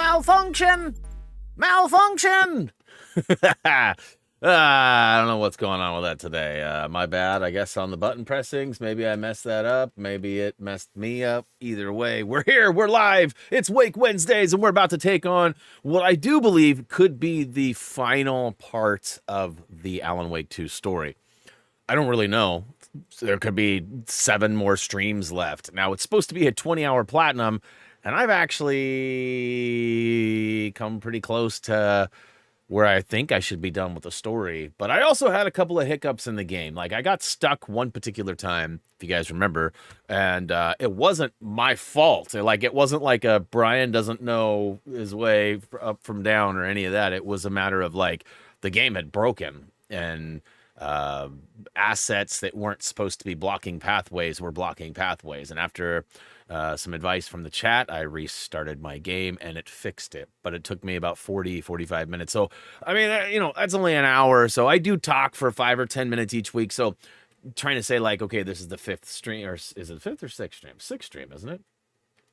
Malfunction! Malfunction! I don't know what's going on with that today. My bad, I guess, on the button pressings. Maybe I messed that up. Maybe it messed me up. Either way, we're here. We're live. It's Wake Wednesdays, and we're about to take on what I do believe could be the final part of the Alan Wake 2 story. I don't really know. There could be 7 more streams left. Now, it's supposed to be a 20-hour platinum, and I've actually come pretty close to where I think I should be done with the story. But I also had a couple of hiccups in the game. Like, I got stuck one particular time, if you guys remember, and it wasn't my fault. It wasn't like a Brian doesn't know his way up from down or any of that. It was a matter of, like, the game had broken, and assets that weren't supposed to be blocking pathways were blocking pathways. And after some advice from the chat, I restarted my game and it fixed it. But it took me about 45 minutes. So, I mean, that's only an hour. So I do talk for 5 or 10 minutes each week. So trying to say, like, okay, this is the 5th stream, or is it 5th or 6th stream? 6th stream, isn't it?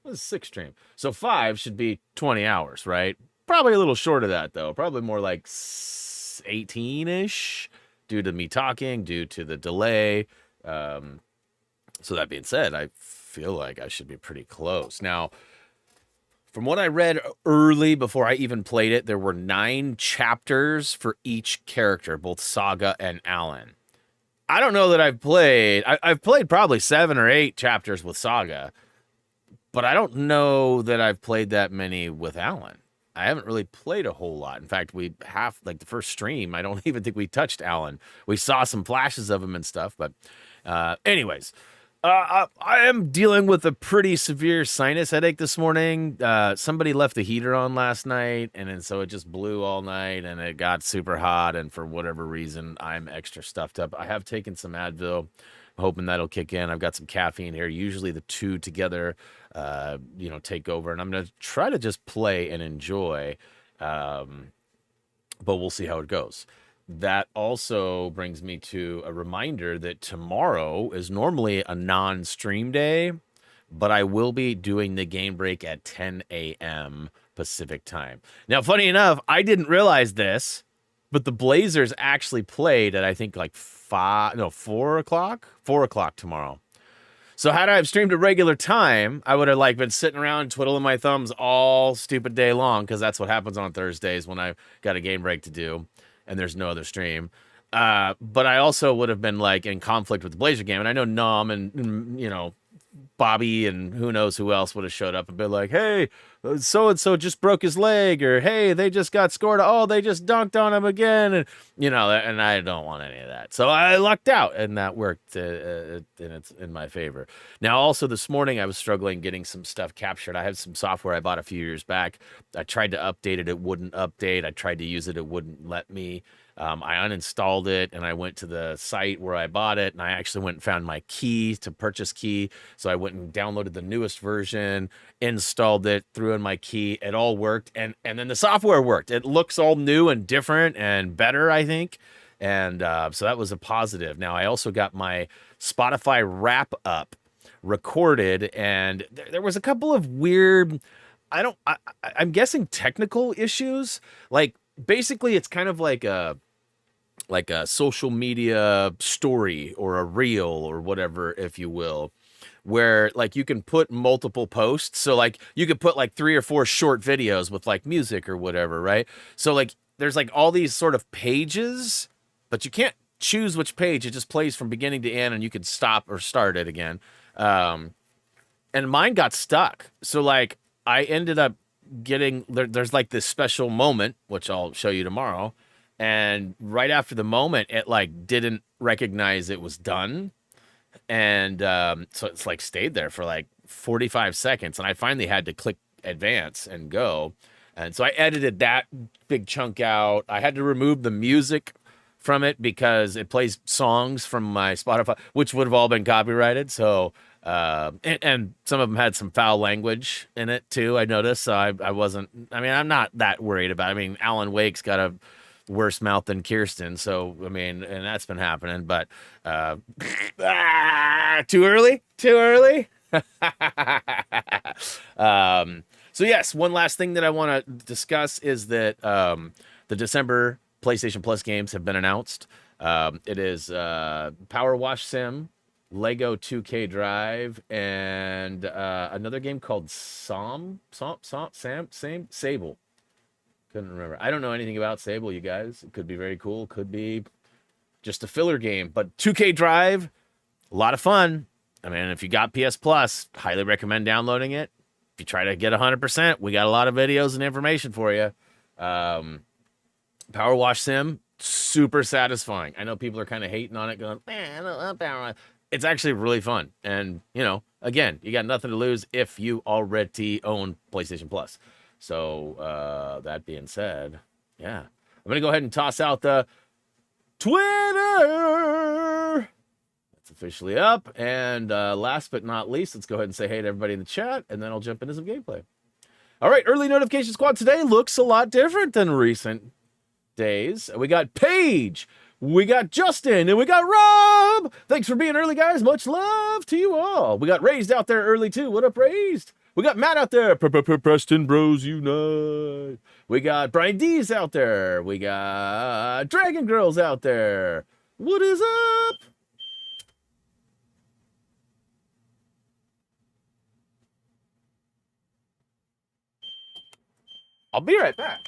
This is 6th stream. So 5 should be 20 hours, right? Probably a little short of that, though. Probably more like 18-ish. Due to me talking, due to the delay. So that being said, I feel like I should be pretty close. Now, from what I read early before I even played it, there were 9 chapters for each character, both Saga and Alan. I don't know that I've played probably 7 or 8 chapters with Saga, but I don't know that I've played that many with Alan. I haven't really played a whole lot. In fact, the first stream, I don't even think we touched Alan. We saw some flashes of him and stuff, but anyways, I am dealing with a pretty severe sinus headache this morning. Somebody left the heater on last night, and so it just blew all night, and it got super hot, and for whatever reason, I'm extra stuffed up. I have taken some Advil. I'm hoping that'll kick in. I've got some caffeine here. Usually the two together take over, and I'm going to try to just play and enjoy, but we'll see how it goes. That also brings me to a reminder that tomorrow is normally a non-stream day, but I will be doing the game break at 10 a.m. Pacific time. Now, funny enough, I didn't realize this, but the Blazers actually played at, I think, like 4 o'clock? 4 o'clock tomorrow. So had I have streamed at regular time, I would have been sitting around twiddling my thumbs all stupid day long, because that's what happens on Thursdays when I've got a game break to do and there's no other stream. But I also would have been in conflict with the Blazer game, and I know Nom and Bobby and who knows who else would have showed up and been like, hey, so-and-so just broke his leg, or hey, they just got scored. Oh, they just dunked on him again. And, and I don't want any of that. So I lucked out, and that worked, and it's in my favor. Now, also this morning, I was struggling getting some stuff captured. I have some software I bought a few years back. I tried to update it. It wouldn't update. I tried to use it. It wouldn't let me. I uninstalled it, and I went to the site where I bought it, and I actually went and found my key to purchase key. So I went and downloaded the newest version, installed it, threw in my key. It all worked, and then the software worked. It looks all new and different and better, I think. And so that was a positive. Now, I also got my Spotify wrap-up recorded, and there was a couple of weird, I'm guessing technical issues. Basically, it's kind of like a social media story or a reel or whatever, if you will, where you can put multiple posts. So you could put 3 or 4 short videos with music or whatever, right? So there's all these sort of pages, but you can't choose which page. It just plays from beginning to end, and you can stop or start it again. And mine got stuck. So I ended up getting there's this special moment, which I'll show you tomorrow, and right after the moment it didn't recognize it was done, and so it's stayed there for 45 seconds, and I finally had to click advance and go, and so I edited that big chunk out. I had to remove the music from it because it plays songs from my Spotify, which would have all been copyrighted. So and some of them had some foul language in it too, I noticed. So I wasn't, I'm not that worried about it. Alan Wake's got a worse mouth than Kirsten. So, and that's been happening, but, too early. So yes, one last thing that I want to discuss is that the December PlayStation Plus games have been announced. It is Power Wash Sim, Lego 2K Drive, and another game called Sable. Couldn't remember. I don't know anything about Sable, you guys. It could be very cool. Could be just a filler game. But 2K Drive, a lot of fun. I mean, if you got PS Plus, highly recommend downloading it. If you try to get 100%, we got a lot of videos and information for you. Power Wash Sim, super satisfying. I know people are kind of hating on it, going, man, I don't love Power Wash. It's actually really fun. And, you know, again, you got nothing to lose if you already own PlayStation Plus. So, that being said, yeah. I'm going to go ahead and toss out the Twitter. It's officially up. And last but not least, let's go ahead and say hey to everybody in the chat, and then I'll jump into some gameplay. All right, early notification squad today looks a lot different than recent days. We got Paige, we got Justin, and we got Rob. Thanks for being early, guys. Much love to you all. We got Raised out there early, too. What up, Raised? We got Matt out there. Preston Bros Unite. We got Brian D's out there. We got Dragon Girls out there. What is up? I'll be right back.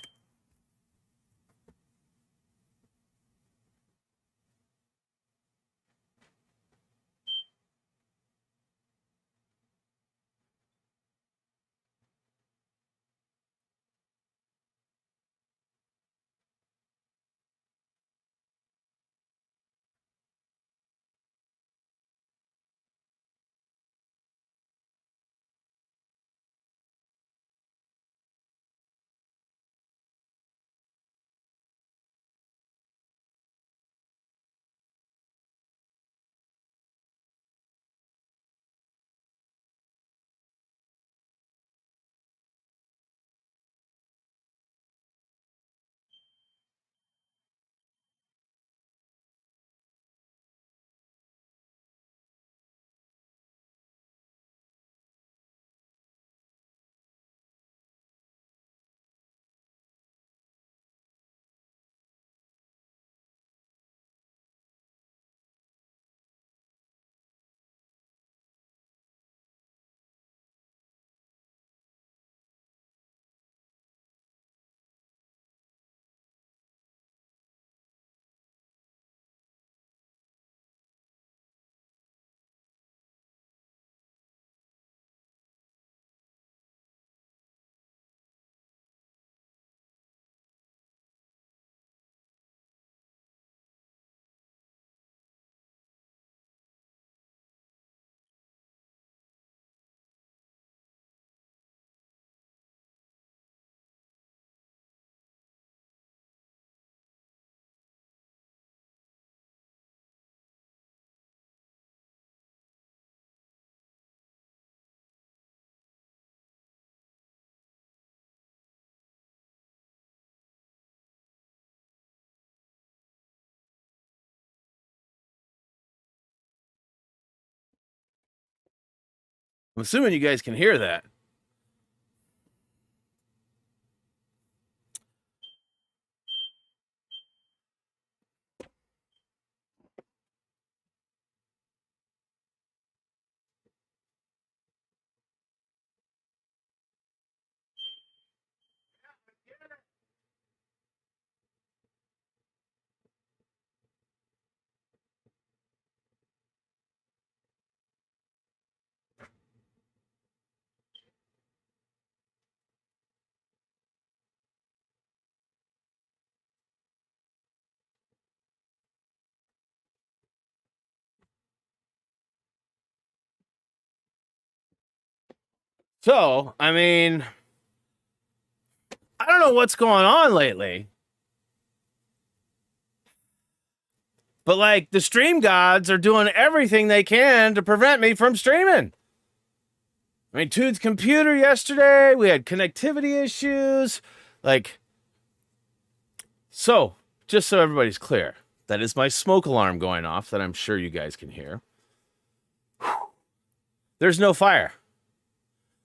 I'm assuming you guys can hear that. So, I mean, I don't know what's going on lately, but like the stream gods are doing everything they can to prevent me from streaming. I mean, Tude's computer yesterday, we had connectivity issues. Like, so, just so everybody's clear, that is my smoke alarm going off that I'm sure you guys can hear. There's no fire.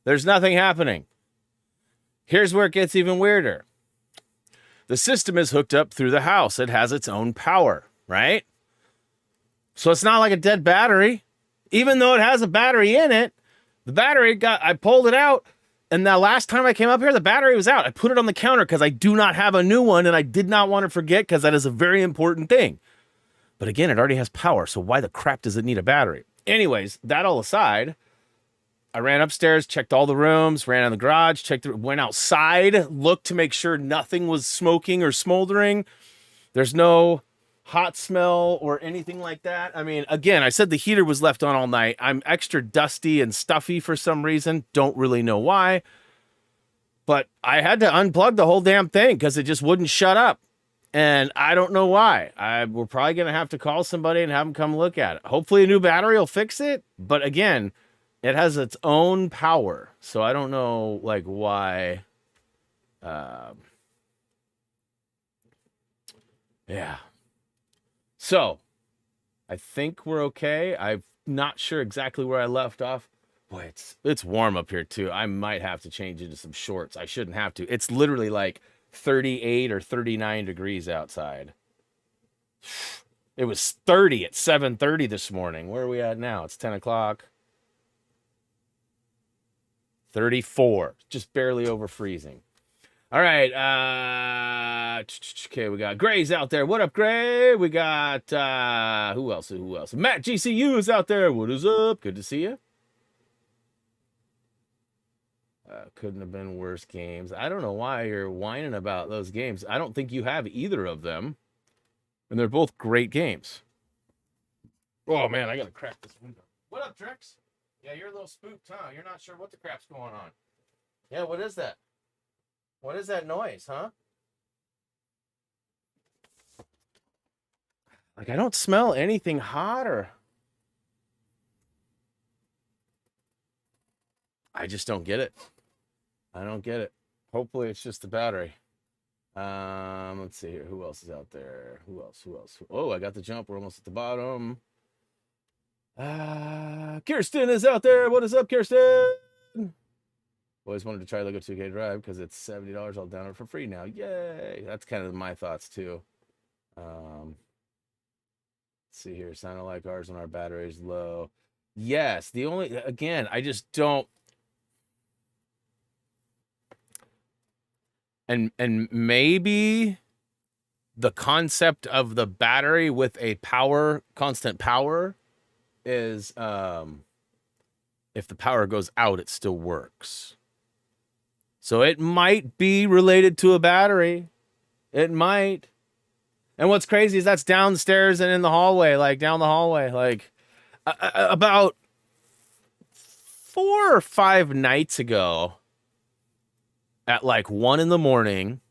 There's nothing happening. Here's where it gets even weirder. The system is hooked up through the house. It has its own power, right? So it's not like a dead battery. Even though it has a battery in it, the battery I pulled it out, and the last time I came up here, the battery was out. I put it on the counter because I do not have a new one, and I did not want to forget because that is a very important thing. But again, it already has power, so why the crap does it need a battery? Anyways, that all aside, I ran upstairs, checked all the rooms, ran in the garage, went outside, looked to make sure nothing was smoking or smoldering. There's no hot smell or anything like that. I mean, again, I said the heater was left on all night. I'm extra dusty and stuffy for some reason. Don't really know why. But I had to unplug the whole damn thing because it just wouldn't shut up. And I don't know why. We're probably going to have to call somebody and have them come look at it. Hopefully a new battery will fix it. But again, it has its own power. So I don't know, like, why. Yeah. So, I think we're okay. I'm not sure exactly where I left off. Boy, it's warm up here too. I might have to change into some shorts. I shouldn't have to. It's literally like 38 or 39 degrees outside. It was 30 at 7:30 this morning. Where are we at now? It's 10 o'clock. 34. Just barely over freezing. All right. Okay, we got Gray's out there. What up, Gray? We got who else? Matt GCU is out there. What is up? Good to see you. Couldn't have been worse games. I don't know why you're whining about those games. I don't think you have either of them. And they're both great games. Oh, man, I got to crack this window. What up, Drex? Yeah, you're a little spooked, huh? You're not sure what the crap's going on. Yeah, what is that? What is that noise, huh? Like, I don't smell anything hot or... I just don't get it. I don't get it. Hopefully it's just the battery. Let's see here. Who else is out there? Who else? Oh, I got the jump. We're almost at the bottom. Kirsten is out there. What is up, Kirsten? Always wanted to try Lego 2K Drive because it's $70. I'll download it for free now. Yay! That's kind of my thoughts too. Let's see here. Sounded like ours when our battery's low. Yes. The only, again, I just don't. And maybe the concept of the battery with a constant power is if the power goes out, it still works. So it might be related to a battery. It might. And what's crazy is that's downstairs and in the hallway, like down the hallway, like about 4 or 5 nights ago at like 1 a.m,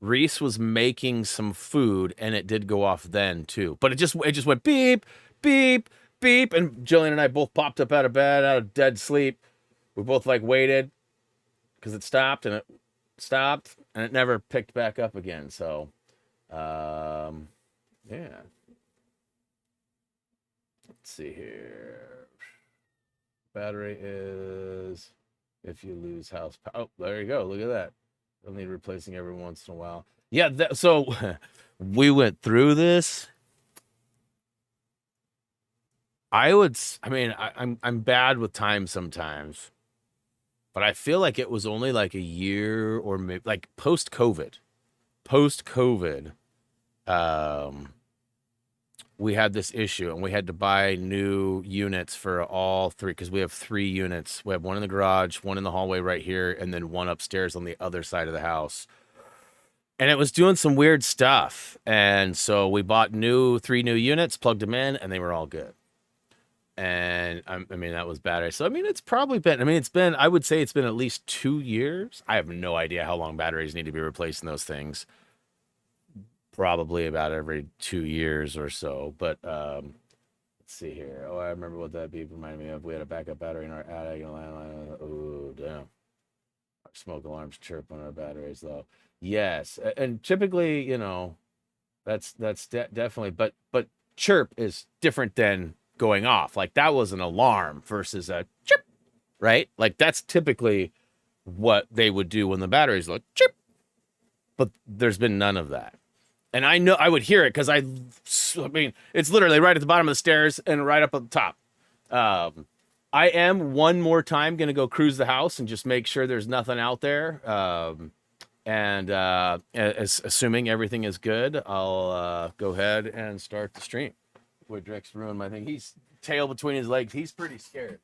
Reese was making some food and it did go off then too. But it just went beep, beep, beep. And Jillian and I both popped up out of bed, out of dead sleep. We both like waited because it stopped and it never picked back up again. So, yeah. Let's see here. Battery is if you lose house power. Oh, there you go. Look at that. They'll need replacing every once in a while. Yeah, so we went through this. I'm bad with time sometimes, but I feel like it was only like a year or maybe like post-COVID, we had this issue and we had to buy new units for all 3 because we have 3 units. We have one in the garage, one in the hallway right here, and then one upstairs on the other side of the house. And it was doing some weird stuff. And so we bought 3 new units, plugged them in, and they were all good. And that was battery. So, it's probably been, I would say it's been at least 2 years. I have no idea how long batteries need to be replaced in those things. Probably about every 2 years or so. But let's see here. Oh, I remember what that beep reminded me of. We had a backup battery in our attic and a landline. Oh, damn. Our smoke alarms chirp on our batteries, though. Yes, and typically, that's definitely. But chirp is different than going off. Like that was an alarm versus a chirp, right? Like that's typically what they would do when the batteries look chip, but there's been none of that. And I know I would hear it because I mean, it's literally right at the bottom of the stairs and right up at the top. I am one more time going to go cruise the house and just make sure there's nothing out there. Assuming everything is good, I'll go ahead and start the stream. Boy, Drex ruined my thing. He's tail between his legs. He's pretty scared.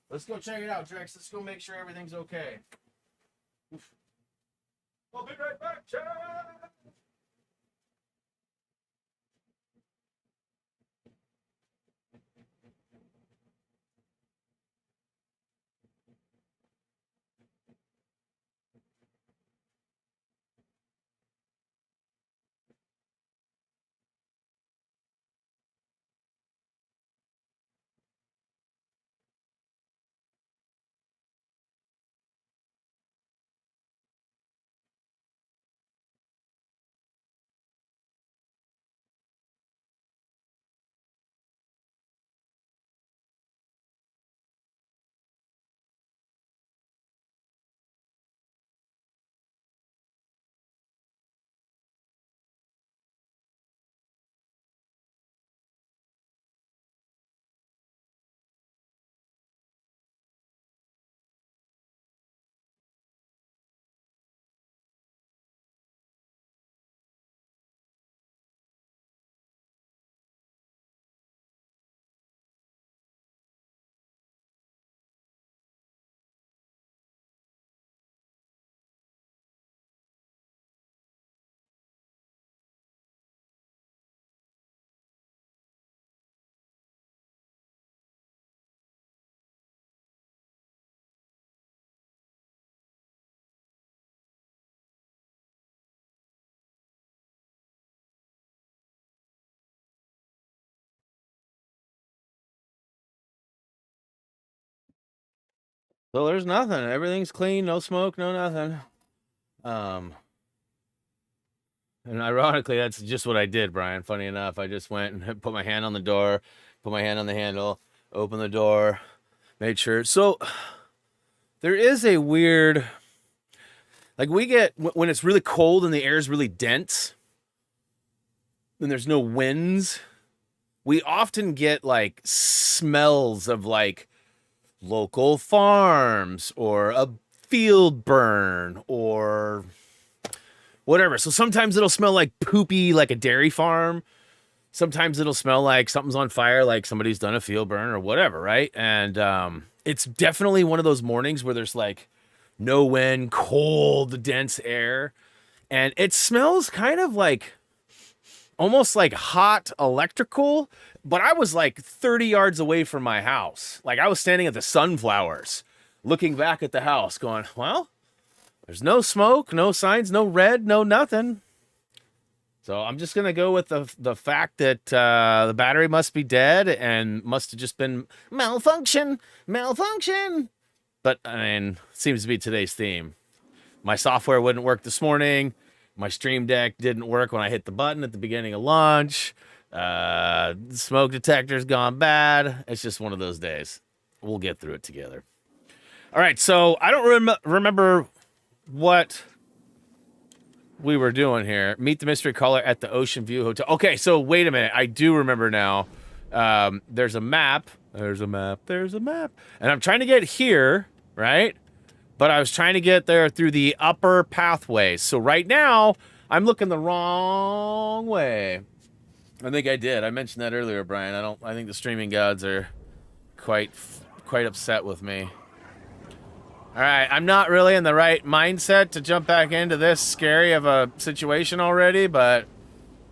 Let's go check it out, Drex. Let's go make sure everything's okay. Oof. I'll be right back, Chad. So there's nothing. Everything's clean. No smoke. No nothing. And ironically, that's just what I did, Brian. Funny enough, I just went and put my hand on the door, put my hand on the handle, opened the door, made sure. So there is a weird, like we get when it's really cold and the air is really dense, and there's no winds. We often get like smells of like local farms or a field burn or whatever. So sometimes it'll smell like poopy, like a dairy farm. Sometimes it'll smell like something's on fire, like somebody's done a field burn or whatever, right? And it's definitely one of those mornings where there's like no wind, cold, dense air. And it smells kind of like almost like hot electrical, but I was like 30 yards away from my house. Like I was standing at the sunflowers, looking back at the house going, well, there's no smoke, no signs, no red, no nothing. So I'm just going to go with the fact that the battery must be dead and must have just been malfunction. But I mean, seems to be today's theme. My software wouldn't work this morning. My Stream Deck didn't work when I hit the button at the beginning of launch. Smoke detector's gone bad. It's just one of those days. We'll get through it together. All right, so I don't remember what we were doing here. Meet the mystery caller at the Ocean View Hotel. Okay, so wait a minute. I do remember now. There's a map. There's a map. And I'm trying to get here, right? But I was trying to get there through the upper pathways. So right now, I'm looking the wrong way. I think I did. I mentioned that earlier, Brian. I think the streaming gods are quite upset with me. All right, I'm not really in the right mindset to jump back into this scary of a situation already, but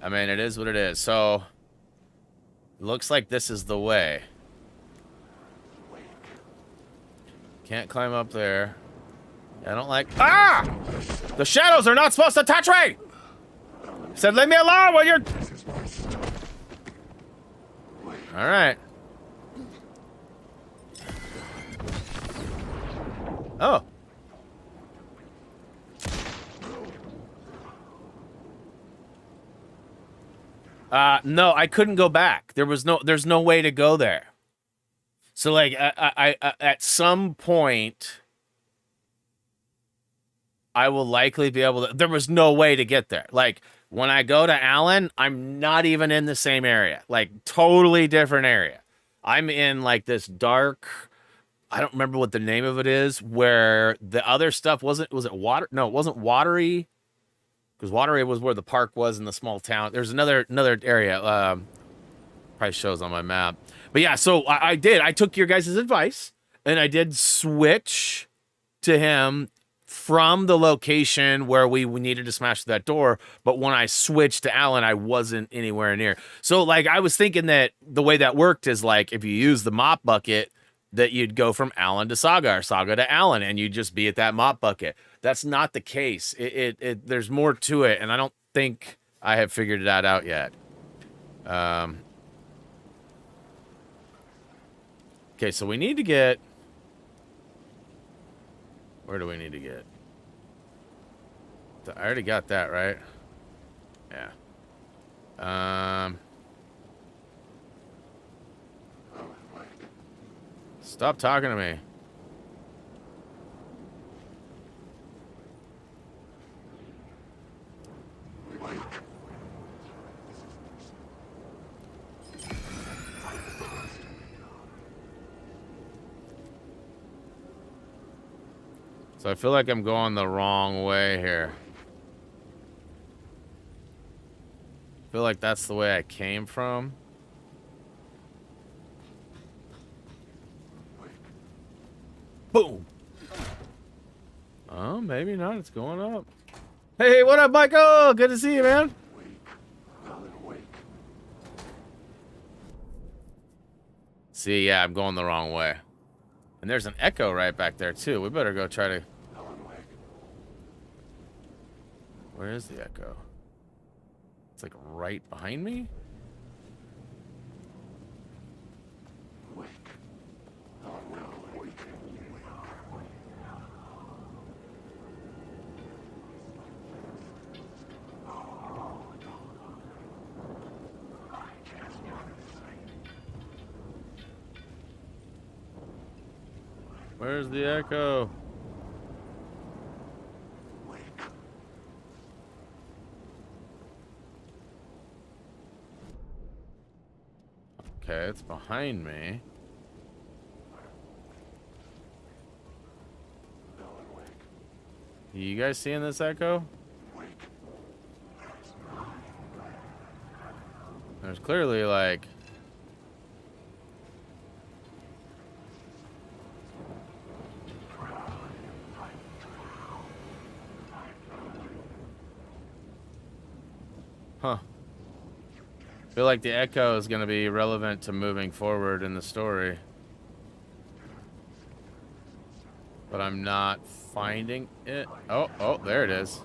I mean, it is what it is. So, it looks like this is the way. Can't climb up there. I don't like... Ah! The shadows are not supposed to touch me! Said leave me alone while you're... Alright. Oh. No, I couldn't go back. There's no way to go there. So like, I at some point, I will likely be able to. There was no way to get there. Like, when I go to Allen, I'm not even in the same area. Like, totally different area. I'm in, like, this dark, I don't remember what the name of it is, where the other stuff wasn't, was it water? No, it wasn't watery, because watery was where the park was in the small town. There's another area. Probably shows on my map. But yeah, so I did. I took your guys' advice, and I did switch to him from the location where we needed to smash that door. But when I switched to Alan, I wasn't anywhere near. So, like, I was thinking that the way that worked is, like, if you use the mop bucket, that you'd go from Alan to Saga or Saga to Alan, and you'd just be at that mop bucket. That's not the case. There's more to it, and I don't think I have figured that out yet. Okay, so we need to get... Where do we need to get? I already got that, right? Yeah. Stop talking to me. So I feel like I'm going the wrong way here. I feel like that's the way I came from. Boom. Oh, maybe not. It's going up. Hey, what up, Michael? Good to see you, man. See, yeah, I'm going the wrong way. And there's an echo right back there, too. We better go try to... Where is the echo? It's like right behind me? Where's the echo? Okay, it's behind me. You guys seeing this echo? There's clearly like... Huh. I feel like the echo is going to be relevant to moving forward in the story. But I'm not finding it. Oh, there it is.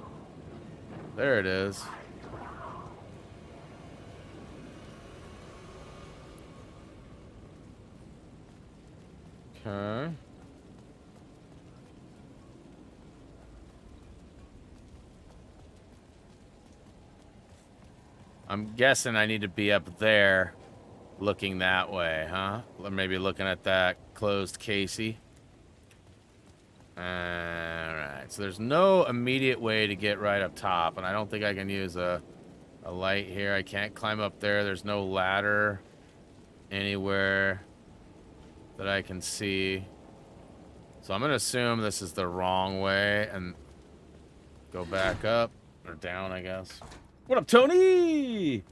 There it is. Okay. I'm guessing I need to be up there looking that way, huh? Or maybe looking at that closed Casey. Alright, so there's no immediate way to get right up top, and I don't think I can use a light here. I can't climb up there. There's no ladder anywhere that I can see. So I'm going to assume this is the wrong way and go back up or down, I guess. What up, Tony?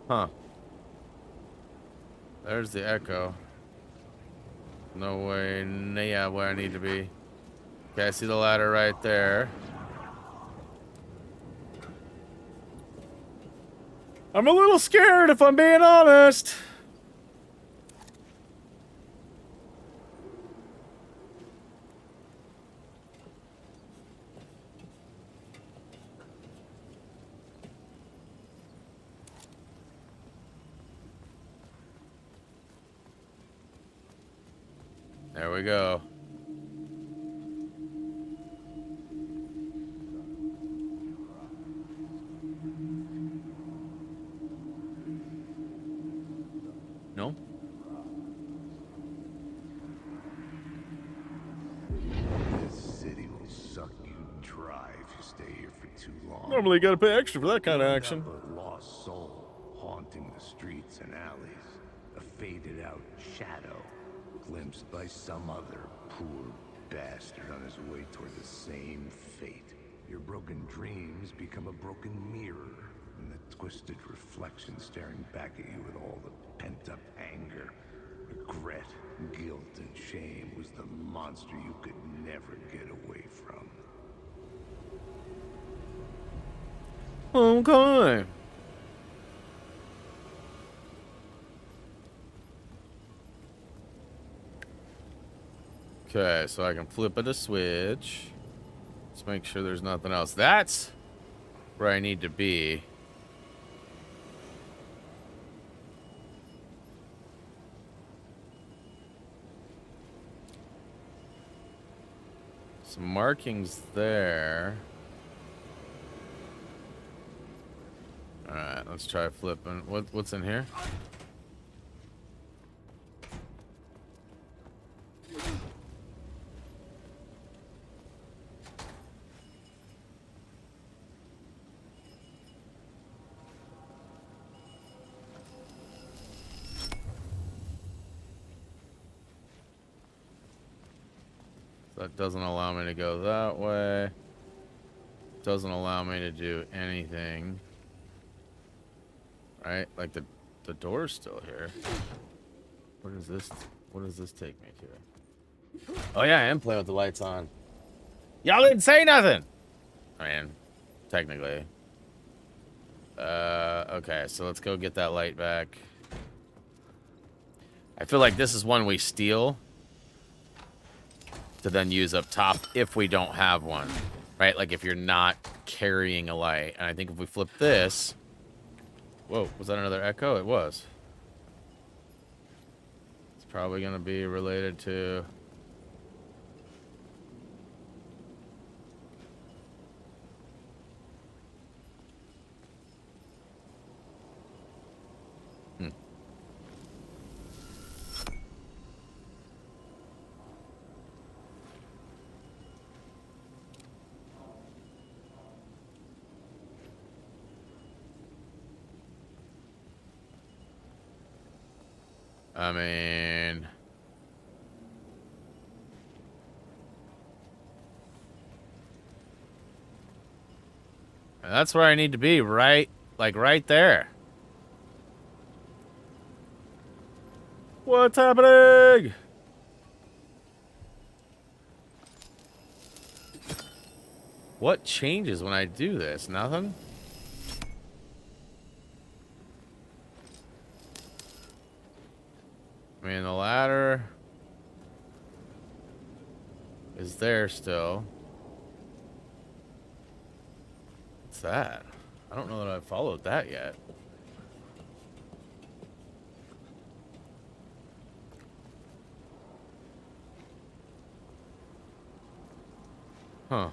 Huh. There's the echo. No way near where I need to be. Okay, I see the ladder right there. I'm a little scared if I'm being honest. There we go. No? This city will suck you dry if you stay here for too long. Normally you gotta pay extra for that kind of action. A lost soul haunting the streets and alleys. A faded out shadow, glimpsed by some other poor bastard on his way toward the same fate. Your broken dreams become a broken mirror, and the twisted reflection staring back at you with all the pent-up anger, regret, guilt, and shame was the monster you could never get away from. Okay. Okay, so I can flip it a switch. Let's make sure there's nothing else. That's where I need to be. Some markings there. Alright, let's try flipping. What's in here? That doesn't allow me to go that way. Doesn't allow me to do anything. Right? Like the door's still here. What is this? What does this take me to? Oh yeah, I am playing with the lights on. Y'all didn't say nothing! I mean, technically. Okay, so let's go get that light back. I feel like this is one we steal to then use up top if we don't have one, right? Like if you're not carrying a light. And I think if we flip this, whoa, was that another echo? It was. It's probably gonna be related to I mean, that's where I need to be, right? Like right there. What's happening? What changes when I do this? Nothing? I mean, the ladder is there still. What's that? I don't know that I've followed that yet. Huh.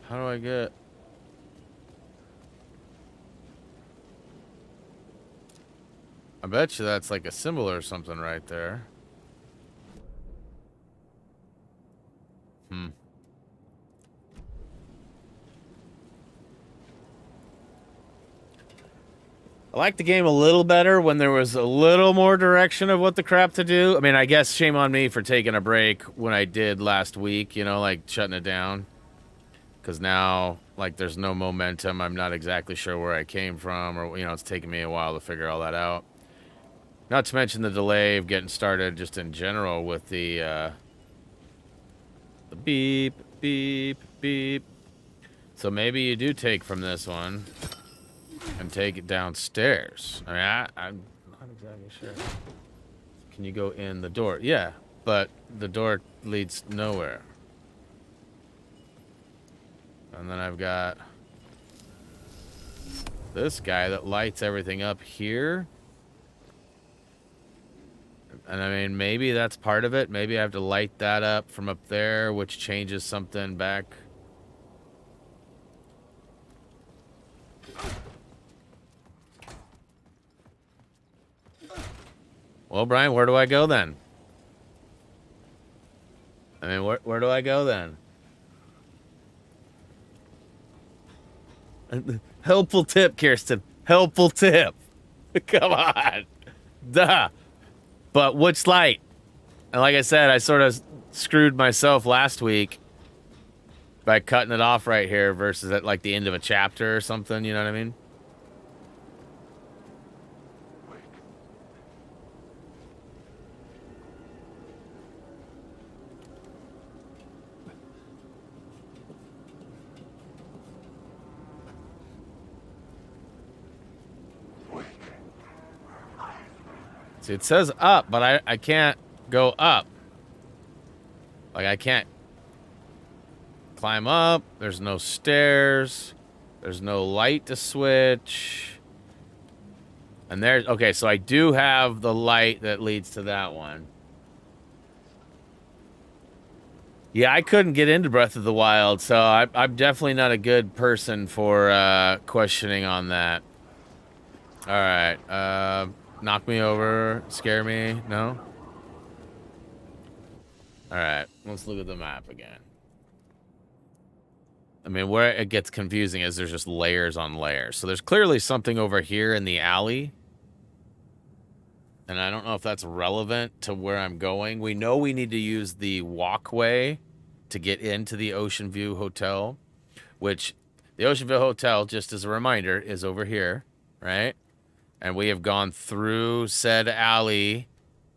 How do I get... I bet you that's like a symbol or something right there. I liked the game a little better when there was a little more direction of what the crap to do. I mean, I guess shame on me for taking a break when I did last week, you know, like shutting it down. Because now, like, there's no momentum. I'm not exactly sure where I came from, or, you know, it's taken me a while to figure all that out. Not to mention the delay of getting started just in general with the beep, beep, beep. So maybe you do take from this one and take it downstairs. I mean, I'm not exactly sure. Can you go in the door? Yeah, but the door leads nowhere. And then I've got... this guy that lights everything up here. And I mean, maybe that's part of it. Maybe I have to light that up from up there, which changes something back. Well, Brian, where do I go then? I mean, where do I go then? Helpful tip, Kirsten. Helpful tip. Come on. Duh. But which light? And like I said, I sort of screwed myself last week by cutting it off right here versus at like the end of a chapter or something, you know what I mean? See, it says up, but I can't go up. Like, I can't climb up. There's no stairs. There's no light to switch. And there's... Okay, so I do have the light that leads to that one. Yeah, I couldn't get into Breath of the Wild, so I'm definitely not a good person for questioning on that. All right, knock me over, scare me, no? All right, let's look at the map again. I mean, where it gets confusing is there's just layers on layers. So there's clearly something over here in the alley. And I don't know if that's relevant to where I'm going. We know we need to use the walkway to get into the Ocean View Hotel, which the Ocean View Hotel, just as a reminder, is over here, right? And we have gone through said alley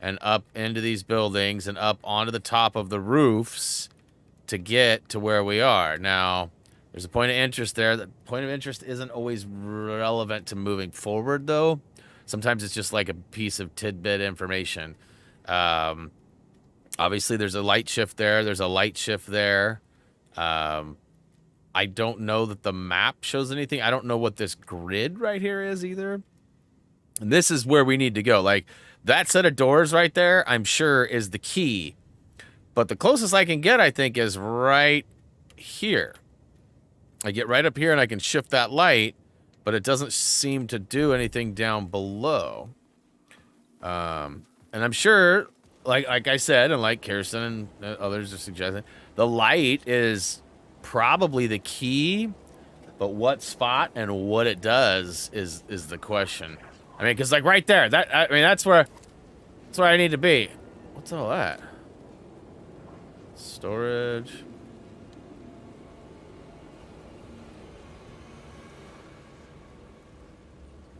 and up into these buildings and up onto the top of the roofs to get to where we are. Now, there's a point of interest there. The point of interest isn't always relevant to moving forward, though. Sometimes it's just like a piece of tidbit information. Obviously, there's a light shift there. There's a light shift there. I don't know that the map shows anything. I don't know what this grid right here is either. And this is where we need to go. Like, that set of doors right there, I'm sure, is the key. But the closest I can get, I think, is right here. I get right up here and I can shift that light, but it doesn't seem to do anything down below. And I'm sure, like I said, and like Kirsten and others are suggesting, the light is probably the key, but what spot and what it does is the question. I mean, because like right there, that's where I need to be. What's all that? Storage.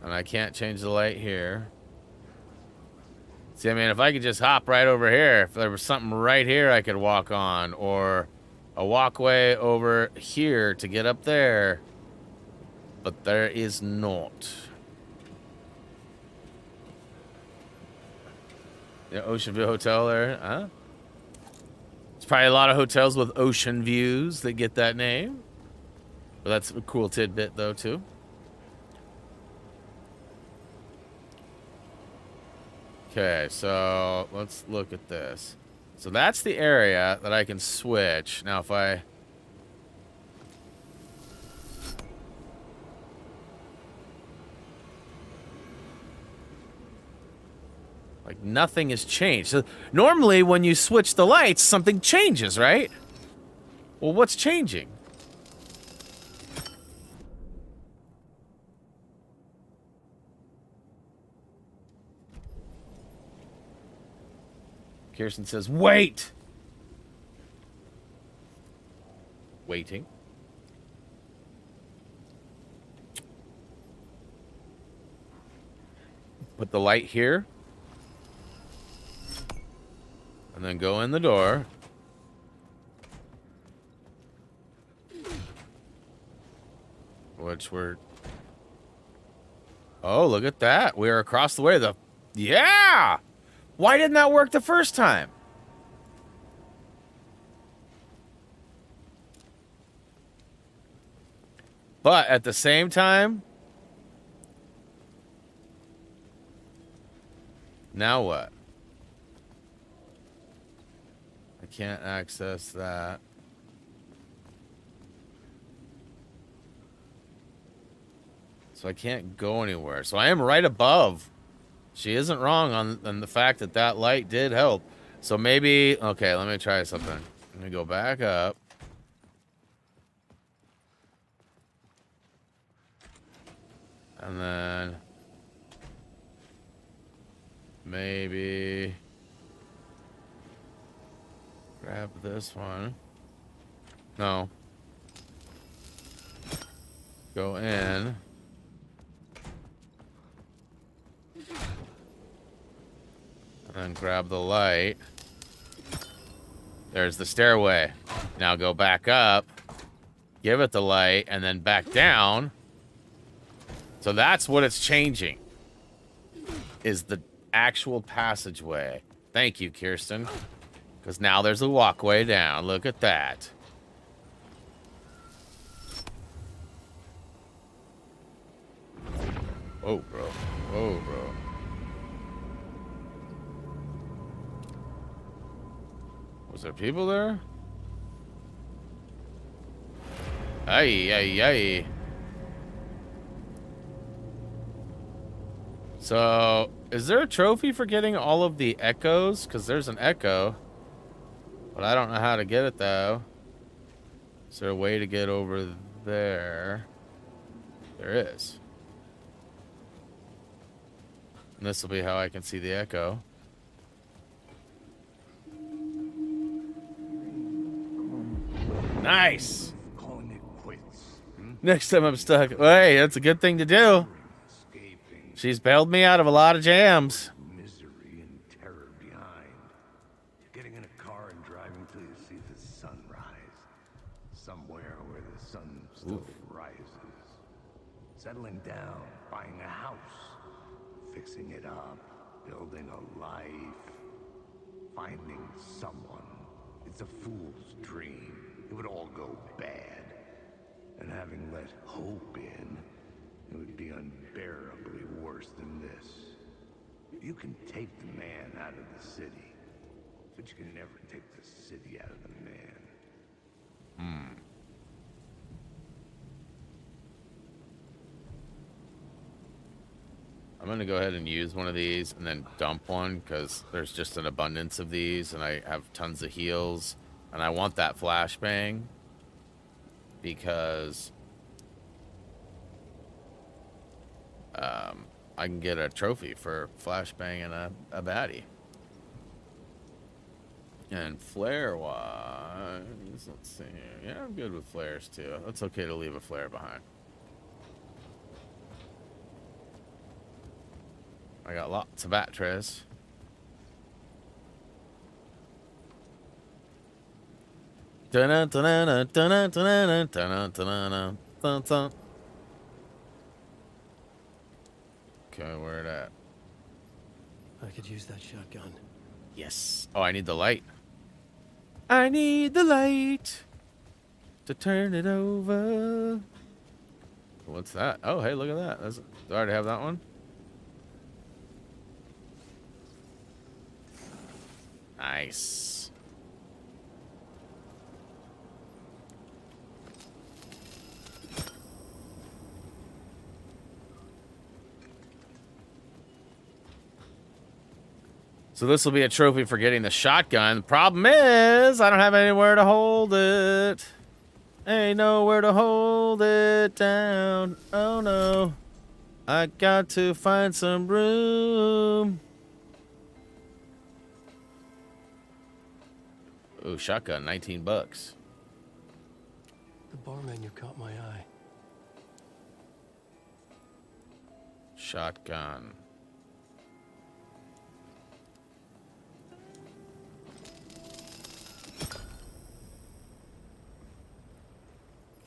And I can't change the light here. See, I mean, if I could just hop right over here, if there was something right here I could walk on, or a walkway over here to get up there. But there is not. The Ocean View Hotel there, huh? There's probably a lot of hotels with ocean views that get that name. But that's a cool tidbit, though, too. Okay, so let's look at this. So that's the area that I can switch. Now, if I... Like, nothing has changed. So, normally, when you switch the lights, something changes, right? Well, what's changing? Kirsten says, wait! Waiting. Put the light here. And then go in the door. Which we're... Oh, look at that. We're across the way. Yeah! Why didn't that work the first time? But at the same time, Now what? I can't access that. So I can't go anywhere. So I am right above. She isn't wrong on the fact that that light did help. So maybe... Okay, let me try something. Let me go back up. And then... maybe... grab this one. No. Go in. And grab the light. There's the stairway. Now go back up. Give it the light. And then back down. So that's what it's changing. Is the actual passageway. Thank you, Kirsten. Because now there's a walkway down. Look at that. Whoa, bro. Whoa, bro. Was there people there? Ay, ay, ay. So, is there a trophy for getting all of the echoes? Because there's an echo. But I don't know how to get it, though. Is there a way to get over there? There is. And this will be how I can see the echo. Nice! Calling it quits. Next time I'm stuck. Well, hey, that's a good thing to do. Escaping She's bailed me out of a lot of jams. misery and terror behind. Getting in a car and driving till you see the sun rise. Somewhere where the sun still rises. Settling down, buying a house. Fixing it up. Building a life. Finding someone. It's a fool's dream. It would all go bad. And having let hope in, it would be unbearably worse than this. You can take the man out of the city, but you can never take the city out of the man. I'm going to go ahead and use one of these and then dump one because there's just an abundance of these and I have tons of heals. And I want that flashbang because I can get a trophy for flashbanging a baddie. And flare-wise, let's see here. Yeah, I'm good with flares too. It's okay to leave a flare behind. I got lots of batteries. Okay, where it at? I could use that shotgun. Yes. Oh, I need the light. I need the light to turn it over. What's that? Oh, hey, look at that. Do I already have that one? Nice. So this will be a trophy for getting the shotgun. The problem is I don't have anywhere to hold it. Ain't nowhere to hold it down. Oh no. I got to find some room. Ooh, shotgun, 19 bucks. The bar menu caught my eye. Shotgun.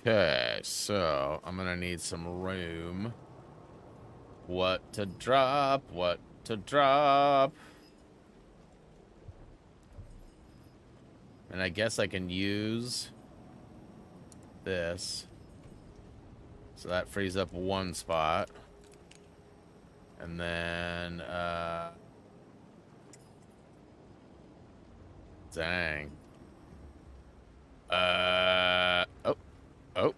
Okay, so I'm gonna need some room. What to drop? What to drop? And I guess I can use this. So that frees up one spot. And then, Dang. Oh. Oh.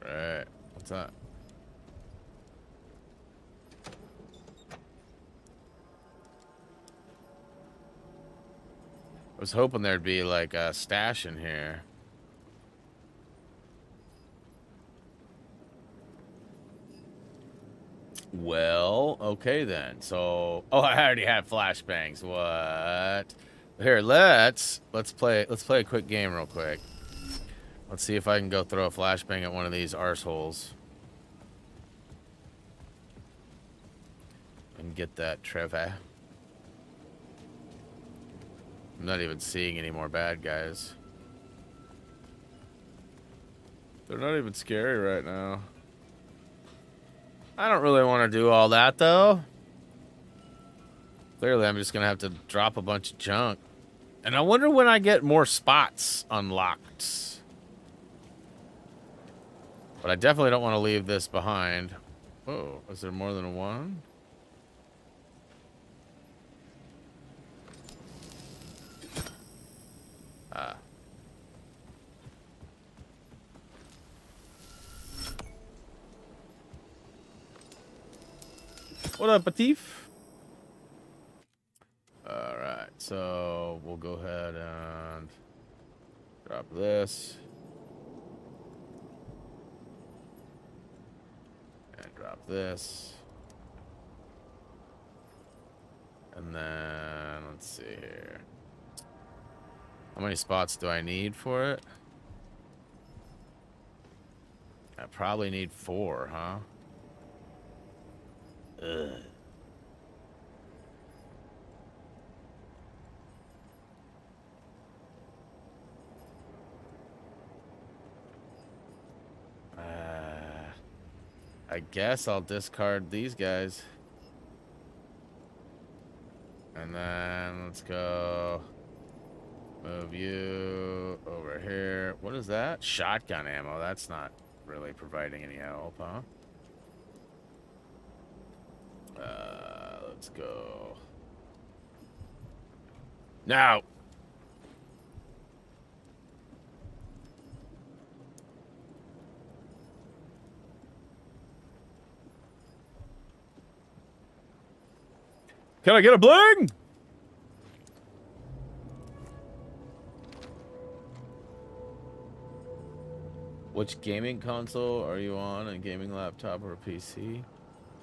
Right. What's that? I was hoping there'd be like a stash in here. Well, okay then. So, oh, I already had flashbangs. What? Here, let's play a quick game real quick. Let's see if I can go throw a flashbang at one of these arseholes and get that Trevor. I'm not even seeing any more bad guys. They're not even scary right now. I don't really want to do all that, though. Clearly, I'm just going to have to drop a bunch of junk. And I wonder when I get more spots unlocked. But I definitely don't want to leave this behind. Whoa, is there more than one? Ah. What up, Atif? Alright, so we'll go ahead and drop this. And drop this. And then, let's see here. How many spots do I need for it? I probably need 4, huh? Ugh. I guess I'll discard these guys. And then let's go move you over here. What is that? Shotgun ammo. That's not really providing any help, huh? Let's go. Now. Can I get a bling? Which gaming console are you on? A gaming laptop or a PC?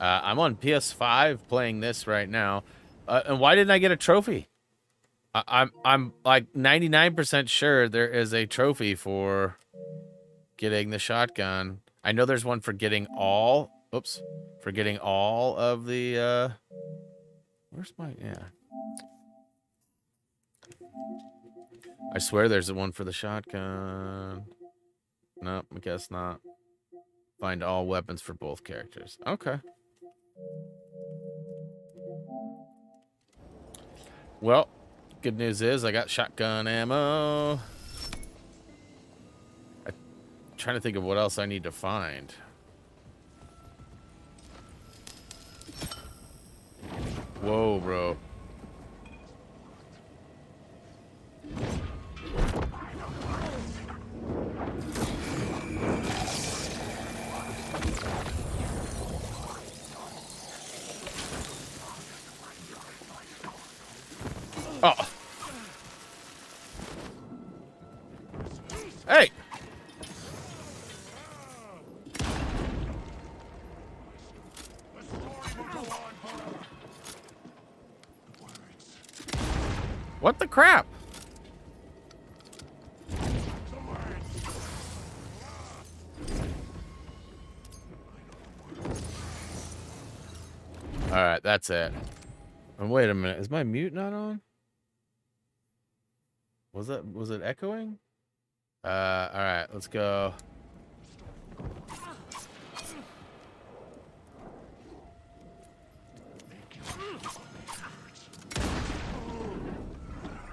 I'm on PS5 playing this right now. And why didn't I get a trophy? I'm like 99% sure there is a trophy for getting the shotgun. I know there's one for getting all. Oops, for getting all of the. Where's my I swear there's one for the shotgun. Nope, I guess not. Find all weapons for both characters. Okay. Well, good news is I got shotgun ammo. I'm trying to think of what else I need to find. Whoa, bro. Oh. Hey. What the crap? All right, that's it. And wait a minute, is my mute not on? Was it echoing? All right, let's go.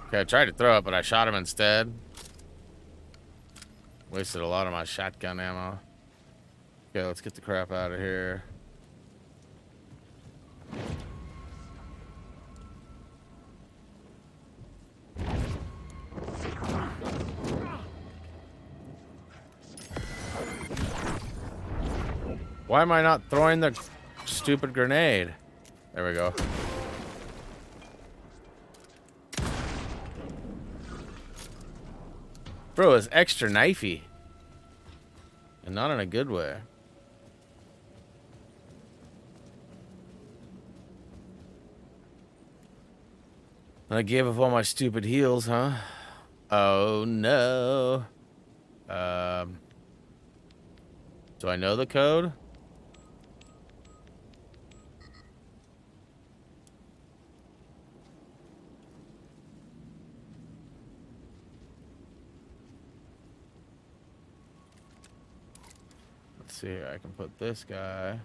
Okay, I tried to throw it, but I shot him instead. Wasted a lot of my shotgun ammo. Okay, let's get the crap out of here. Why am I not throwing the stupid grenade? There we go. Bro, it's extra knifey. And not in a good way. I gave up all my stupid heals, huh? Oh no. Do I know the code? Let's see here. I can put this guy.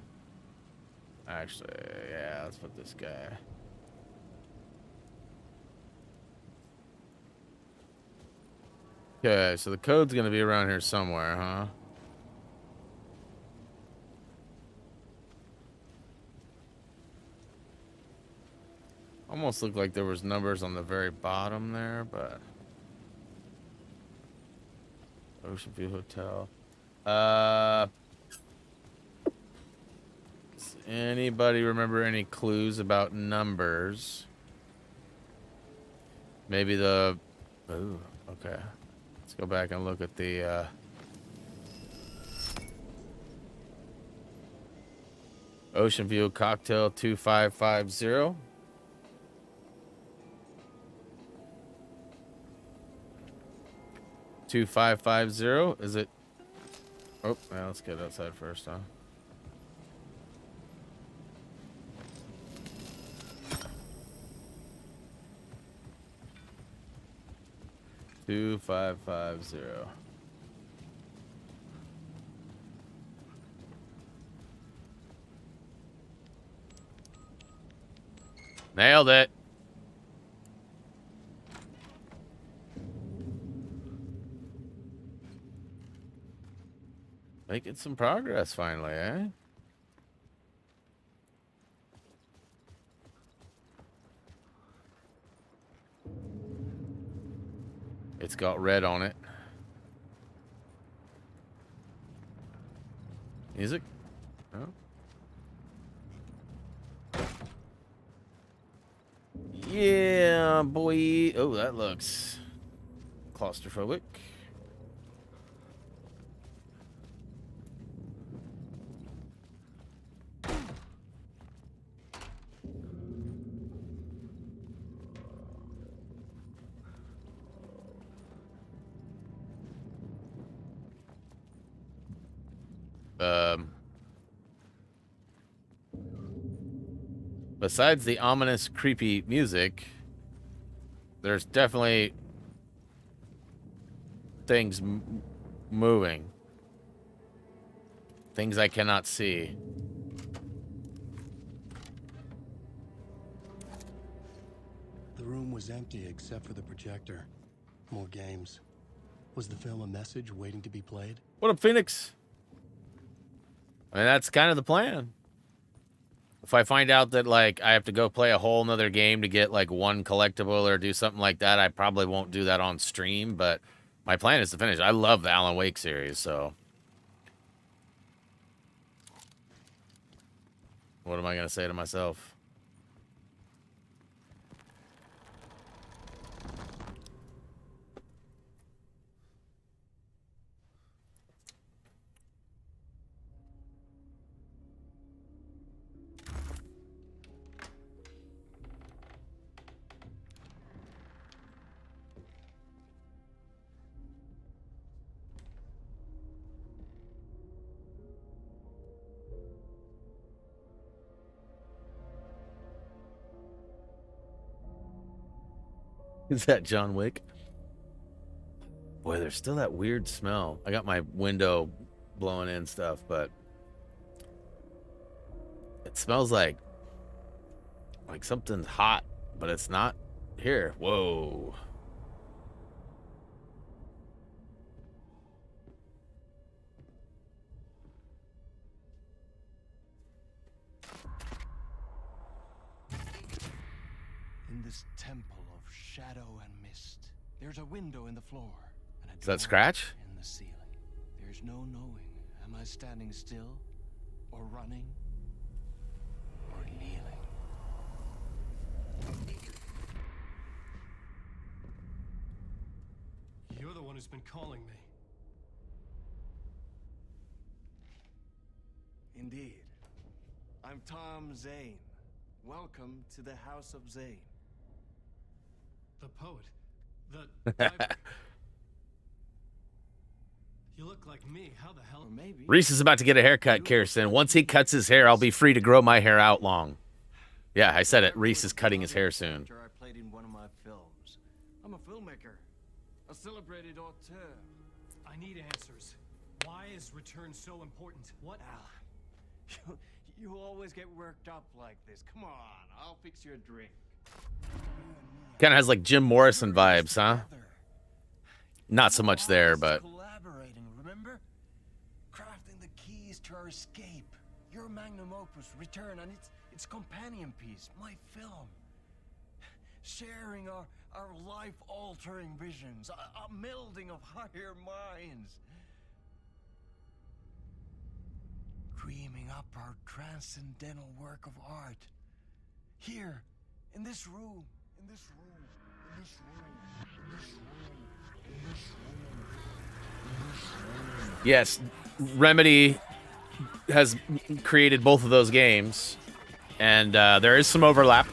Actually, yeah, let's put this guy. Okay, so the code's gonna be around here somewhere, huh? Almost looked like there was numbers on the very bottom there, but Ocean View Hotel. Does anybody remember any clues about numbers? Maybe the... Ooh, okay. Let's go back and look at the... Ocean View Cocktail 2550. Is it? Oh, yeah, let's get outside first, huh? Two 550. Nailed it. Making some progress finally, eh? It's got red on it. Music? Oh. Yeah, boy. Oh, that looks claustrophobic. Besides the ominous, creepy music, there's definitely things moving. Things I cannot see. The room was empty except for the projector. More games. Was the film a message waiting to be played? What up, Phoenix? I mean, that's kind of the plan. If I find out that, like, I have to go play a whole nother game to get, like, one collectible or do something like that, I probably won't do that on stream, but my plan is to finish. I love the Alan Wake series, so... What am I going to say to myself? Is that John Wick? Boy, there's still that weird smell. I got my window blowing in stuff, but it smells like something's hot, but it's not here. Whoa. In this temple of shadow and mist, there's a window in the floor. And Is that Scratch? in the ceiling. There's no knowing. Am I standing still? or running, or kneeling. You're the one who's been calling me. Indeed. I'm Tom Zane. Welcome to the House of Zane. The poet. The diver. You look like me. How the hell? Or maybe Reese is about to get a haircut, Kirsten. Once he cuts his hair, I'll be free to grow my hair out long. Yeah, I said it. Reese is cutting his hair soon. I played in one of my films. I'm a filmmaker, a celebrated auteur. I need answers. Why is return so important? What? Al, you always get worked up like this. Come on, I'll fix you a drink. Kind of has like Jim Morrison vibes, huh? Not so much there, but Collaborating, remember? Crafting the keys to our escape. Your magnum opus, Return, and its companion piece, my film. Sharing our life-altering visions, a melding of higher minds. Dreaming up our transcendental work of art. Here, in this room, in this room, in this room, in this room, in this room, in this room. yes, Remedy has created both of those games, and there is some overlap.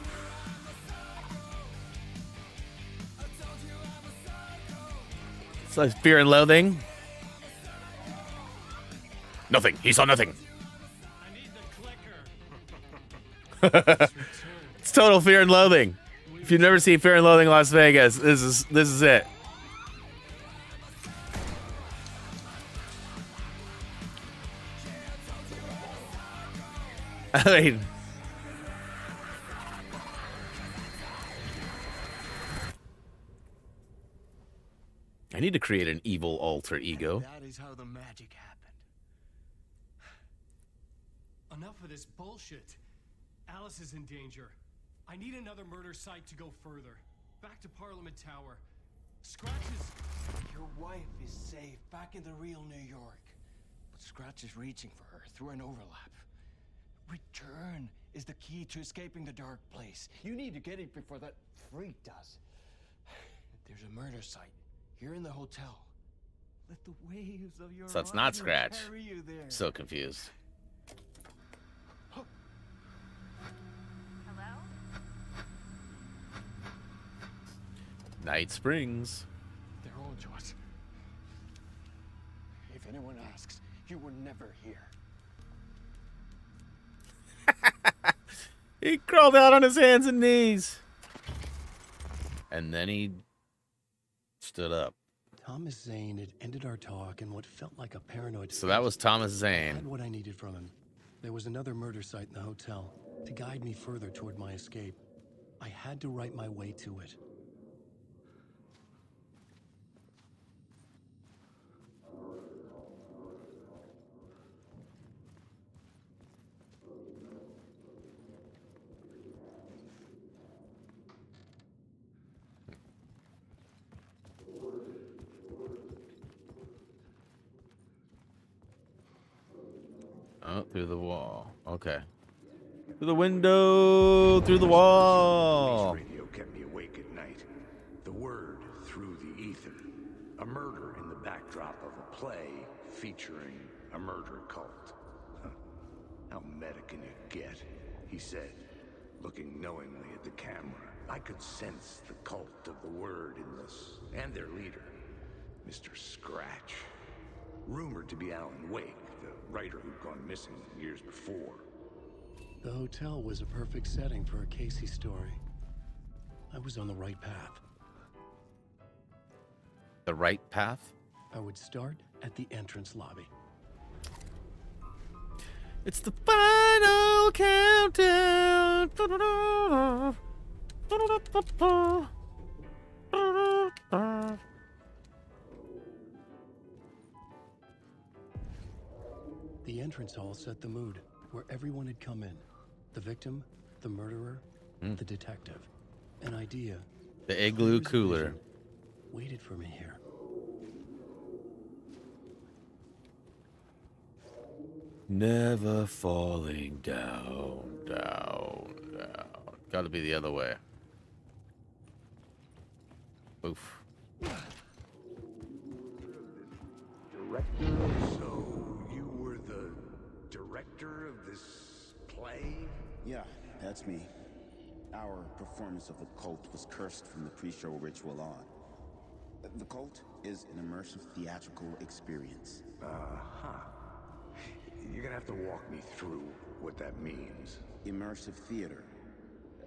So Fear and Loathing. Nothing. He saw nothing. I need the clicker. It's total Fear and Loathing. If you've never seen Fear and Loathing Las Vegas, this is it. I mean, I need to create an evil alter ego. That is how the magic happened. Enough of this bullshit. Alice is in danger. I need another murder site to go further. Back to Parliament Tower. Scratches. Your wife is safe back in the real New York. But Scratch is reaching for her through an overlap. Return is the key to escaping the dark place. You need to get it before that freak does. There's a murder site here in the hotel. Let the waves of your So it's not honor Scratch. carry you there. So confused. Hello? Night Springs. They're all yours. If anyone asks, you were never here. He crawled out on his hands and knees. And then he stood up. Thomas Zane had ended our talk in what felt like a paranoid. So that was Thomas I Zane. had what I needed from him. There was another murder site in the hotel to guide me further toward my escape. I had to write my way to it. Oh, through the wall. Okay. Through the window, through the wall. Radio kept me awake at night. The word through the ether. A murder in the backdrop of a play featuring a murder cult. Huh. How meta can you get? He said, looking knowingly at the camera. I could sense the cult of the word in this, and their leader, Mr. Scratch. Rumored to be Alan Wake, the writer who'd gone missing years before. The hotel was a perfect setting for a Casey story. I was on the right path. The right path? I would start at the entrance lobby. It's the final countdown. The entrance hall set the mood, where everyone had come in. The victim, the murderer, the detective. An idea. The igloo clear as a cooler. vision, waited for me here. Never falling down, down, down. Gotta be the other way. Oof. Director, so you were the director of this play? Yeah, that's me. Our performance of the cult was cursed from the pre-show ritual on. The cult is an immersive theatrical experience. You're gonna have to walk me through what that means. Immersive theater.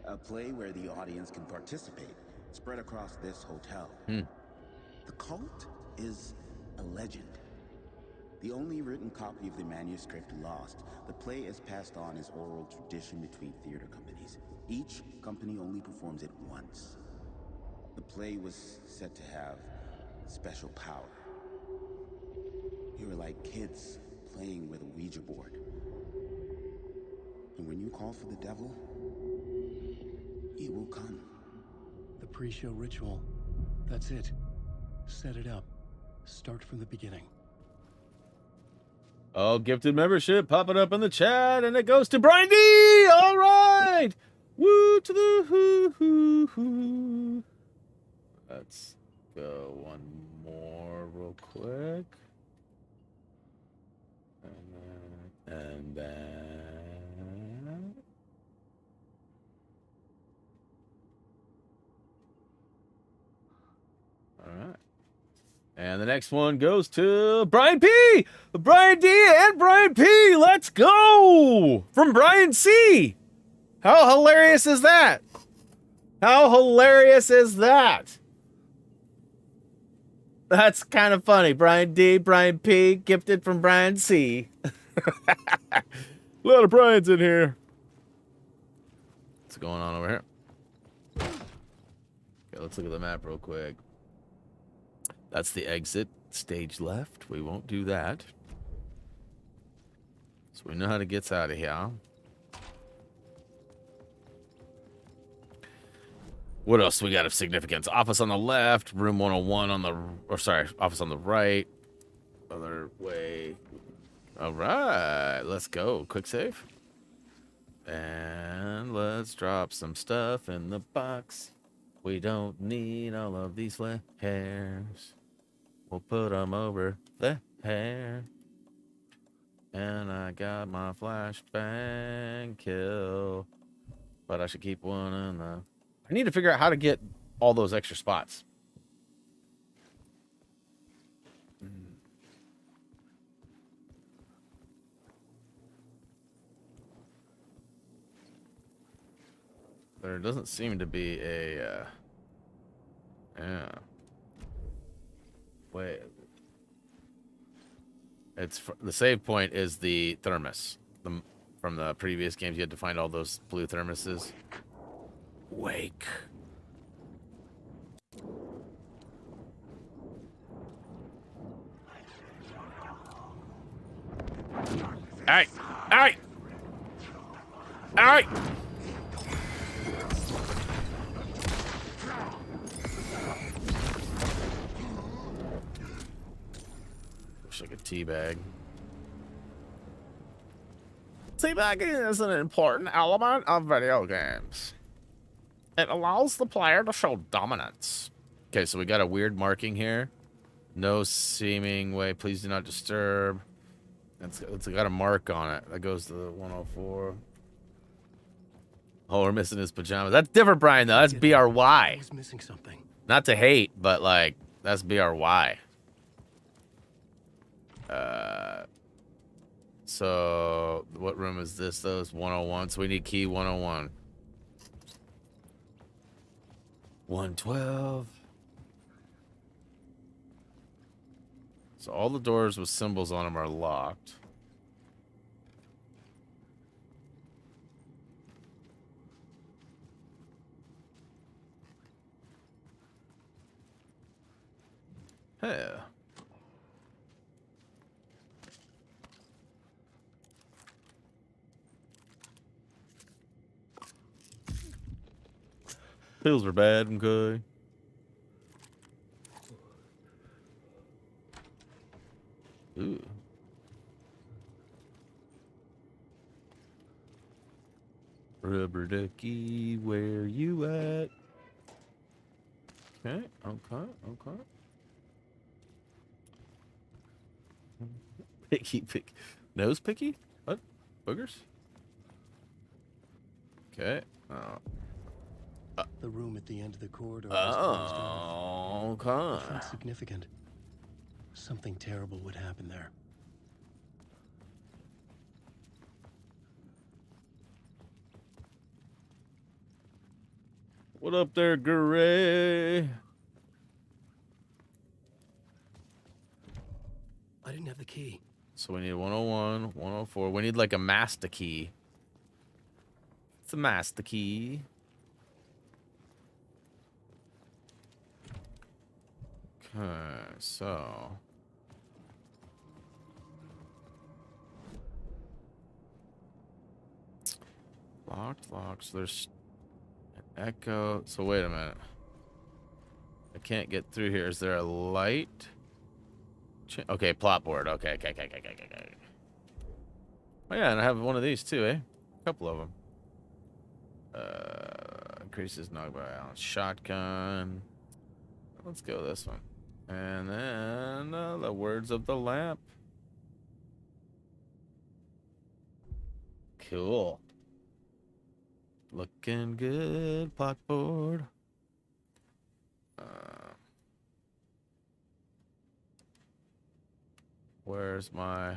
A play where the audience can participate, spread across this hotel. The cult is a legend. The only written copy of the manuscript lost, the play is passed on as oral tradition between theater companies. Each company only performs it once. The play was said to have special power. We were like kids playing with a Ouija board. And when you call for the devil, he will come. The pre-show ritual. That's it. Set it up. Start from the beginning. Oh, gifted membership popping up in the chat, and it goes to Brian D. All right. Woo to the hoo hoo hoo. Let's go one more real quick. And then. All right. And the next one goes to Brian P. Brian D. and Brian P. Let's go! From Brian C. How hilarious is that? How hilarious is that? That's kind of funny. Brian D., Brian P., gifted from Brian C. A lot of Brian's in here. What's going on over here? Okay, let's look at the map real quick. That's the exit. Stage left. We won't do that. So we know how to get out of here. What else we got of significance? Office on the left, room 101 on the, or sorry, office on the right. Other way. All right, let's go. Quick save. And let's drop some stuff in the box. We don't need all of these hairs. We'll put them over the hair. And I got my flashbang kill. But I should keep one in the... I need to figure out how to get all those extra spots. There doesn't seem to be a... yeah. Wait. It's the save point is the thermos. From the previous games, you had to find all those blue thermoses. Wake. Alright. Alright. Alright. Looks like a tea bag. Teabagging is an important element of video games. It allows the player to show dominance. Okay, so we got a weird marking here. No seeming way. Please do not disturb. It's got a mark on it. That goes to the 104. Oh, we're missing his pajamas. That's different, Brian, though. That's BRY. I was missing something. Not to hate, but, like, that's BRY. So, what room is this, though? It's 101. So we need key 101. 112. So all the doors with symbols on them are locked. Hey. Pills are bad, okay. Ooh. Rubber ducky, where you at? Okay, okay. Picky. Nose picky? What? Boogers? Okay. The room at the end of the corridor was closed off. It Okay. felt significant. Something terrible would happen there. What up there, Gray? I didn't have the key. So we need 101, 104. We need like a master key. It's a master key. Okay, so locked. So there's an echo. So wait a minute. I can't get through here. Is there a light? Okay, plot board. Okay. Oh yeah, and I have one of these too, eh? A couple of them. Increases knockback balance. Shotgun. Let's go this one. And then the words of the lamp. Cool. Looking good, plot board. Where's my...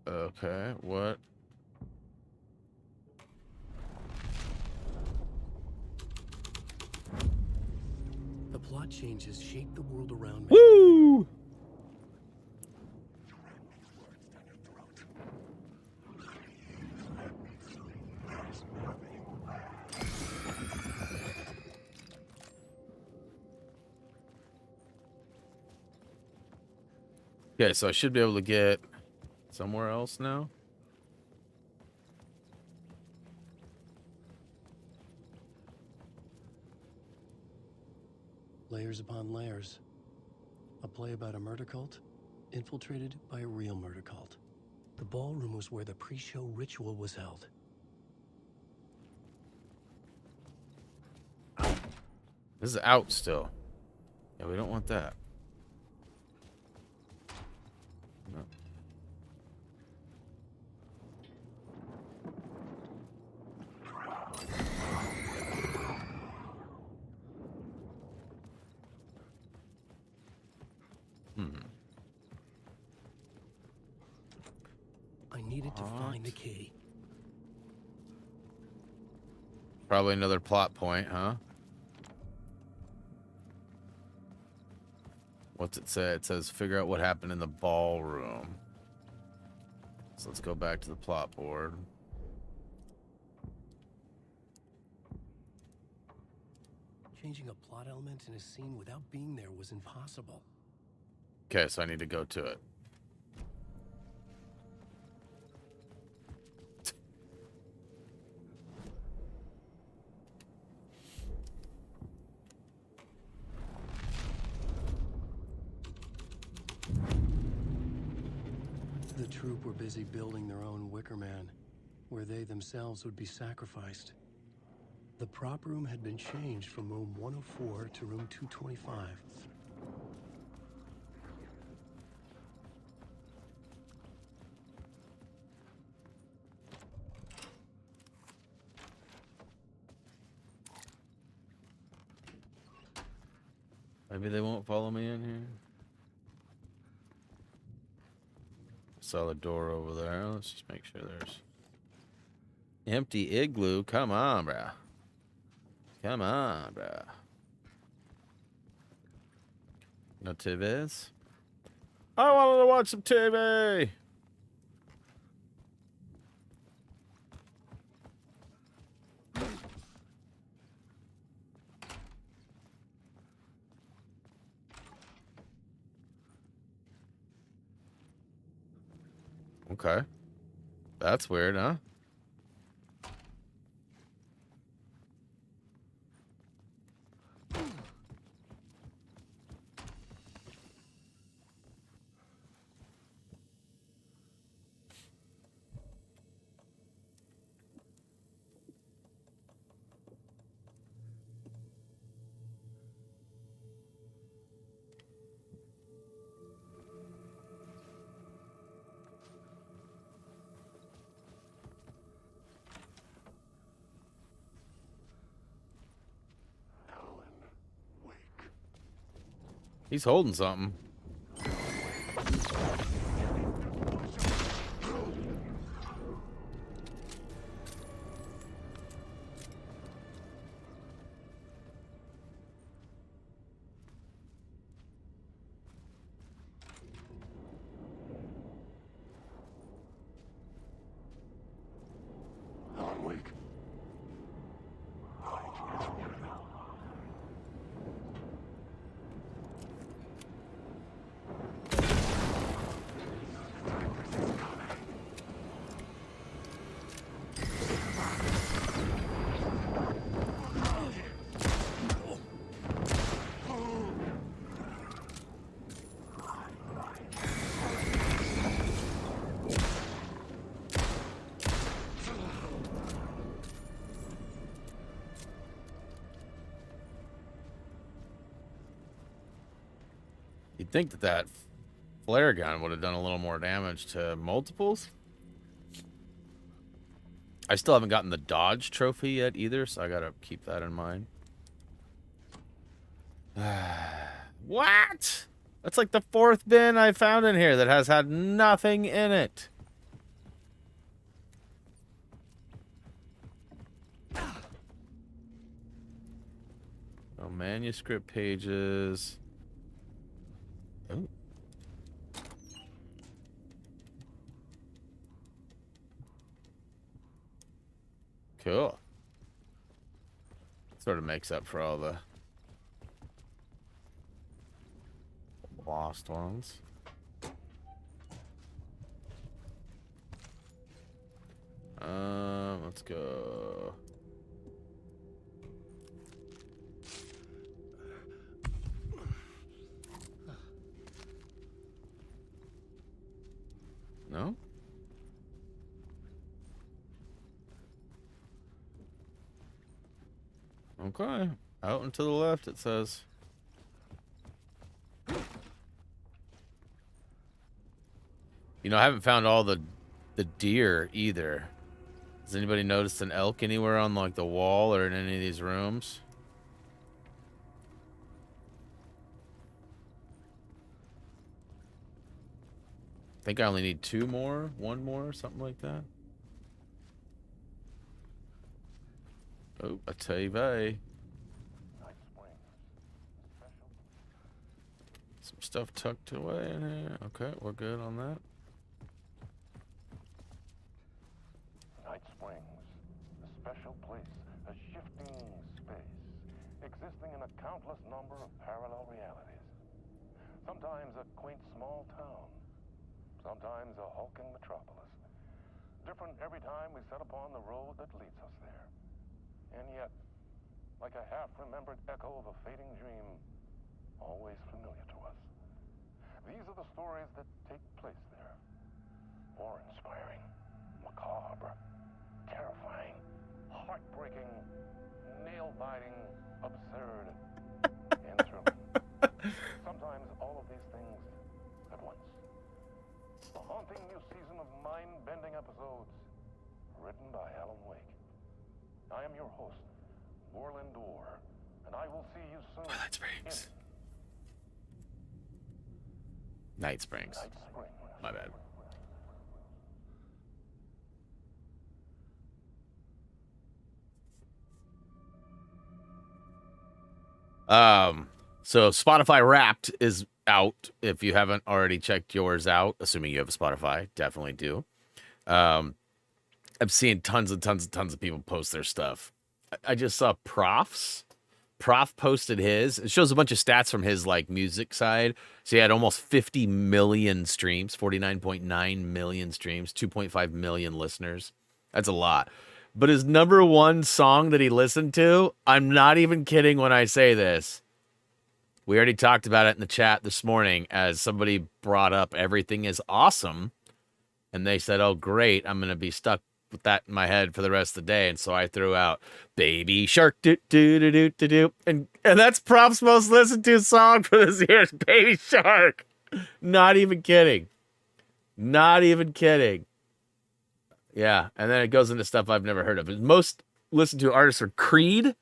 Okay, what? The plot changes shaped the world around me. Woo! Okay, so I should be able to get somewhere else now. Layers upon layers. A play about a murder cult, infiltrated by a real murder cult. The ballroom was where the pre-show ritual was held. This is out still. Yeah, we don't want that. No. I needed to find the key. Probably another plot point, huh? What's it say? It says figure out what happened in the ballroom. So let's go back to the plot board. Changing a plot element in a scene without being there was impossible. Okay, so I need to go to it. The troupe were busy building their own Wicker Man, where they themselves would be sacrificed. The prop room had been changed from room 104 to room 225. Maybe they won't follow me in here. Saw the door over there. Let's just make sure there's empty igloo. Come on, bro. Come on, bro. No TVs? I wanted to watch some TV. Okay. That's weird, huh? He's holding something. Alan Wake. You'd think that that flare gun would have done a little more damage to multiples. I still haven't gotten the dodge trophy yet either, so I gotta keep that in mind. What? That's like the 4th bin I found in here that has had nothing in it. No manuscript pages. Oh. Cool. Sort of makes up for all the lost ones. Let's go. No? Okay. Out and to the left, it says. You know, I haven't found all the deer either. Has anybody noticed an elk anywhere on like the wall or in any of these rooms? I think I only need 2 more, 1 more, something like that. Oh, a TV. Some stuff tucked away in here. Okay, we're good on that. Night Springs, a special place, a shifting space, existing in a countless number of parallel realities. Sometimes a quaint small town, sometimes a hulking metropolis. Different every time we set upon the road that leads us there. And yet, like a half-remembered echo of a fading dream, always familiar to us. These are the stories that take place there. Awe-inspiring, macabre, terrifying, heartbreaking, nail-biting, absurd, and thrilling. Sometimes all of these things at once. The haunting new season of mind-bending episodes, written by Alan Wake. I am your host, Moreland Orr, and I will see you soon. Night Springs. Night Springs. My bad. So Spotify Wrapped is out. If you haven't already checked yours out, assuming you have a Spotify, definitely do. I'm seeing tons and tons and tons of people post their stuff. I just saw Prof posted his. It shows a bunch of stats from his like music side. So he had almost 50 million streams, 49.9 million streams, 2.5 million listeners. That's a lot. But his #1 song that he listened to, I'm not even kidding when I say this. We already talked about it in the chat this morning as somebody brought up Everything Is Awesome. And they said, oh, great, I'm going to be stuck with that in my head for the rest of the day. And so I threw out Baby Shark, do do do do do do. And that's Prof's most listened to song for this year is Baby Shark. Not even kidding. Not even kidding. Yeah. And then it goes into stuff I've never heard of. His most listened to artists are Creed,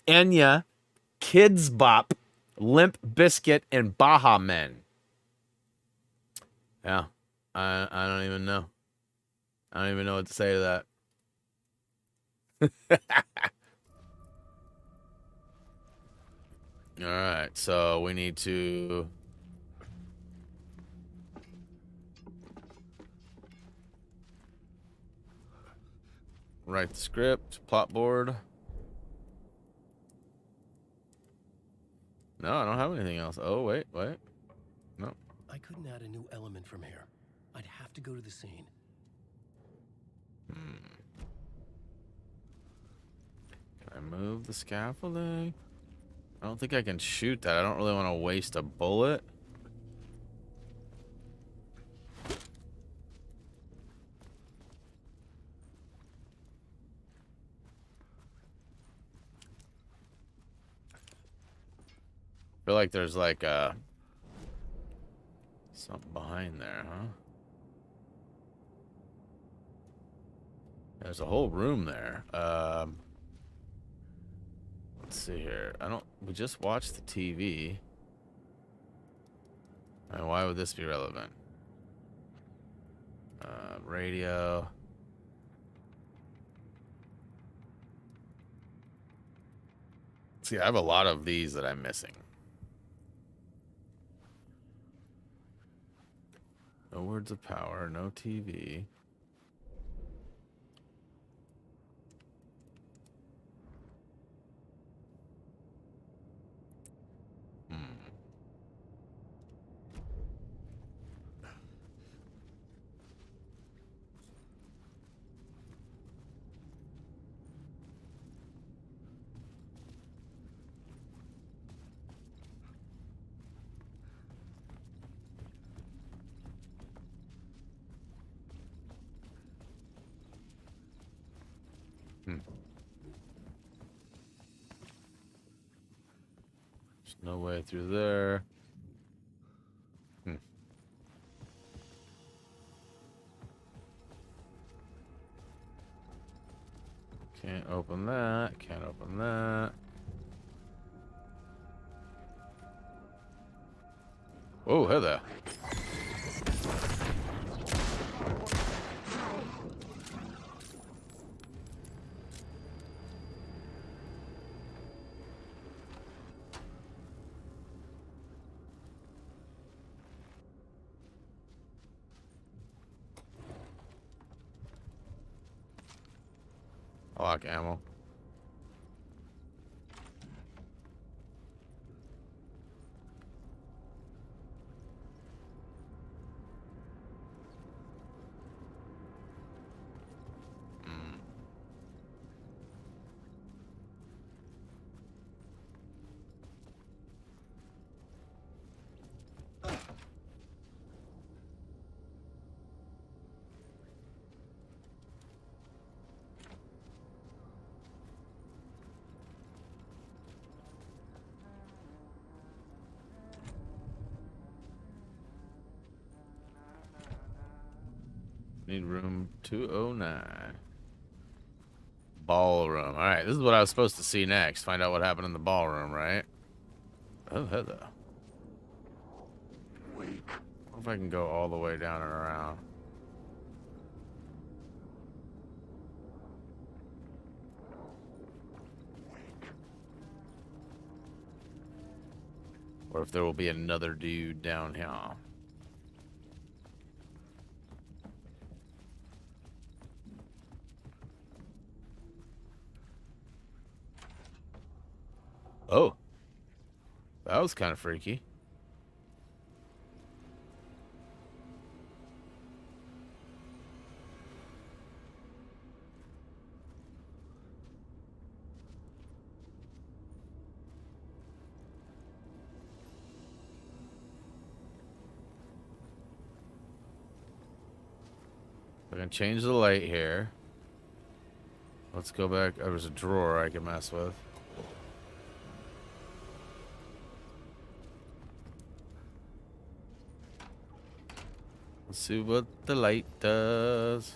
Enya, Kids Bop, Limp Biscuit and Baha Men. Yeah, I don't even know. I don't even know what to say to that. All right, so we need to write the script, plot board. No, I don't have anything else. Oh, wait. No. I couldn't add a new element from here. I'd have to go to the scene. Can I move the scaffolding? I don't think I can shoot that. I don't really want to waste a bullet. I feel like there's like something behind there, huh? There's a whole room there. Let's see here. We just watched the TV. And why would this be relevant? Radio. See, I have a lot of these that I'm missing. No words of power, no TV. There's no way through there. Can't open that. Can't open that. Oh, hey there. I like ammo. Need room 209. Ballroom. All right, this is what I was supposed to see next. Find out what happened in the ballroom, right? Oh, hello. What if I can go all the way down and around? Or if there will be another dude down here. Oh. That was kind of freaky. I can change the light here. Let's go back. There was a drawer I can mess with. Let's see what the light does.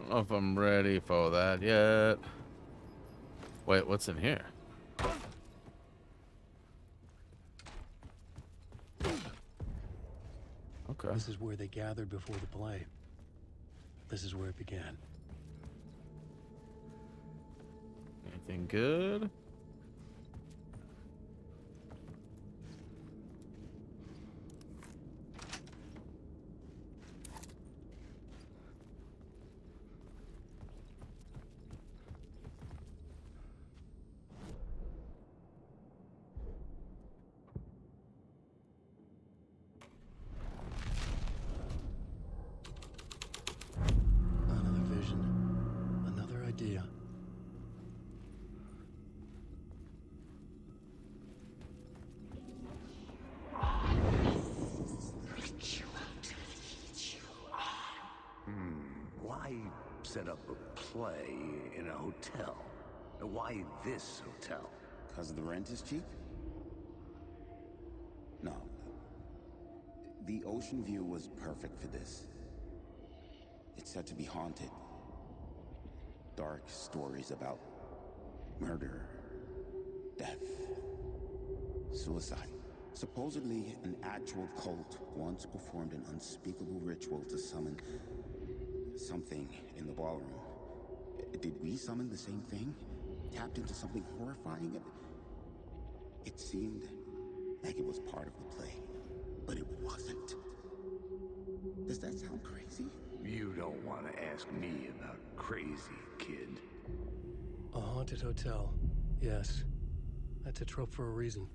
know if I'm ready for that yet. Wait, what's in here? Okay. This is where they gathered before the play. This is where it began. Anything good? Another vision. Another idea. Why set up a play in a hotel? Why this hotel? Because the rent is cheap? No. The ocean view was perfect for this. It's said to be haunted. Dark stories about murder, death, suicide. Supposedly, an actual cult once performed an unspeakable ritual to summon something in the ballroom. Did we summon the same thing? Tapped into something horrifying? It seemed like it was part of the play, but it wasn't. Does that sound crazy? You don't want to ask me about crazy, kid. A haunted hotel. Yes. That's a trope for a reason.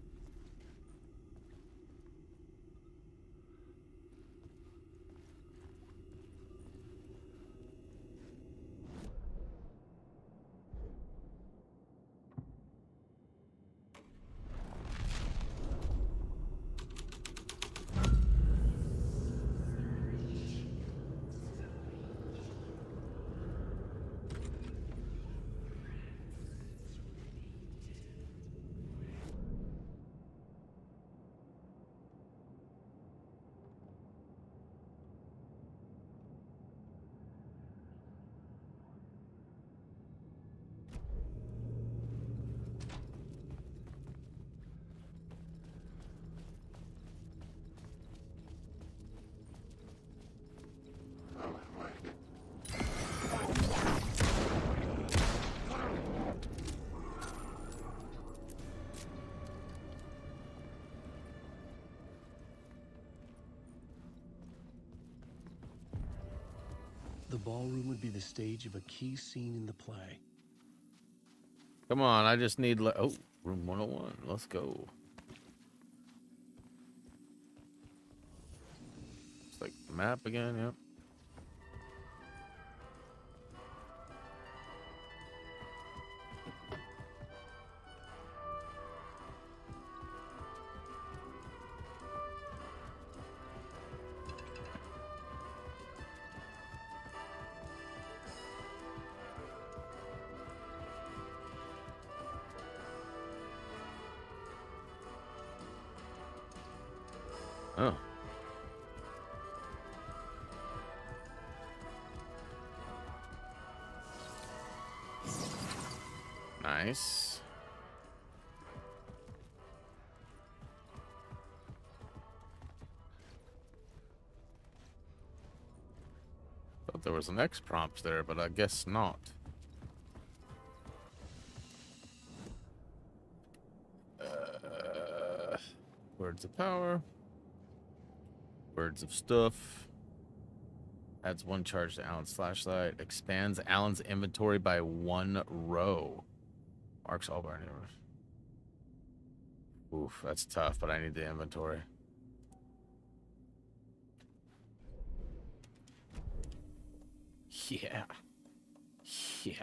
The ballroom would be the stage of a key scene in the play. Come on, I just need... oh, room 101. Let's go. It's like the map again, yep. Oh. Nice. Thought there was an X prompt there, but I guess not. Words of power. Words of stuff. Adds 1 charge to Alan's flashlight. Expands Alan's inventory by 1 row. Marks all bar neighbors. Oof, that's tough, but I need the inventory. Yeah. Yeah.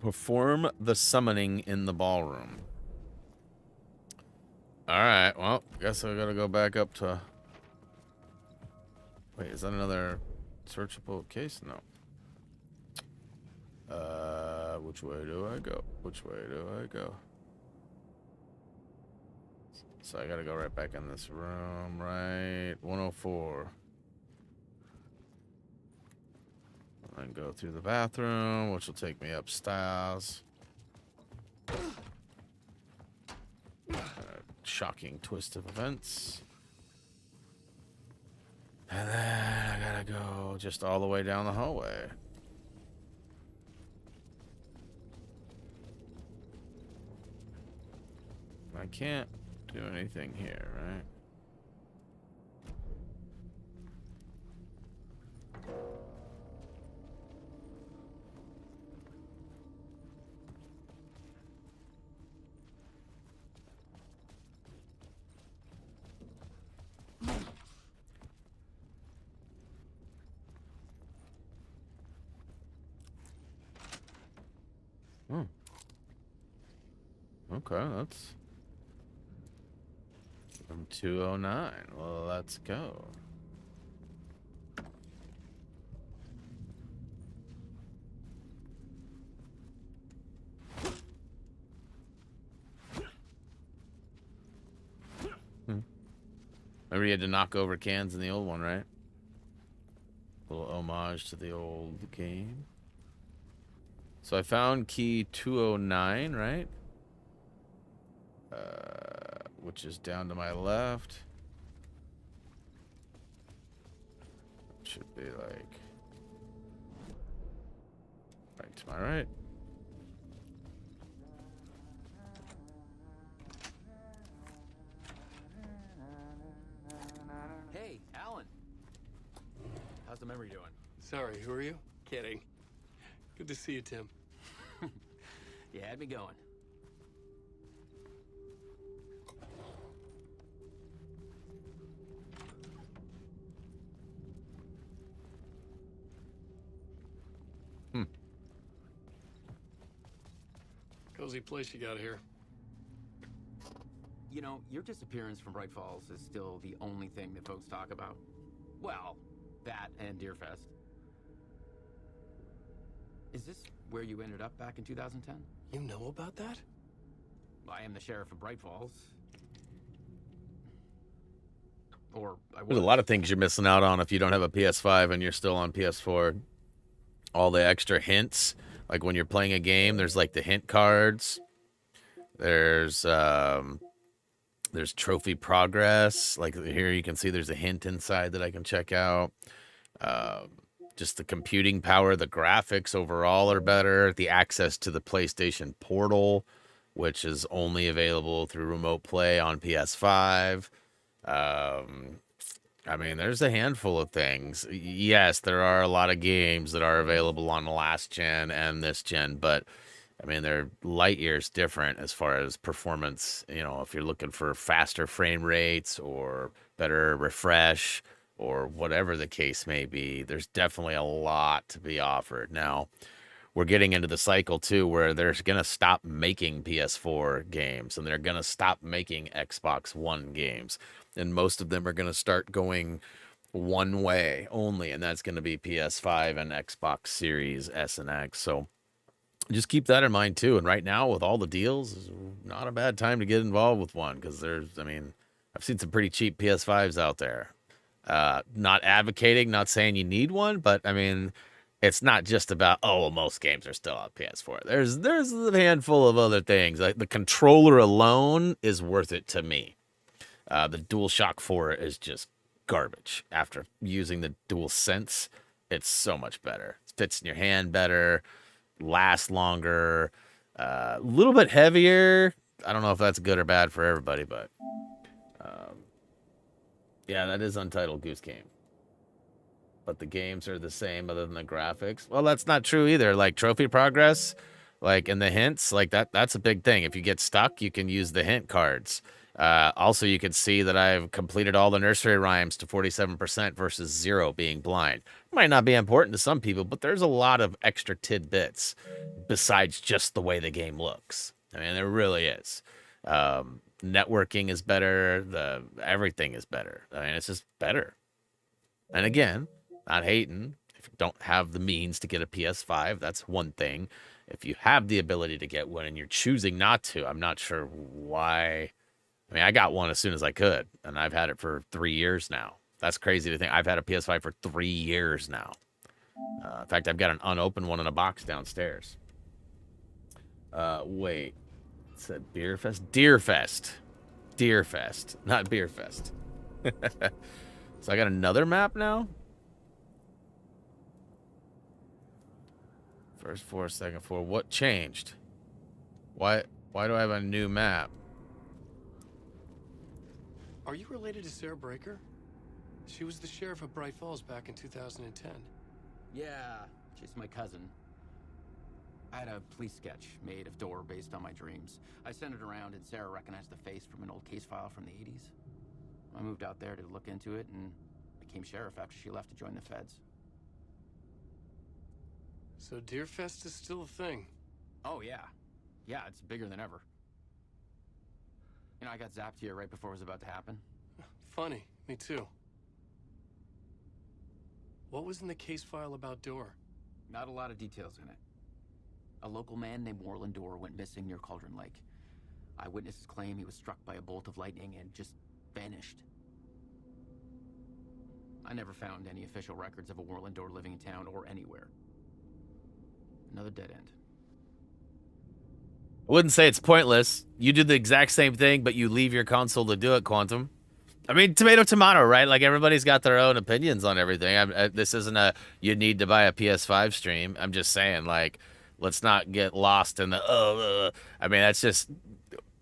Perform the summoning in the ballroom. Alright, well, guess I gotta go back up to... Wait, is that another searchable case? No. Which way do I go? Which way do I go? So I gotta go right back in this room, right? 104. And go through the bathroom, which will take me upstairs. Shocking twist of events. And then I gotta go just all the way down the hallway. I can't do anything here, right? Okay, that's from 209. Well, let's go. Remember you had to knock over cans in the old one, right? A little homage to the old game. So I found key 209, right? Which is down to my left. Should be like right to my right. Hey, Alan. How's the memory doing? Sorry, who are you? Kidding. Good to see you, Tim. You had me going. Cozy place you got here. You know, your disappearance from Bright Falls is still the only thing that folks talk about. Well, that and Deerfest. Is this where you ended up back in 2010? You know about that? I am the sheriff of Bright Falls. Or I was. There's a lot of things you're missing out on if you don't have a PS5 and you're still on PS4. All the extra hints, like when you're playing a game, there's like the hint cards. There's trophy progress. Like here you can see there's a hint inside that I can check out. Just the computing power, the graphics overall are better. The access to the PlayStation Portal, which is only available through remote play on PS5. I mean, there's a handful of things. Yes, there are a lot of games that are available on the last gen and this gen, but I mean, they're light years different as far as performance. You know, if you're looking for faster frame rates or better refresh or whatever the case may be, there's definitely a lot to be offered. Now, we're getting into the cycle too where they're going to stop making PS4 games and they're going to stop making Xbox One games. And most of them are going to start going one way only, and that's going to be PS5 and Xbox Series S and X. So just keep that in mind too. And right now with all the deals, it's not a bad time to get involved with one because I mean, I've seen some pretty cheap PS5s out there. Not advocating, not saying you need one, but I mean, it's not just about, oh, well, most games are still on PS4. There's a handful of other things. Like the controller alone is worth it to me. The DualShock 4 is just garbage. After using the DualSense, it's so much better. It fits in your hand better, lasts longer, a little bit heavier. I don't know if that's good or bad for everybody, but yeah, that is Untitled Goose Game. But the games are the same other than the graphics. Well, that's not true either. Like trophy progress, like in the hints, like that's a big thing. If you get stuck, you can use the hint cards. Also, you can see that I've completed all the nursery rhymes to 47% versus 0 being blind. Might not be important to some people, but there's a lot of extra tidbits besides just the way the game looks. I mean, there really is. Networking is better. Everything is better. I mean, it's just better. And again, not hating. If you don't have the means to get a PS5, that's one thing. If you have the ability to get one and you're choosing not to, I'm not sure why. I mean, I got one as soon as I could, and I've had it for 3 years now. That's crazy to think. I've had a PS5 for 3 years now. In fact, I've got an unopened one in a box downstairs. Wait. It said Beer Fest? Deer Fest. Deer Fest, not Beer Fest. So I got another map now? First 4, second 4. What changed? Why do I have a new map? Are you related to Sarah Breaker? She was the sheriff of Bright Falls back in 2010. Yeah, she's my cousin. I had a police sketch made of Door based on my dreams. I sent it around and Sarah recognized the face from an old case file from the 80s. I moved out there to look into it and became sheriff after she left to join the feds. So Deerfest is still a thing? Oh, yeah. Yeah, it's bigger than ever. You know, I got zapped here right before it was about to happen. Funny, me too. What was in the case file about Door? Not a lot of details in it. A local man named Warland Door went missing near Cauldron Lake. Eyewitnesses claim he was struck by a bolt of lightning and just vanished. I never found any official records of a Warland Door living in town or anywhere. Another dead end. I wouldn't say it's pointless. You do the exact same thing, but you leave your console to do it, Quantum. I mean, tomato, tomato, right? Like, everybody's got their own opinions on everything. This isn't a, you need to buy a PS5 stream. I'm just saying, like, let's not get lost in the, I mean, that's just,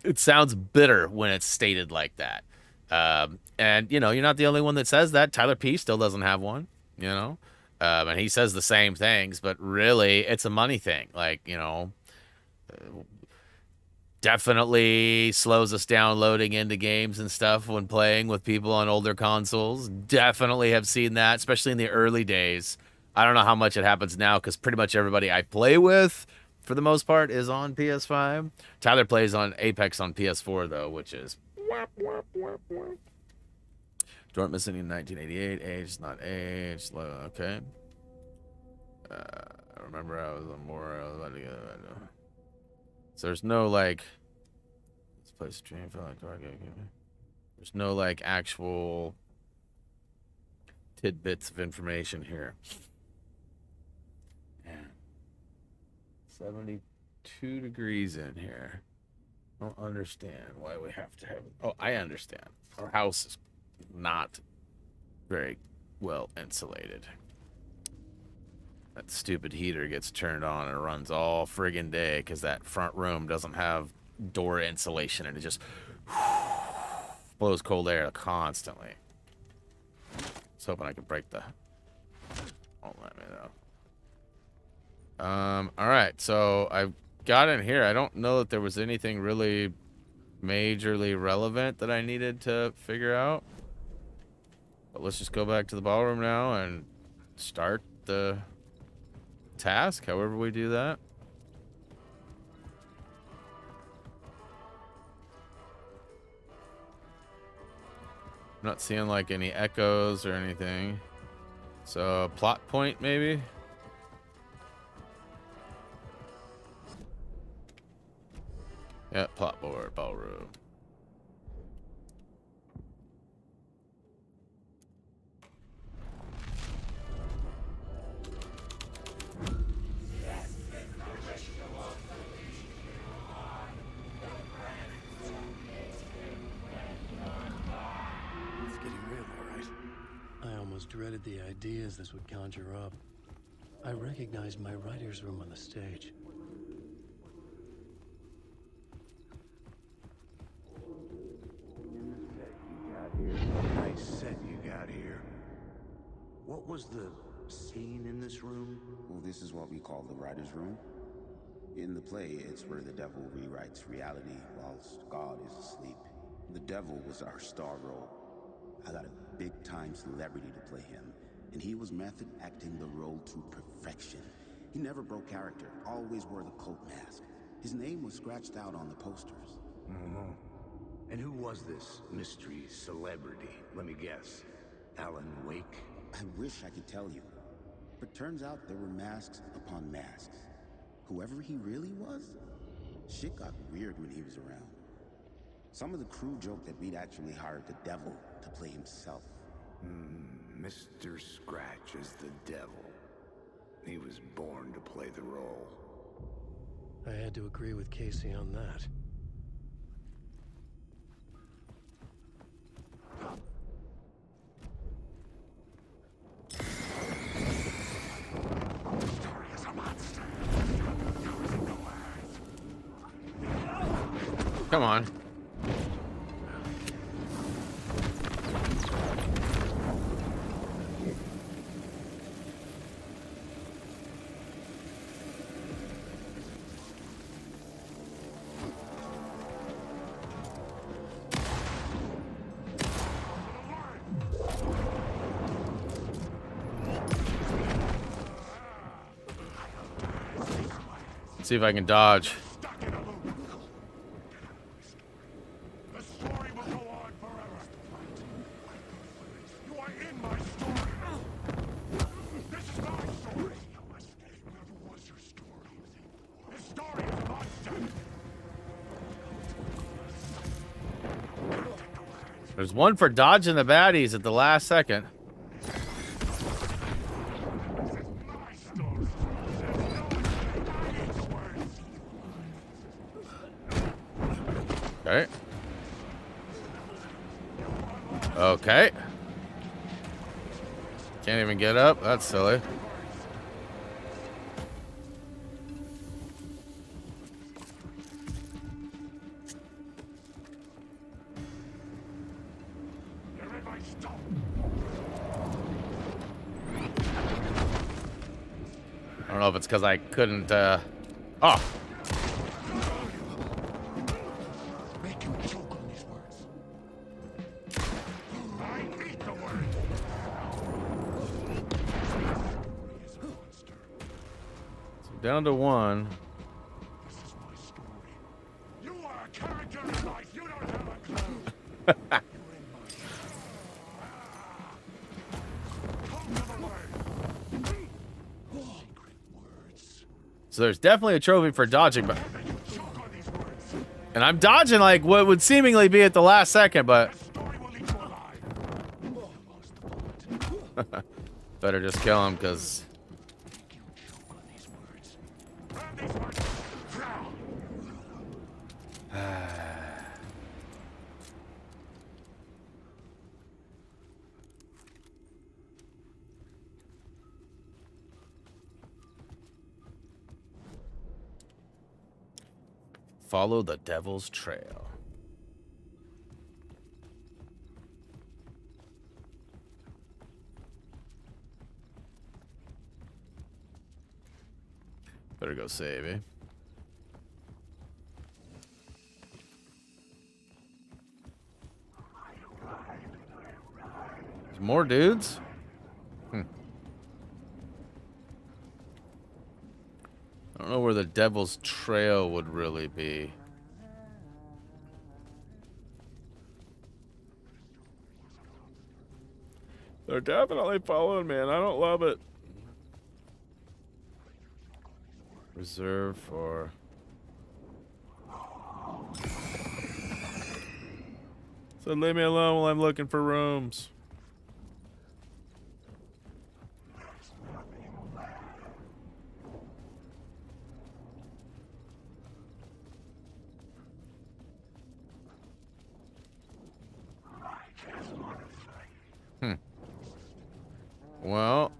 it sounds bitter when it's stated like that. And, you know, you're not the only one that says that. Tyler P. still doesn't have one, you know? And he says the same things, but really, it's a money thing. Like, you know, definitely slows us down loading into games and stuff when playing with people on older consoles. Definitely have seen that, especially in the early days. I don't know how much it happens now because pretty much everybody I play with, for the most part, is on PS5. Tyler plays on Apex on PS4, though, which is... Dorm missing in 1988. Age, not age. Okay. I remember I was on more... So there's no, like... Let's play stream. There's no, like, actual tidbits of information here. Man. 72 degrees in here. I don't understand why we have to have... Oh, I understand. Our house is not very well insulated. That stupid heater gets turned on and runs all friggin' day because that front room doesn't have door insulation and it just blows cold air constantly. I was hoping I could break the... Won't let me though. Alright, so I've got in here. I don't know that there was anything really majorly relevant that I needed to figure out. But let's just go back to the ballroom now and start the task, however we do that. I'm not seeing like any echoes or anything. So plot point maybe. Yeah, plot board, ballroom. Dreaded the ideas this would conjure up. I recognized my writer's room on the stage. Nice set you got here. What was the scene in this room? Well, this is what we call the writer's room. In the play, it's where the devil rewrites reality whilst God is asleep. The devil was our star role. I got a big-time celebrity to play him, and he was method acting the role to perfection. He never broke character, always wore the cult mask. His name was scratched out on the posters. And who was this mystery celebrity? Let me guess. Alan Wake? I wish I could tell you, but turns out there were masks upon masks. Whoever he really was, shit got weird when he was around. Some of the crew joked that we'd actually hired the devil to play himself. Mr. Scratch is the devil. He was born to play the role. I had to agree with Casey on that. Come on. See if I can dodge. The story will go on forever. You are in my story. This is my story. Never was your story. This story is monster. There's one for dodging the baddies at the last second. Okay. Okay. Can't even get up. That's silly. I don't know if it's because I couldn't, Oh! Down to one. This is my story. You are a character in life. You don't have a clue. You're in my Come to the word. Secret words. So there's definitely a trophy for dodging, but Choke on these words. and I'm dodging like what would seemingly be at the last second, but The story will lead you alive. You lost the bullet. better just kill him because Grab these words. follow the devil's trail. Better go save, eh? There's more dudes? I don't know where the devil's trail would really be. They're definitely following me, and I don't love it. Reserve for... So leave me alone while I'm looking for rooms. Well,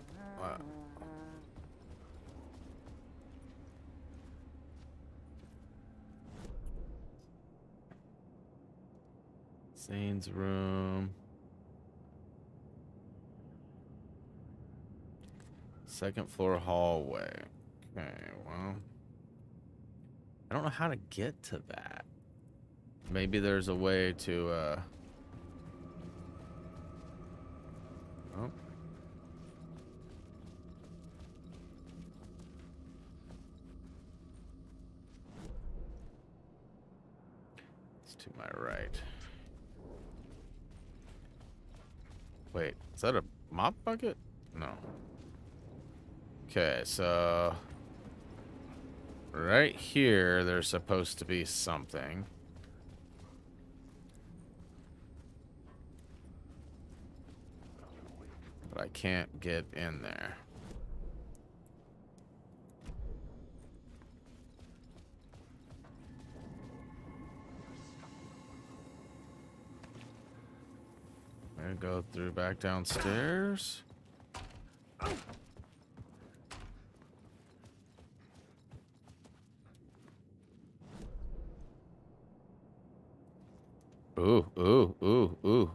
Zane's room. Second floor hallway. Okay, well, I don't know how to get to that. Maybe there's a way to, oh. It's to my right. Wait, is that a mop bucket? No. Okay, so right here, there's supposed to be something. But I can't get in there. I'm gonna go through back downstairs. Ooh, ooh, ooh, ooh.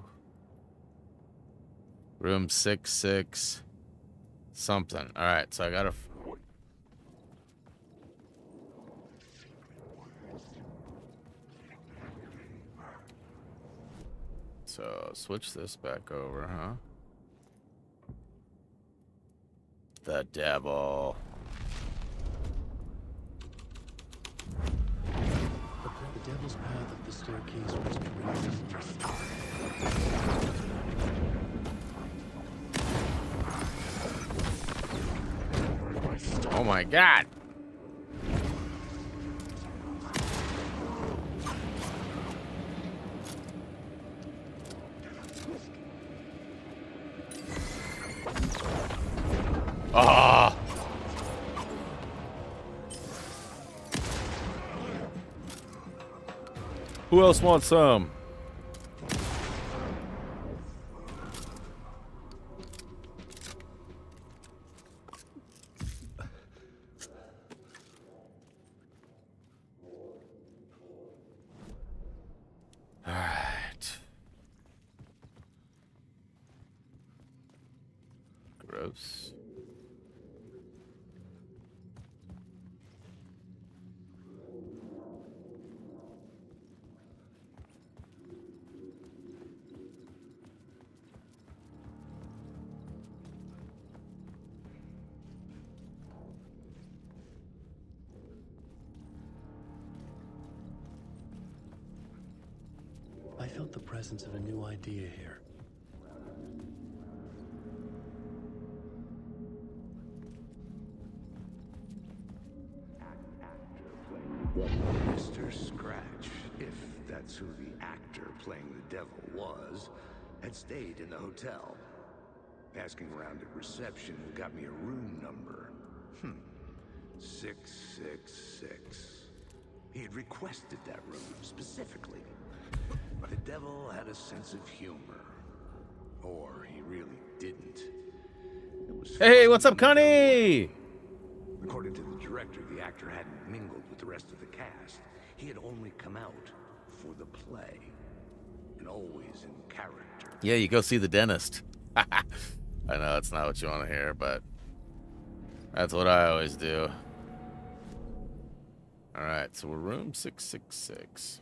Room 6-6 something. All right, so I gotta. So switch this back over, huh? The devil. The devil's path up the staircase was direct. Oh my god. Ah. Who else wants some? All right. Gross. I felt the presence of a new idea here. Mr. Scratch, if that's who the actor playing the devil was, had stayed in the hotel. Asking around at reception got me a room number. 666. He had requested that room specifically. The devil had a sense of humor. Or he really didn't. It was Hey, fun what's up, in its own way. Connie? According to the director, the actor hadn't mingled with the rest of the cast. He had only come out for the play. And always in character. Yeah, you go see the dentist. I know that's not what you want to hear, but that's what I always do. All right, so we're room 666.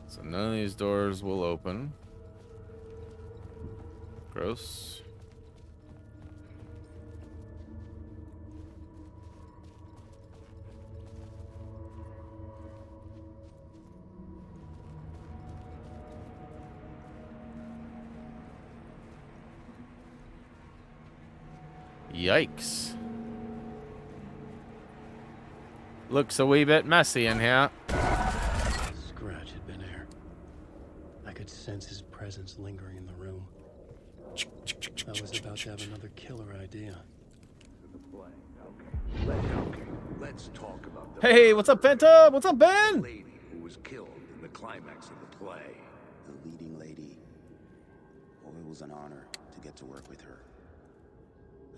So none of these doors will open. Gross. Yikes. Looks a wee bit messy in here. Scratch had been here. I could sense his presence lingering in the room. I was about to have another killer idea. Let's talk about the Hey, what's up, Fanta? What's up, Ben? lady who was killed in the climax of the play. The leading lady. Oh, it was an honor to get to work with her.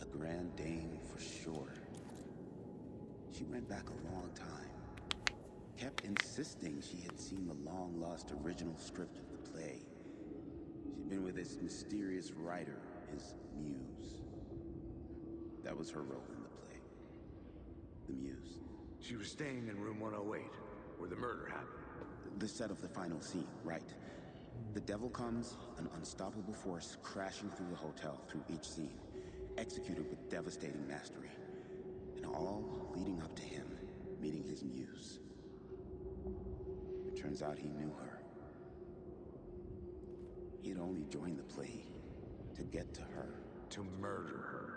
A grand dame for sure. She went back a long time. Kept insisting she had seen missing the long-lost original script of the play. She'd been with this mysterious writer, his muse. That was her role in the play. The muse. She was staying in room 108, where the murder happened. The set of the final scene, right. The devil comes, an unstoppable force crashing through the hotel through each scene, executed with devastating mastery. And all leading up to him meeting his muse. It turns out he knew her. He had only joined the play to get to her. To murder her.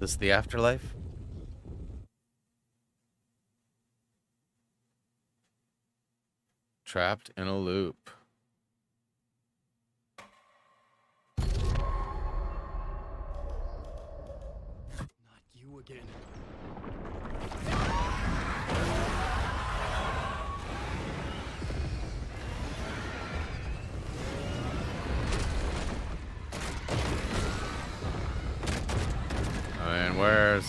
This the afterlife? Trapped in a loop. Not you again. And where's...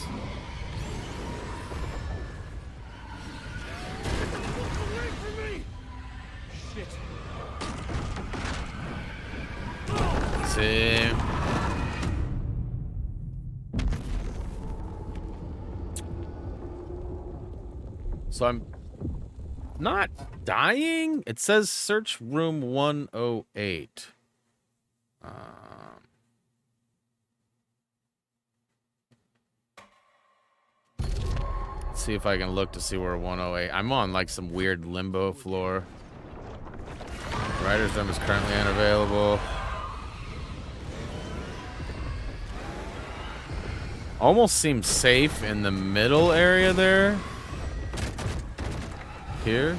See. So I'm not dying. It says search room 108. Let's see if I can look to see where 108. I'm on like some weird limbo floor. Writer's room is currently unavailable. Almost seems safe in the middle area there. Here.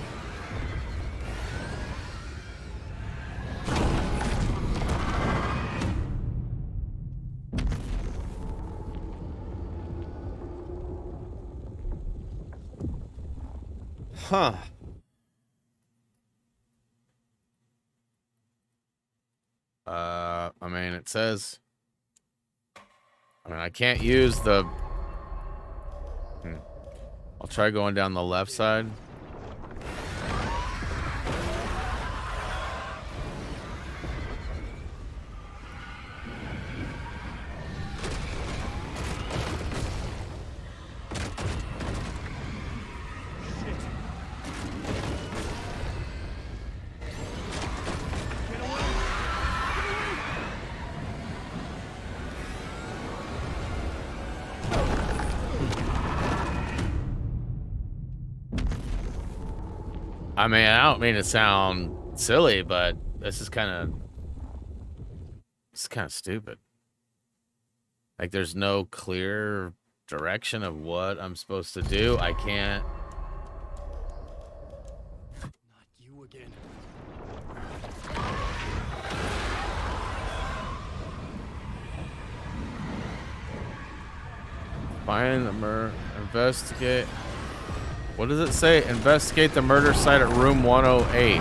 Huh. I mean, it says... I mean, I can't use the... I'll try going down the left side. I mean, I don't mean to sound silly, but this is kind of stupid. Like, there's no clear direction of what I'm supposed to do. I can't. Not you again. Find the murder. Investigate. What does it say? Investigate the murder site at room 108.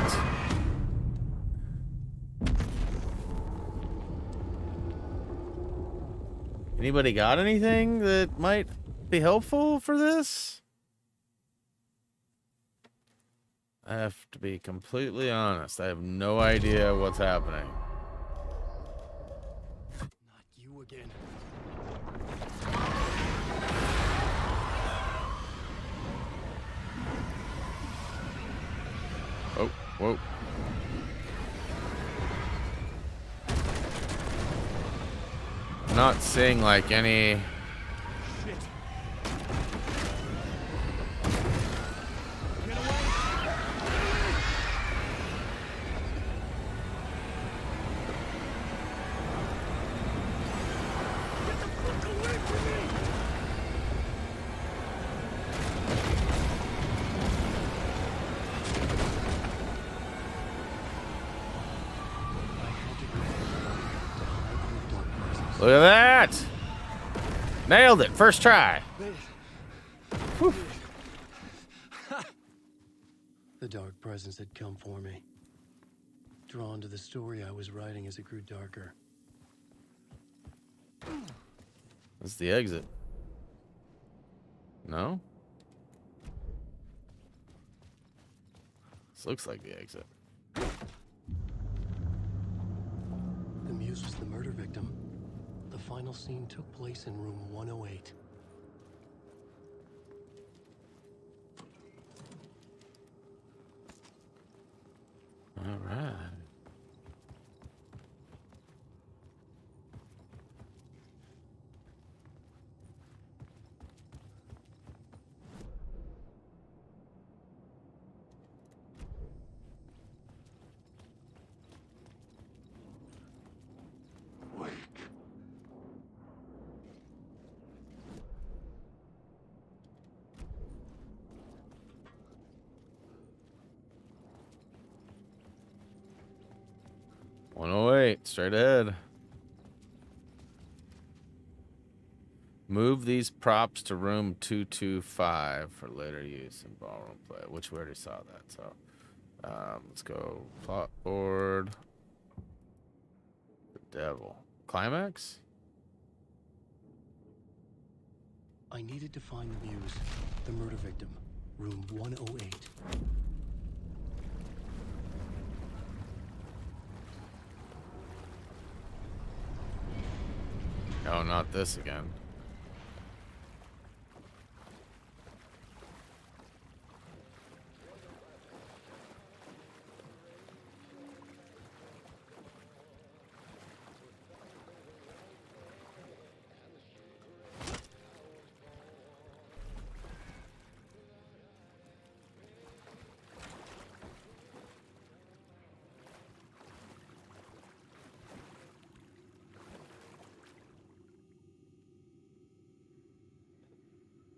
Anybody got anything that might be helpful for this? I have to be completely honest. I have no idea what's happening. Not you again. Oh, whoa. Not seeing like any... Shit. Look at that! Nailed it, first try. Whew. The dark presence had come for me. Drawn to the story I was writing as it grew darker. That's the exit. No? This looks like the exit. The muse was the murder victim. The final scene took place in room 108. All right. Wake. Straight ahead. Move these props to room 225 for later use in ballroom play, which we already saw that. So let's go plot board. The devil. Climax? I needed to find the muse, the murder victim, room 108. Oh, not this again.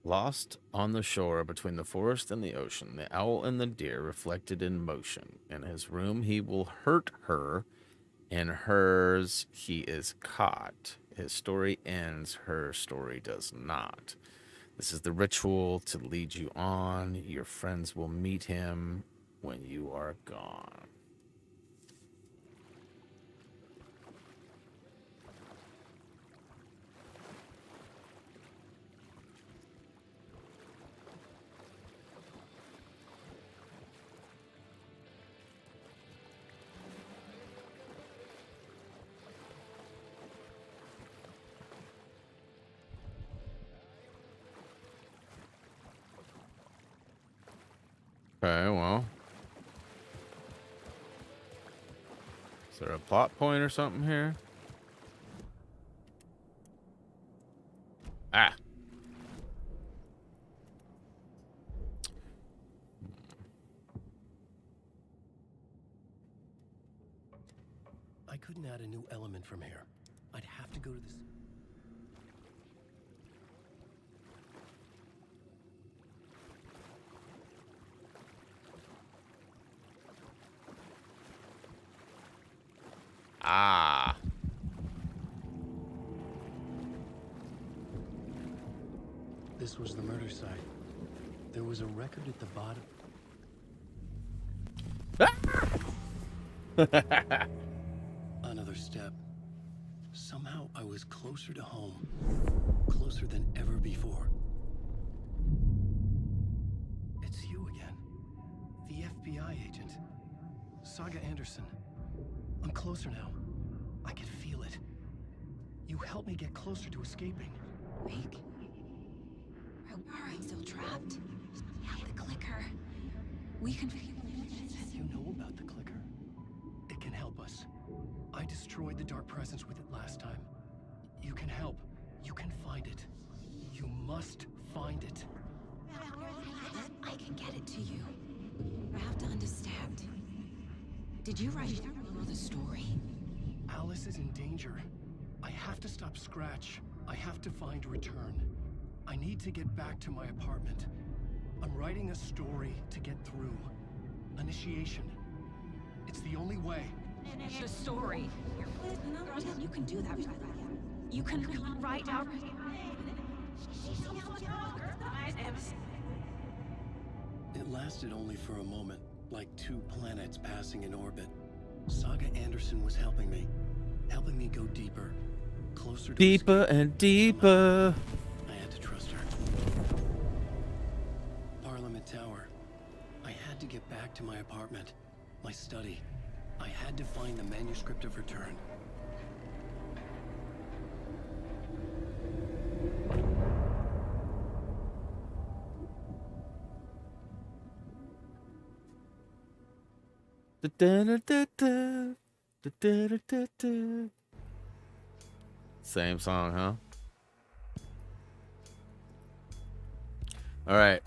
Lost on the shore between the forest and the ocean, the owl and the deer reflected in motion. In his room he will hurt her, in hers he is caught. His story ends, her story does not. This is the ritual to lead you on. Your friends will meet him when you are gone. Okay, well. Is there a plot point or something here? Ah. I couldn't add a new element from here. I'd have to go to this. Ah. This was the murder site. There was a record at the bottom. Another step. Somehow I was closer to home. Closer than ever before. It's you again. The FBI agent. Saga Anderson. I'm closer now. I can feel it. You helped me get closer to escaping. Wake. Are I still trapped? The clicker. We can feel it. You know about the clicker. It can help us. I destroyed the dark presence with it last time. You can help. You can find it. You must find it. I can get it to you. I have to understand. Did you write the story? Alice is in danger. I have to stop Scratch. I have to find Return. I need to get back to my apartment. I'm writing a story to get through. Initiation. It's the only way. The story. You can do that. You can write our... It lasted only for a moment, like two planets passing in orbit. Saga Anderson was helping me go deeper, closer to Deeper escape. and deeper. I had to trust her. Parliament Tower. I had to get back to my apartment, my study. I had to find the manuscript of Return. Same song, huh? All right.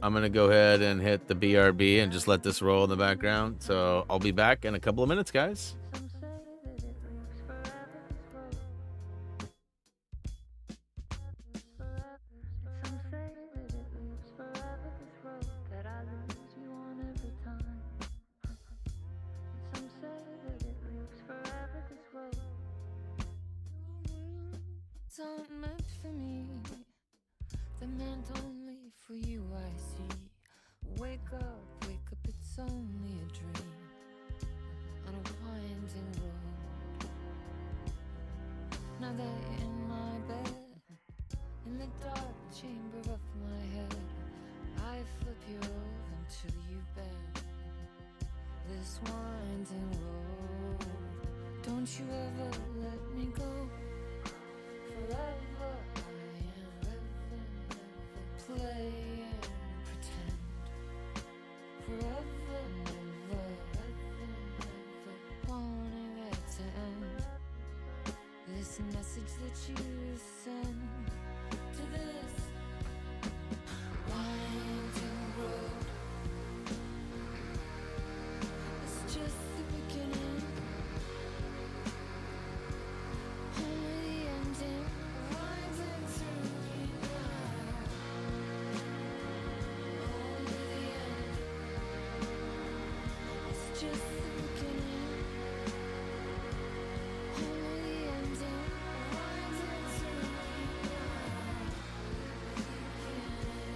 I'm going to go ahead and hit the BRB and just let this roll in the background. So I'll be back in a couple of minutes, guys. It's not meant for me. They're meant only for you, I see. Wake up, it's only a dream on a winding road. Now they're in my bed, in the dark chamber of my head. I flip you over until you beg this winding road. Don't you ever let me go. Forever I am play and pretend. Forever, never, wanting it to end. This message that you send to this winding road. It's just the beginning, only the ending. Winding through me now, only the end. It's just the beginning, only the ending. Winding through me now,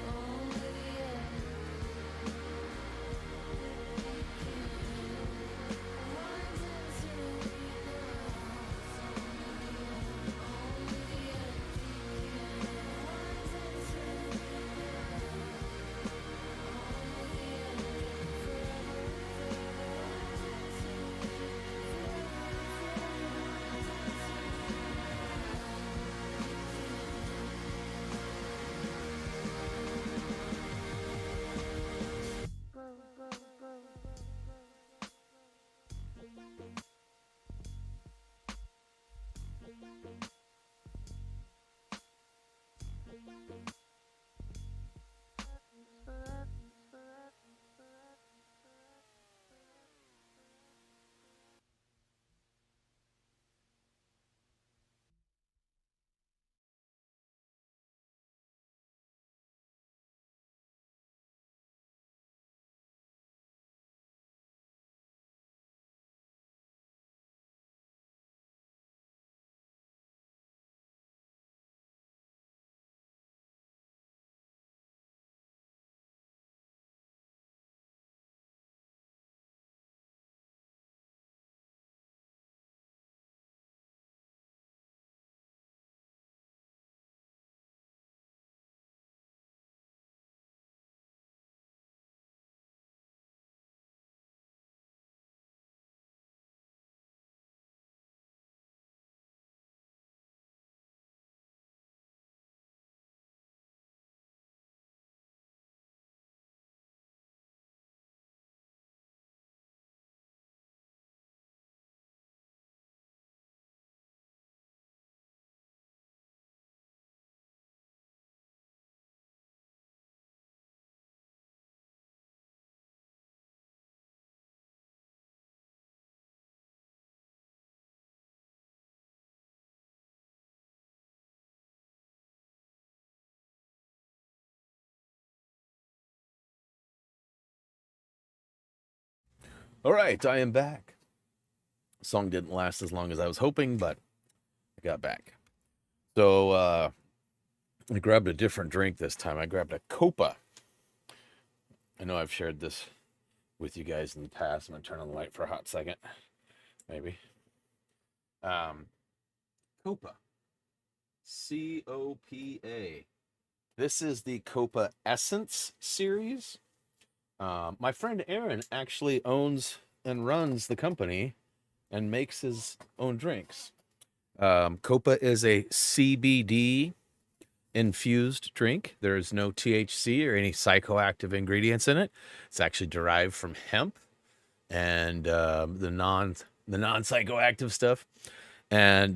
only the end. All right, I am back. Song didn't last as long as I was hoping, but got back. So I grabbed a different drink this time. I grabbed a Copa. I know I've shared this with you guys in the past. I'm gonna turn on the light for a hot second, maybe. Copa, C-O-P-A. This is the Copa Essence series. My friend Aaron actually owns and runs the company and makes his own drinks. Copa is a CBD infused drink. There is no THC or any psychoactive ingredients in it. It's actually derived from hemp and the non-psychoactive stuff. And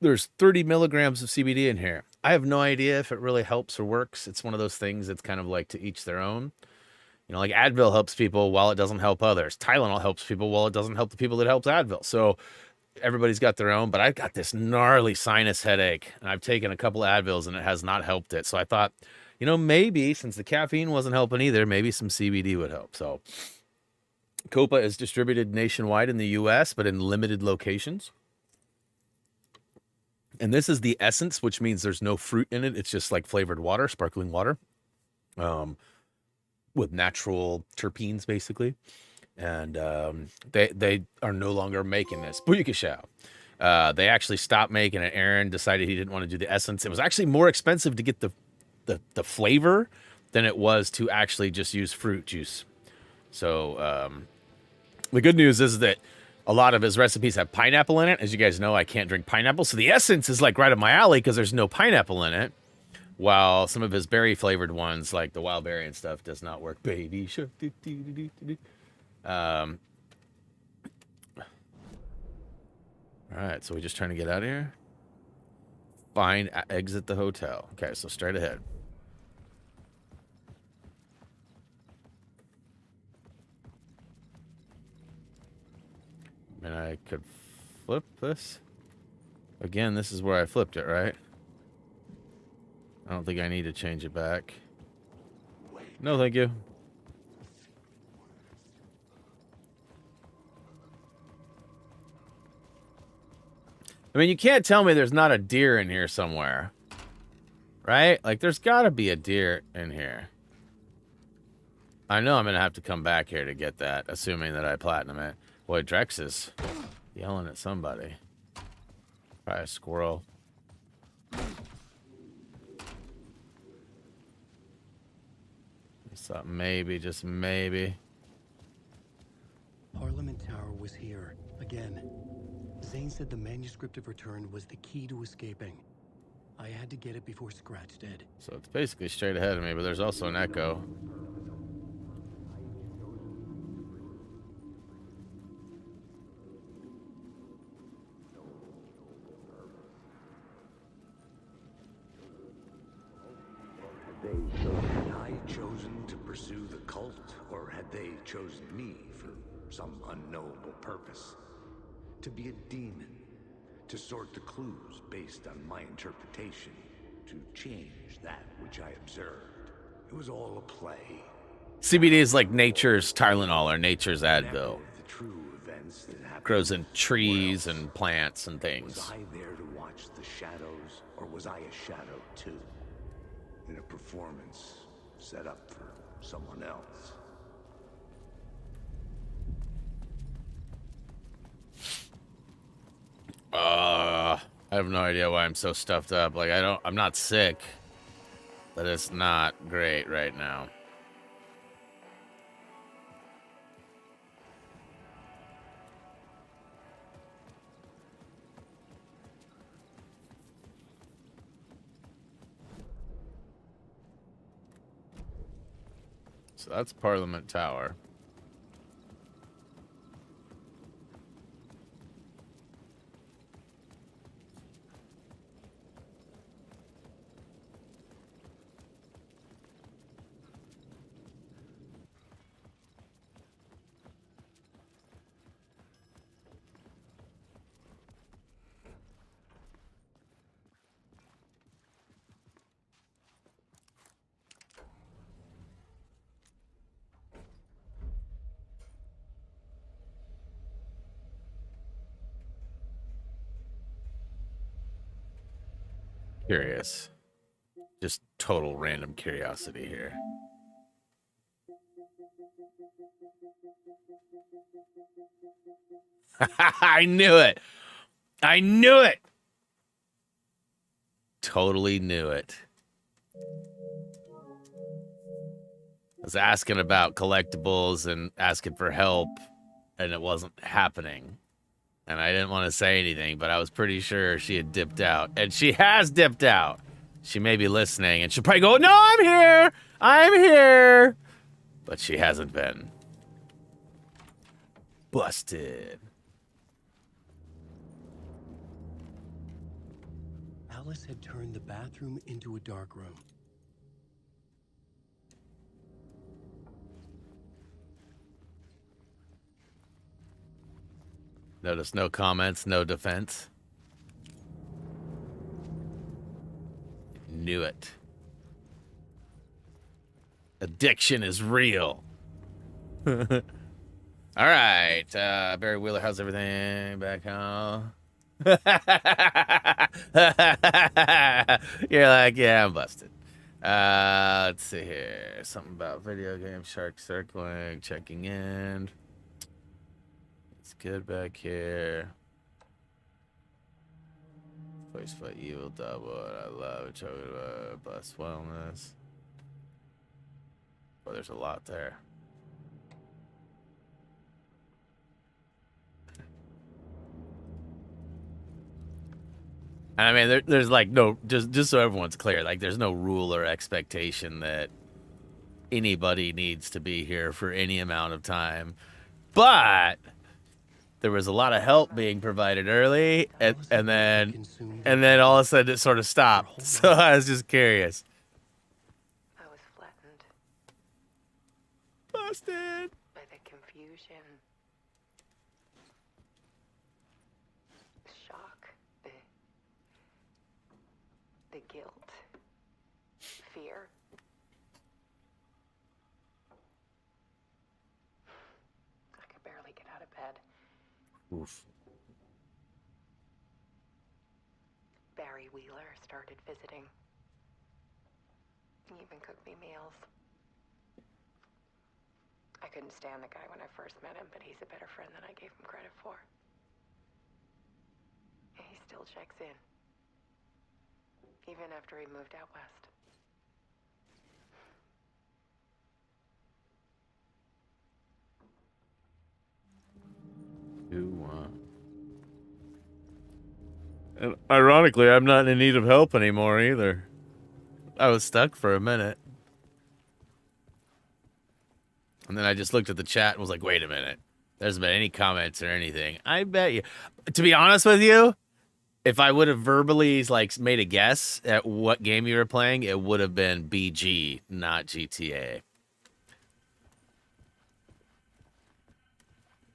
there's 30 milligrams of CBD in here. I have no idea if it really helps or works. It's one of those things that's kind of like to each their own. You know, like Advil helps people while it doesn't help others. Tylenol helps people while it doesn't help the people that helps Advil. So everybody's got their own, but I've got this gnarly sinus headache, and I've taken a couple of Advils, and it has not helped it. So I thought, you know, maybe since the caffeine wasn't helping either, maybe some CBD would help. So Copa is distributed nationwide in the U.S., but in limited locations. And this is the essence, which means there's no fruit in it. It's just like flavored water, sparkling water, with natural terpenes, basically. And they are no longer making this. Booyakashow. They actually stopped making it. Aaron decided he didn't want to do the essence. It was actually more expensive to get the flavor than it was to actually just use fruit juice. So the good news is that a lot of his recipes have pineapple in it. As you guys know, I can't drink pineapple. So the essence is like right up my alley because there's no pineapple in it. While some of his berry flavored ones, like the wild berry and stuff, does not work. Baby shark. All right, so we're just trying to get out of here. Exit the hotel. Okay, so straight ahead. And I could flip this. Again, this is where I flipped it, right? I don't think I need to change it back. No, thank you. I mean, you can't tell me there's not a deer in here somewhere. Right? Like, there's got to be a deer in here. I know I'm going to have to come back here to get that, assuming that I platinum it. Boy, Drex is yelling at somebody. Probably a squirrel. So maybe, just maybe. Parliament Tower was here, again. Zane said the manuscript of return was the key to escaping. I had to get it before Scratch did. So it's basically straight ahead of me, but there's also an echo. Had I chosen to pursue the cult, or had they chosen me for some unknowable purpose? To be a demon, to sort the clues based on my interpretation, to change that which I observed. It was all a play. CBD is like nature's Tylenol or nature's Advil. The true events that happened. Grows in trees and plants and Was things. I there to watch the shadows, or was I a shadow too? In a performance set up for someone else. I have no idea why I'm so stuffed up. Like, I'm not sick, but it's not great right now. So that's Parliament Tower. Curious. Just total random curiosity here. I knew it. I knew it. Totally knew it. I was asking about collectibles and asking for help, and it wasn't happening. And I didn't want to say anything, but I was pretty sure she had dipped out. And she has dipped out. She may be listening, and she'll probably go, "No, I'm here. I'm here." But she hasn't been. Busted. Alice had turned the bathroom into a dark room. Notice no comments, no defense. Knew it. Addiction is real. All right. Barry Wheeler, how's everything back home? You're like, yeah, I'm busted. Let's see here. Something about video game shark circling, checking in. It's good back here. Voice fight evil double. I love it. Talking about bus wellness. Well, there's a lot there. And I mean, there's like no, just so everyone's clear, like there's no rule or expectation that anybody needs to be here for any amount of time. But there was a lot of help being provided early, and then all of a sudden it sort of stopped. So I was just curious. I was flattened Busted. by the confusion, the shock, the guilt, fear. I could barely get out of bed. Oof. Barry Wheeler started visiting. He even cooked me meals. I couldn't stand the guy when I first met him, but he's a better friend than I gave him credit for. He still checks in, even after he moved out west. And ironically, I'm not in need of help anymore either. I was stuck for a minute. And then I just looked at the chat and was like, wait a minute. There's been any comments or anything. I bet you. To be honest with you, if I would have verbally like made a guess at what game you were playing, it would have been BG, not GTA.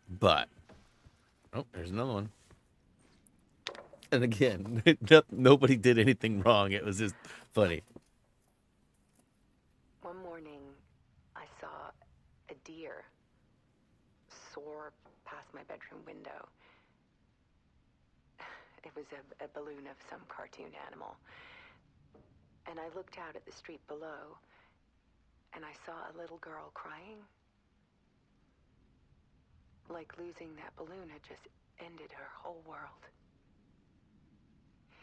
But, oh, there's another one. And again, nobody did anything wrong. It was just funny. One morning, I saw a deer soar past my bedroom window. It was a balloon of some cartoon animal. And I looked out at the street below, and I saw a little girl crying. Like losing that balloon had just ended her whole world.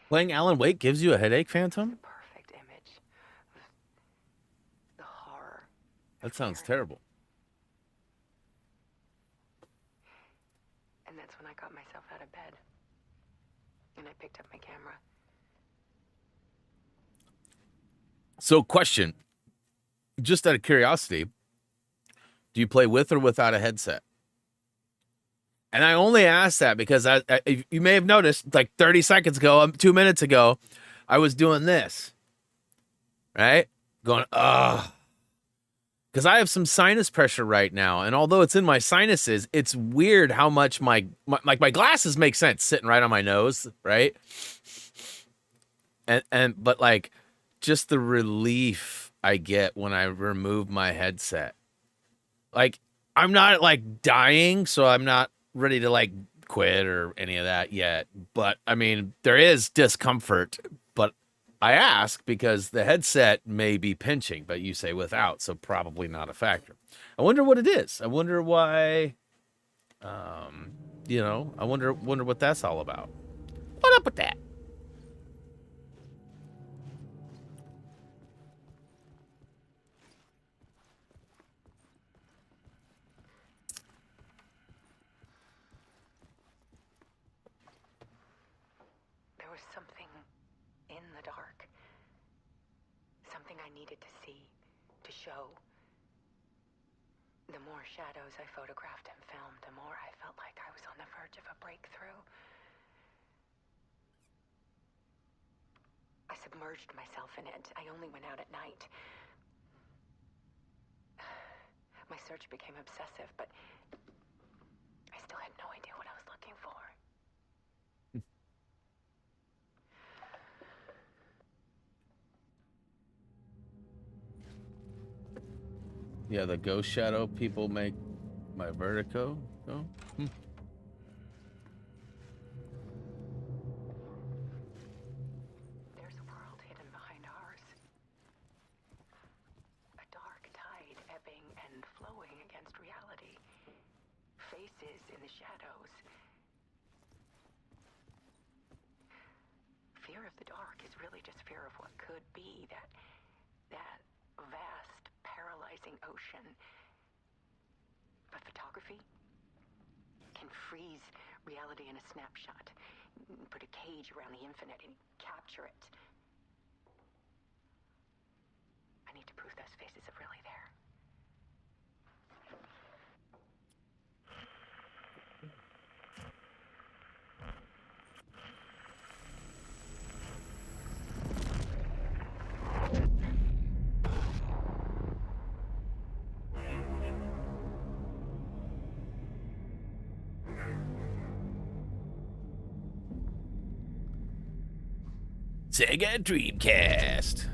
Playing Alan Wake gives you a headache, Phantom? Perfect image of the horror. That sounds terrible. And that's when I got myself out of bed. And I picked up my camera. So, question. Just out of curiosity, do you play with or without a headset? And I only asked that because you may have noticed, like 30 seconds ago, 2 minutes ago, I was doing this. Right? Going, ugh. Because I have some sinus pressure right now. And although it's in my sinuses, it's weird how much my glasses make sense sitting right on my nose, right? But like just the relief I get when I remove my headset. Like, I'm not like dying, so I'm not ready to like quit or any of that yet. But I mean, there is discomfort, but I ask because the headset may be pinching, but you say without, so probably not a factor. I wonder what it is. I wonder why, you know, I wonder what that's all about. What up with that? There was something in the dark. Something I needed to see, to show. The more shadows I photographed and filmed, the more I felt like I was on the verge of a breakthrough. I submerged myself in it. I only went out at night. My search became obsessive, but I still had no idea what I was looking for. Yeah, the ghost shadow people make my vertigo go. There's a world hidden behind ours. A dark tide ebbing and flowing against reality. Faces in the shadows. Fear of the dark is really just fear of what could be, that vast, paralyzing ocean. But photography can freeze reality in a snapshot, put a cage around the infinite and capture it. I need to prove those faces are really there. Sega Dreamcast.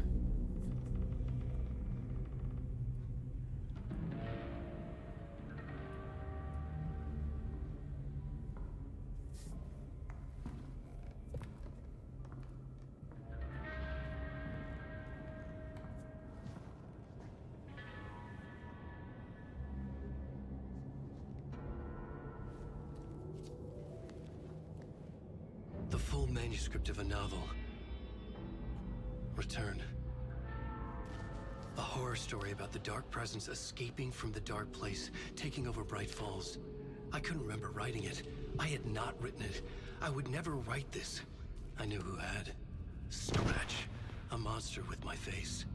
The full manuscript of a novel. Return. A horror story about the dark presence escaping from the dark place, taking over Bright Falls. I couldn't remember writing it. I had not written it. I would never write this. I knew who had. Scratch. A monster with my face.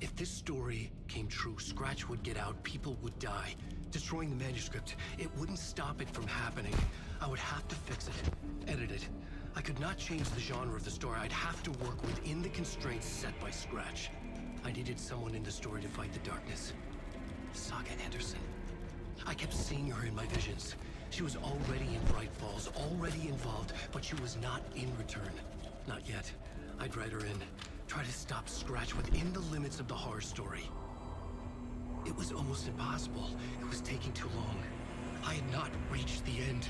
If this story came true, Scratch would get out, people would die. Destroying the manuscript, it wouldn't stop it from happening. I would have to fix it, edit it. I could not change the genre of the story. I'd have to work within the constraints set by Scratch. I needed someone in the story to fight the darkness. Saga Anderson. I kept seeing her in my visions. She was already in Bright Falls, already involved, but she was not in Return. Not yet. I'd write her in. Try to stop Scratch within the limits of the horror story. It was almost impossible. It was taking too long. I had not reached the end.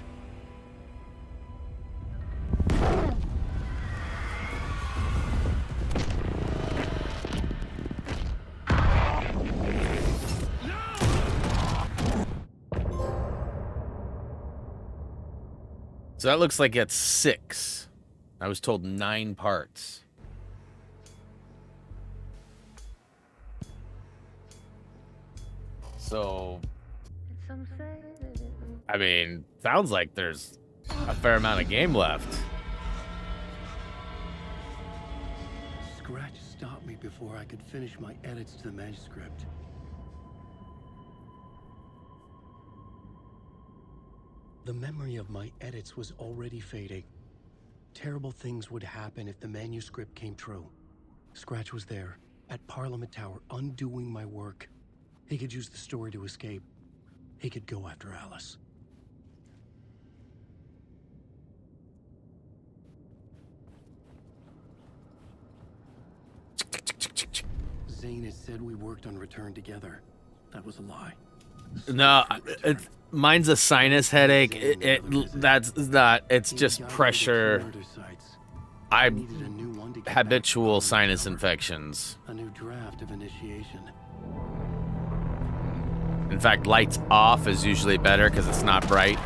So that looks like it's 6. I was told 9 parts. So, I mean, sounds like there's a fair amount of game left. Scratch stopped me before I could finish my edits to the manuscript. The memory of my edits was already fading. Terrible things would happen if the manuscript came true. Scratch was there, at Parliament Tower, undoing my work. He could use the story to escape. He could go after Alice. Zane had said we worked on Return together. That was a lie. No, mine's a sinus headache. That's not. It's just pressure. I needed a new one to get habitual back to sinus Tower. infections. A new draft of initiation. In fact, lights off is usually better because it's not bright.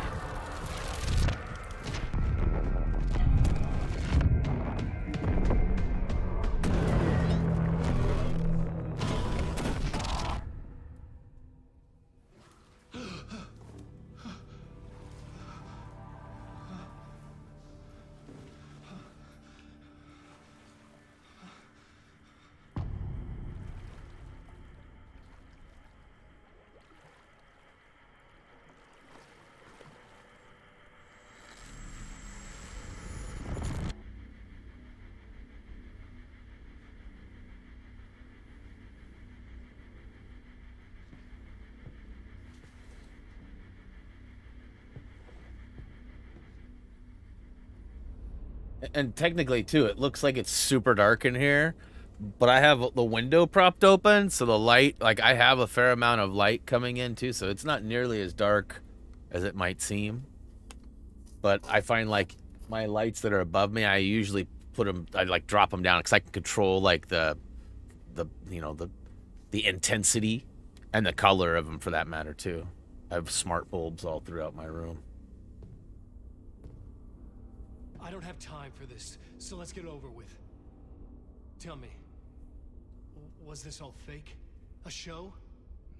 And technically, too, it looks like it's super dark in here, but I have the window propped open, so the light, like, I have a fair amount of light coming in, too, so it's not nearly as dark as it might seem. But I find, like, my lights that are above me, I usually put them, I, like, drop them down, because I can control, like, the intensity and the color of them, for that matter, too. I have smart bulbs all throughout my room. I don't have time for this, so let's get over with. Tell me, was this all fake? A show?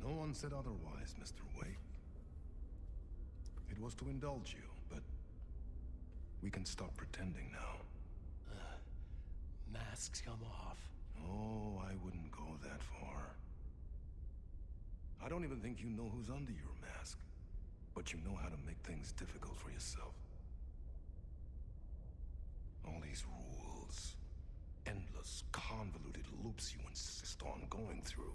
No one said otherwise, Mr. Wake. It was to indulge you, but we can stop pretending now. Masks come off. Oh, I wouldn't go that far. I don't even think you know who's under your mask, but you know how to make things difficult for yourself. All these rules, endless, convoluted loops you insist on going through.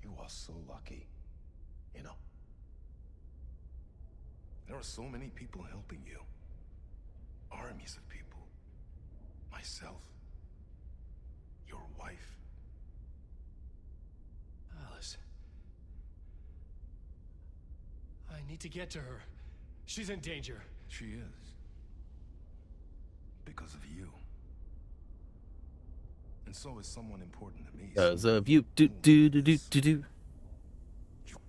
You are so lucky, you know. There are so many people helping you. Armies of people. Myself. Your wife. Alice. I need to get to her. She's in danger. She is. Because of you. And so is someone important to me. Because of you. Do. You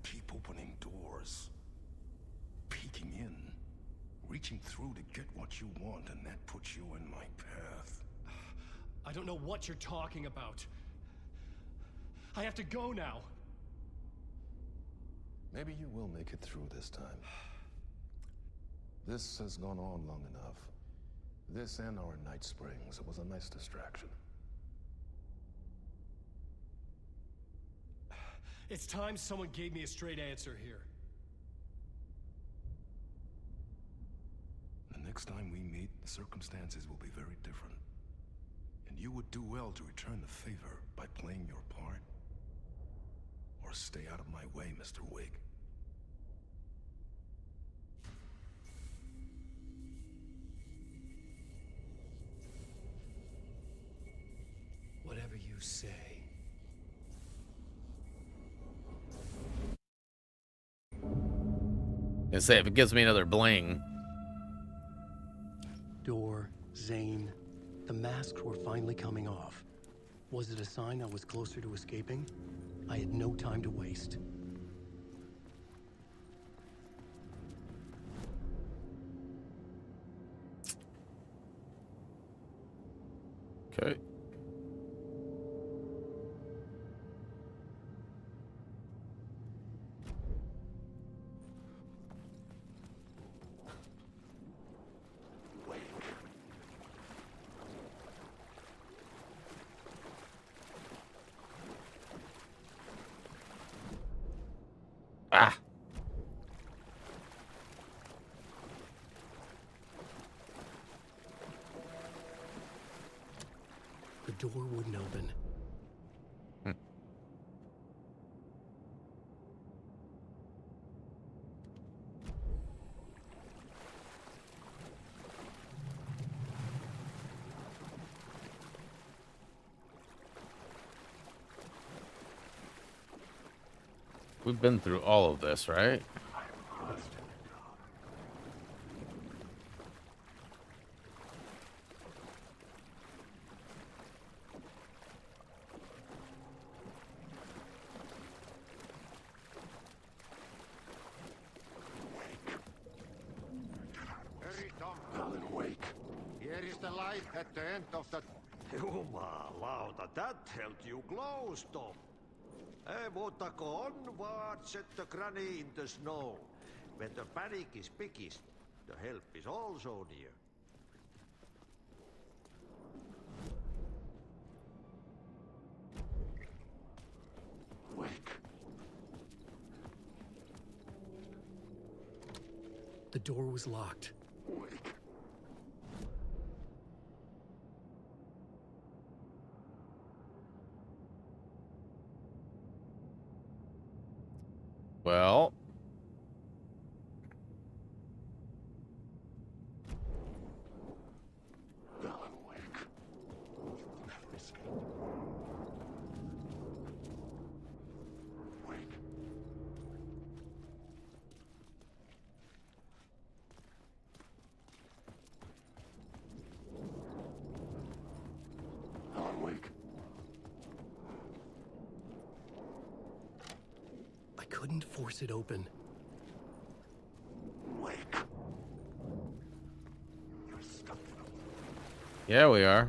keep opening doors. Peeking in. Reaching through to get what you want, and that puts you in my path. I don't know what you're talking about. I have to go now. Maybe you will make it through this time. This has gone on long enough. This and our night springs. It was a nice distraction. It's time someone gave me a straight answer here. The next time we meet, the circumstances will be very different. And you would do well to return the favor by playing your part. Or stay out of my way, Mr. Wake. Whatever you say. And say if it gives me another bling. Door, Zane, the masks were finally coming off. Was it a sign I was closer to escaping? I had no time to waste. Okay. Ah. The door wouldn't open. We've been through all of this, right? at the end of the... Jumalauta, that held you close, Tom. Ei muuta kuin onward, set the granny in the snow. When the panic is biggest, the help is also near. Wake. The door was locked. Wake. Well, Alan Wake. You will never escape. Wake. Alan Wake. I couldn't force it open. Wake. You're stuck. yeah, we are.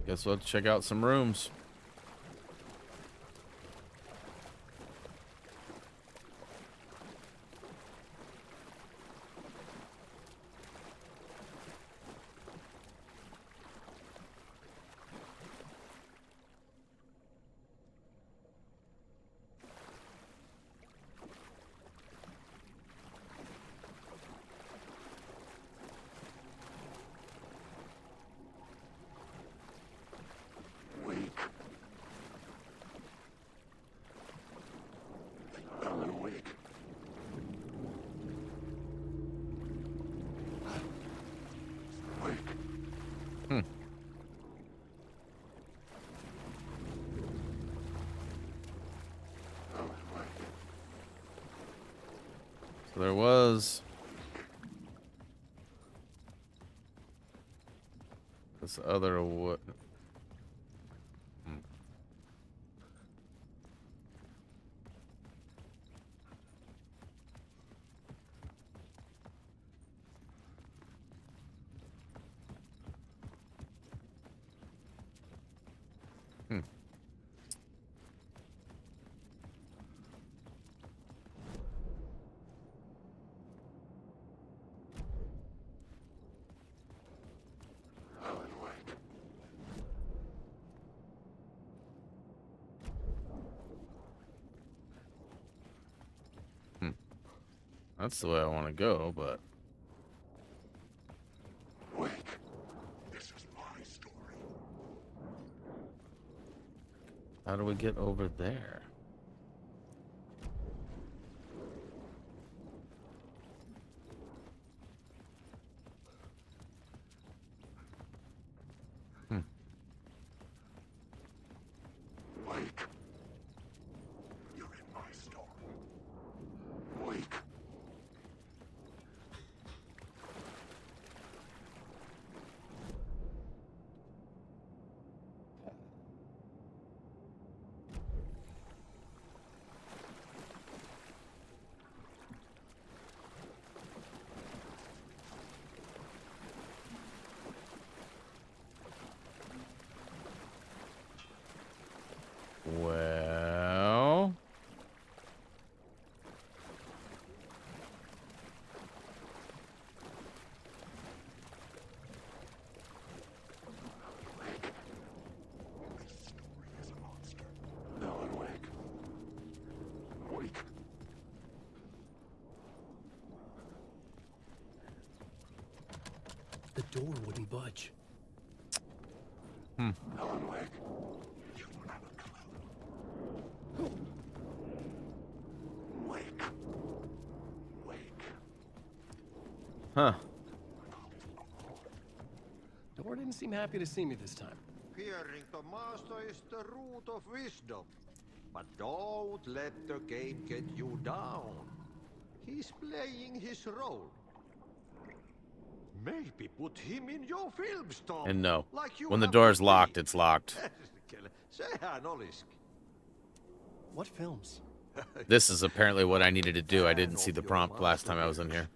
Guess we'll check out some rooms. Wake. Alan Wake. Wake. Alan Wake. So there was this other what? Alan Wake. That's the way I want to go, but Wake. This is my story. how do we get over there? Wake. You're in my story. Wake. Well, Wake. This story is a monster. Alan Wake. Wake. The door wouldn't budge. Alan Wake. You don't have a clue. Wake. Wake. huh? Door didn't seem happy to see me this time. Hearing the master is the root of wisdom. But don't let the game get you down. He's playing his role. Maybe put him in your films, Tom. And no. Like you When the have door's with locked, me. it's locked. Sehän olis. What films? This is apparently what I needed to do. I didn't Fan see of the your prompt last time I was in here.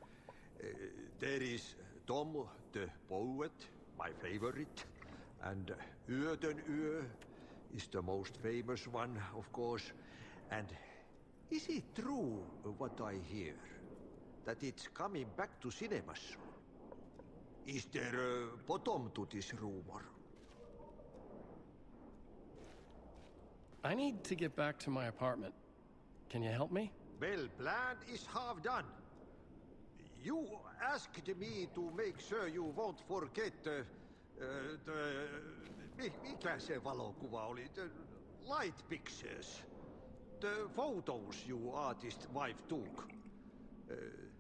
There is Tom the poet, my favorite, and Öden Ö is the most famous one, of course. And is it true what I hear, that it's coming back to cinemas? Is there a bottom to this rumor? I need to get back to my apartment. Can you help me? Well, plan is half done. You asked me to make sure you won't forget mikä se valokuva oli? The light pictures. The photos you artist wife took.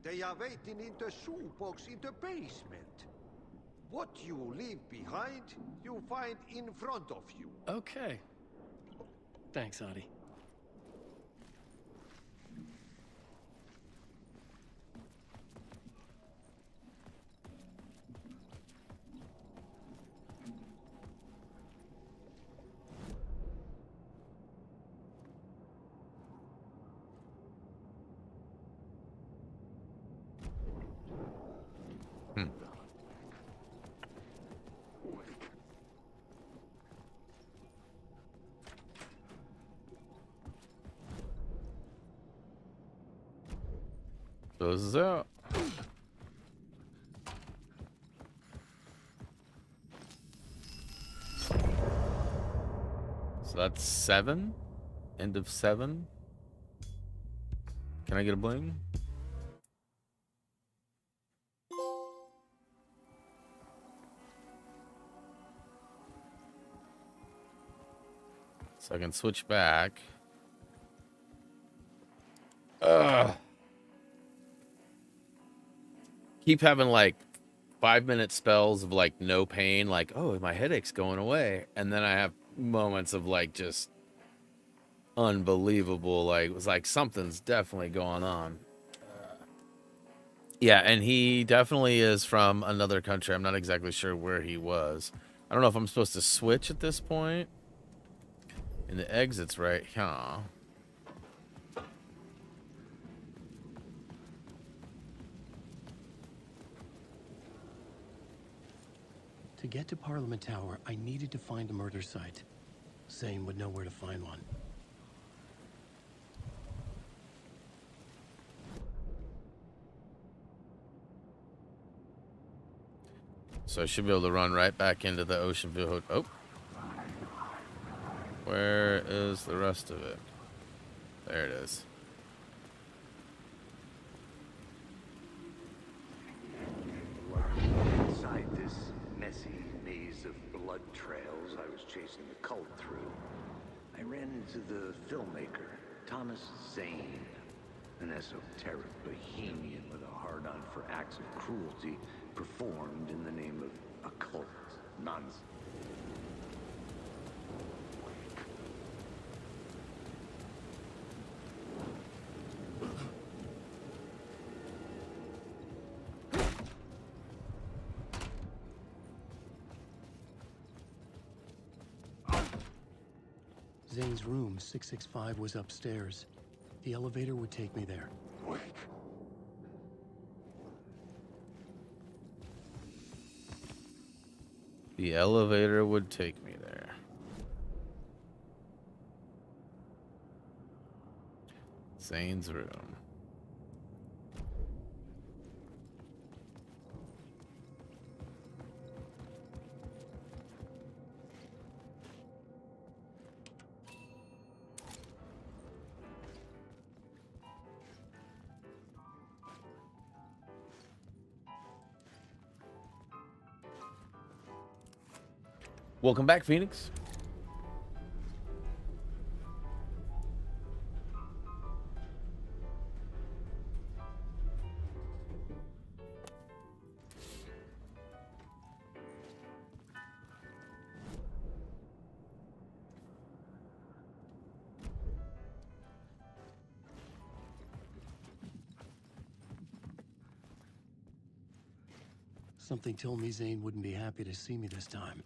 They are waiting in the shoebox in the basement. What you leave behind, you find in front of you. Okay. Thanks, Adi. Closes out. So that's 7. End of 7. Can I get a bling? So I can switch back. Keep having like 5-minute spells of like no pain, like, oh, my headache's going away. And then I have moments of like just unbelievable, like, it was like something's definitely going on. Yeah, and he definitely is from another country. I'm not exactly sure where he was. I don't know if I'm supposed to switch at this point. And the exit's right here. To get to Parliament Tower, I needed to find a murder site. Zane would know where to find one. So I should be able to run right back into the Ocean View Hotel. Oh. Where is the rest of it? There it is. Inside this messy maze of blood trails I was chasing the cult through, I ran into the filmmaker, Thomas Zane, an esoteric bohemian with a hard-on for acts of cruelty performed in the name of occult nonsense. Zane's room, 665, was upstairs. The elevator would take me there. The elevator would take me there. Zane's room. Welcome back, Phoenix. Something told me Zane wouldn't be happy to see me this time.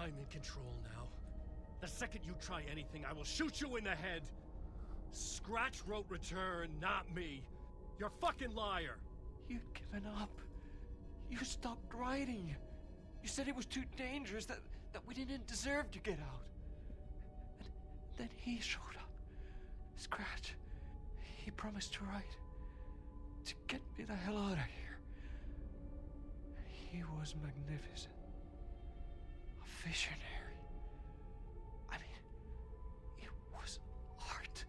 I'm in control now. The second you try anything, I will shoot you in the head. Scratch wrote Return, not me. You're a fucking liar. You'd given up. You stopped writing. You said it was too dangerous, that we didn't deserve to get out. And then he showed up. Scratch. He promised to write. To get me the hell out of here. He was magnificent. A visionary. I mean, it was art.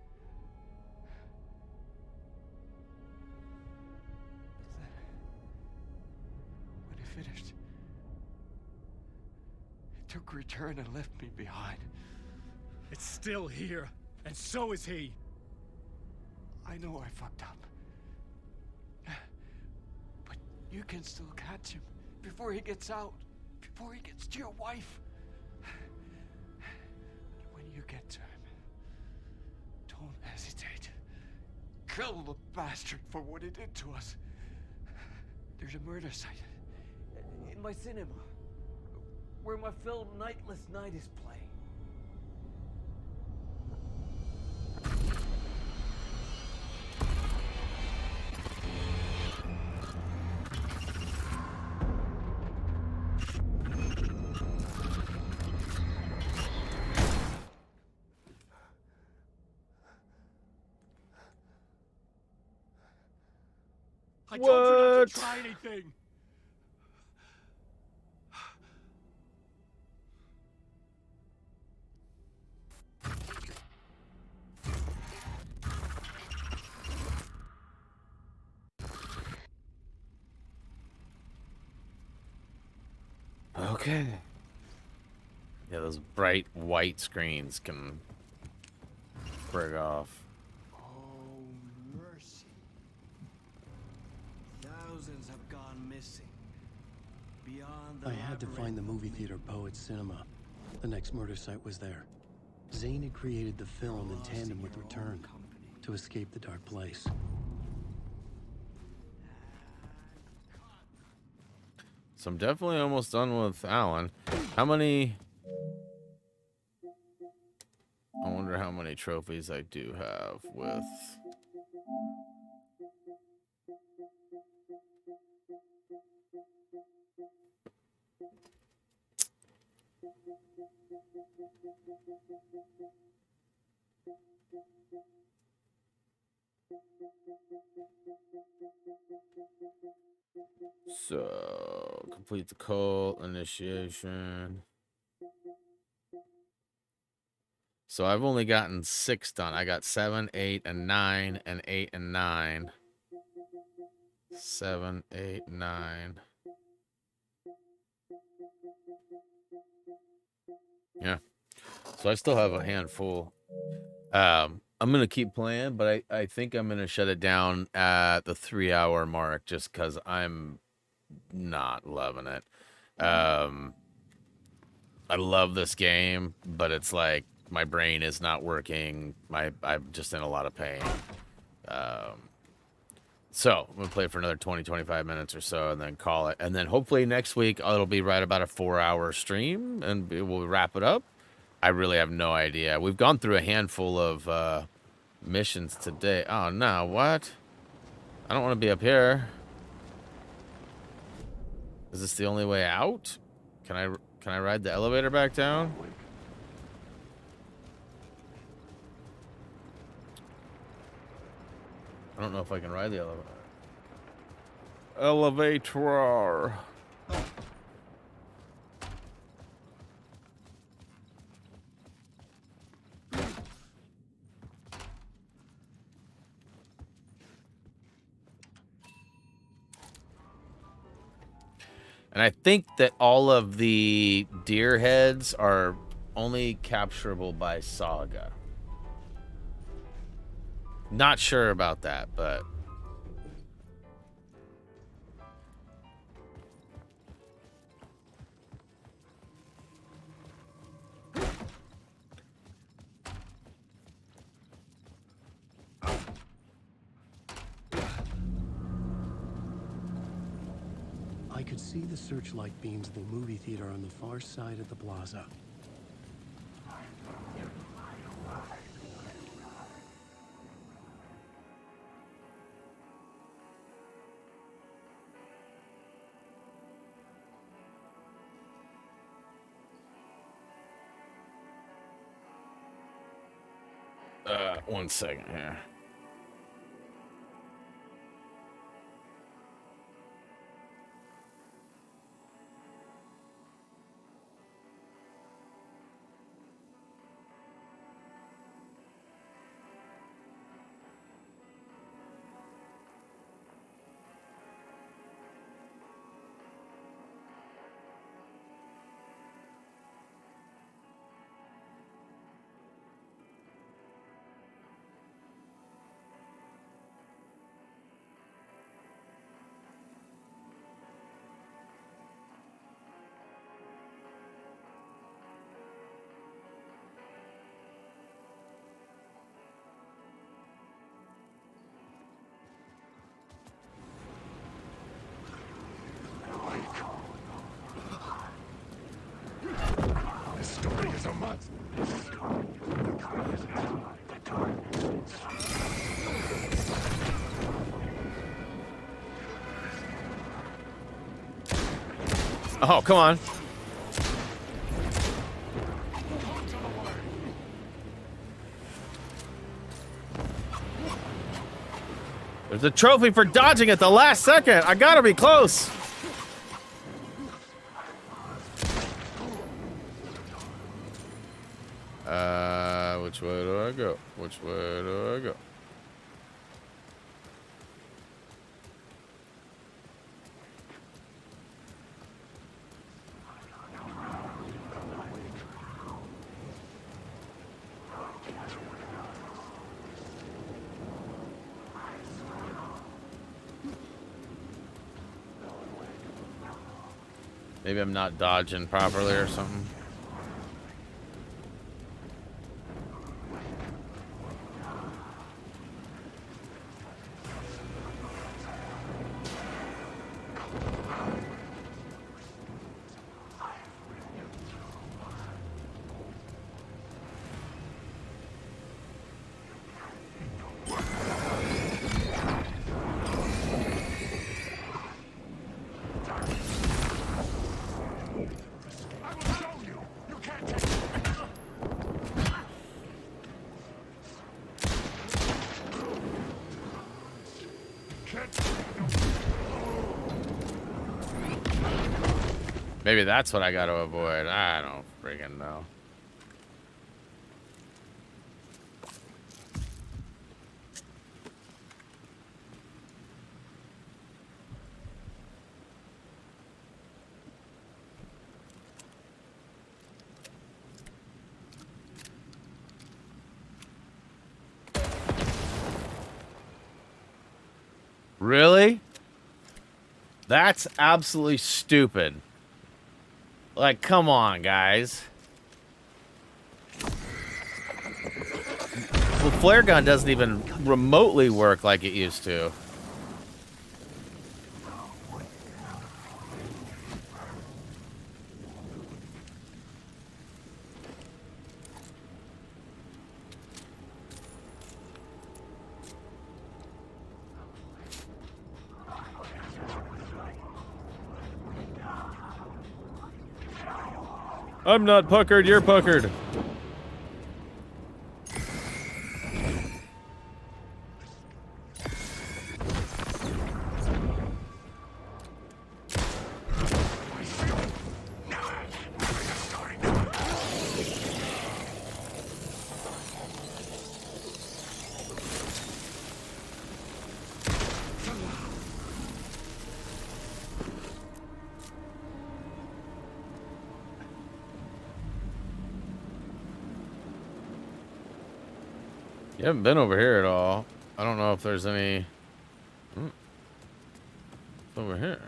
But then, when he finished, he took Return and left me behind. It's still here, and so is he. I know I fucked up. But you can still catch him before he gets out, before he gets to your wife. When you get to him, don't hesitate. Kill the bastard for what he did to us. There's a murder site in my cinema where my film Nightless Night is playing. I told you not to try anything. Okay. Yeah, those bright white screens can frig off. Oh, mercy. Thousands have gone missing. Beyond the I had to find the movie theater Poet Cinema. The next murder site was there. Zane had created the film in tandem with Return to escape the dark place. So I'm definitely almost done with Alan. How many... I wonder how many trophies I do have with... So, complete the cult initiation. So I've only gotten 6 done. I got 7, 8, and 9, and 8 and 9. 7, 8, 9. Yeah. So I still have a handful. I'm gonna keep playing, but I think I'm gonna shut it down at the 3-hour mark just because I'm not loving it. I love this game, but it's like my brain is not working. I'm just in a lot of pain. So I'm gonna play for another 20-25 minutes or so and then call it, and then hopefully next week it'll be right about a 4-hour stream and we'll wrap it up. I really have no idea. We've gone through a handful of missions today. Oh no, what? I don't want to be up here. Is this the only way out? Can I ride the elevator back down? I don't know if I can ride the elevator. Elevator. And I think that all of the deer heads are only capturable by Saga. Not sure about that, but... I I could see the searchlight beams of the movie theater on the far side of the plaza. One second here. Oh, come on. There's a trophy for dodging at the last second. I gotta be close. Which way do I go? Which way do I go? Maybe I'm not dodging properly or something. Maybe that's what I got to avoid. I don't freaking know. Really? That's absolutely stupid. Like, come on, guys. Well, flare gun doesn't even remotely work like it used to. I'm not puckered, you're puckered. You haven't been over here at all. I don't know if there's any... over here.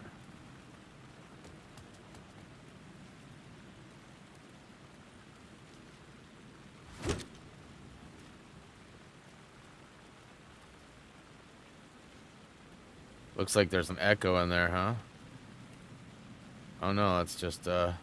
Looks like there's an echo in there, huh? Oh no, it's just Flashlight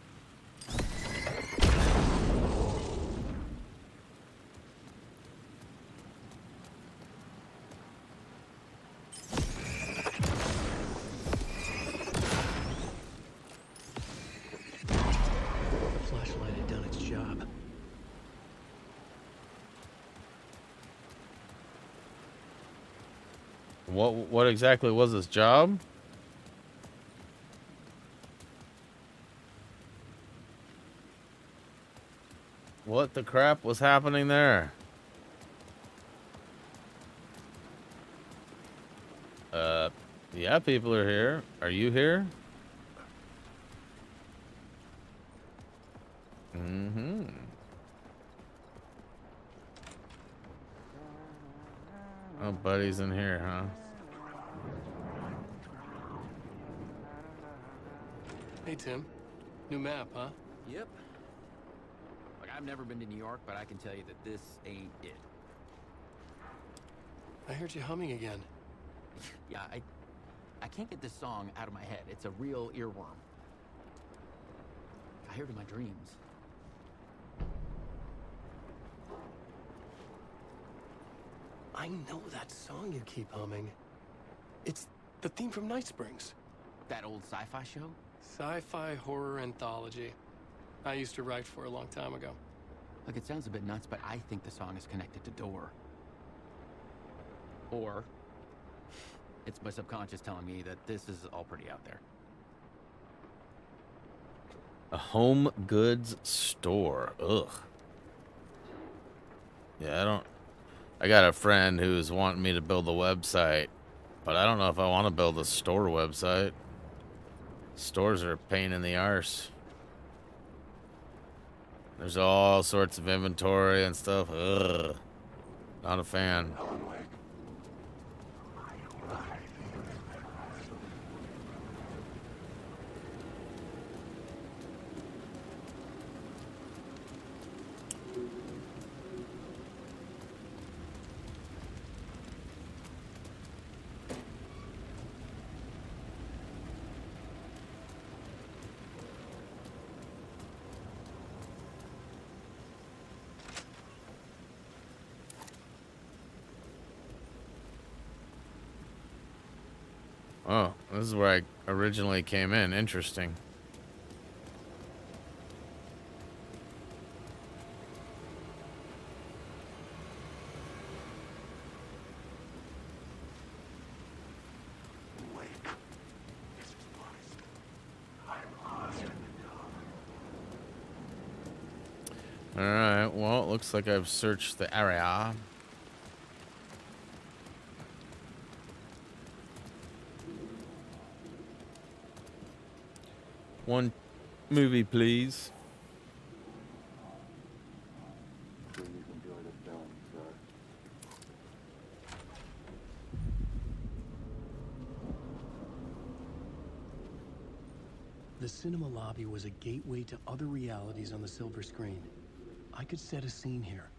had done its job. what exactly was his job? What the crap was happening there? Yeah, people are here. Are you here? Mm-hmm. Oh, buddy's in here, huh? Hey, Tim. New map, huh? Yep. Like, I've never been to New York, but I can tell you that this ain't it. I heard you humming again. Yeah, I can't get this song out of my head. It's a real earworm. I hear it in my dreams. I know that song you keep humming. It's the theme from Night Springs. That old sci-fi show? Sci-fi horror anthology. I used to write for a long time ago. Look, it sounds a bit nuts, but I think the song is connected to Door. Or it's my subconscious telling me that this is all pretty out there. A home goods store. Ugh. Yeah, I got a friend who's wanting me to build a website, but I don't know if I want to build a store website. Stores are a pain in the arse. There's all sorts of inventory and stuff. Ugh. Not a fan. Oh, this is where I originally came in. Interesting. Alright, well, it looks like I've searched the area. One movie, please. The cinema lobby was a gateway to other realities on the silver screen. I could set a scene here.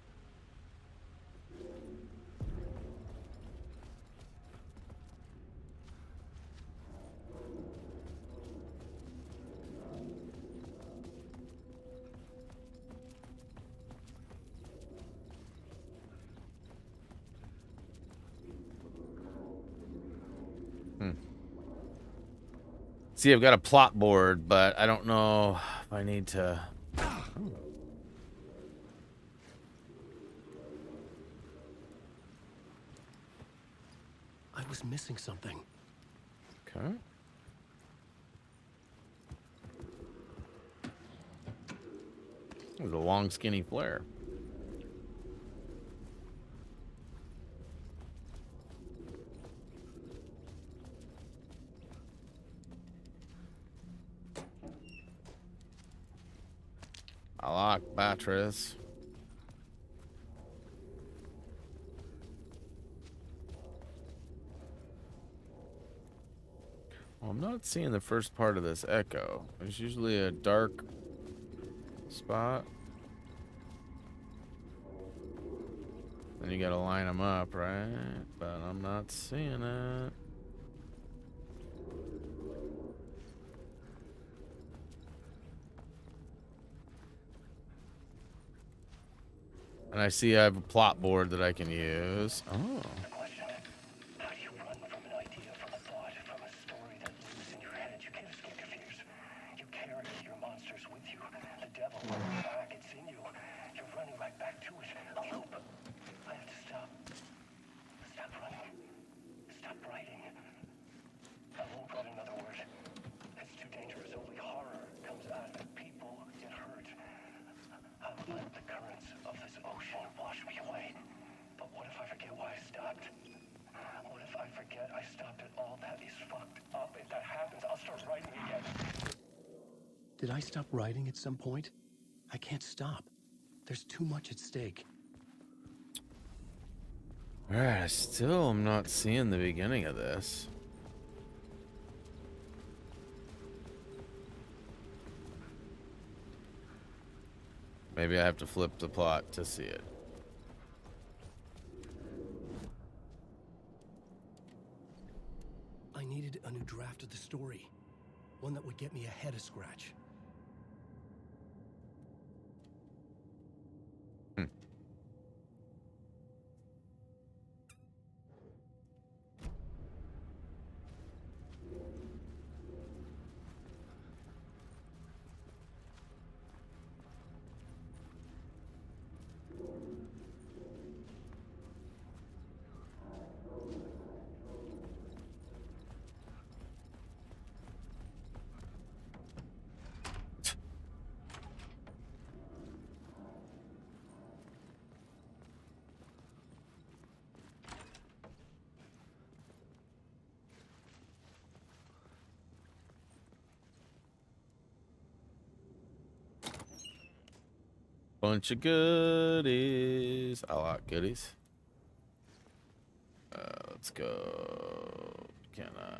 See, I've got a plot board, but I don't know if I need to... I was missing something. Okay. There's a long, skinny flare. I like batteries. Well, I'm not seeing the first part of this echo. There's usually a dark spot. Then you gotta line them up, right? But I'm not seeing it. And I see I have a plot board that I can use. Oh. How do you run from an idea, from a thought, from a story that lives in your head? You can't escape your fears. You carry your monsters with you. The devil, back, it's in you. You're running right back to it. A loop. I have to stop. Stop running. Stop writing. I won't write another word. It's too dangerous. Only horror comes out and people get hurt. I would let the currents of this ocean wash me away. But what if I forget why I stopped? What if I forget I stopped it all? That is fucked up. If that happens, I'll start writing again. Did I stop writing at some point? I can't stop. There's too much at stake. Alright, I still am not seeing the beginning of this. Maybe I have to flip the plot to see it. I needed a new draft of the story. One that would get me ahead of Scratch. Bunch of goodies. I like goodies. Let's go. Can I?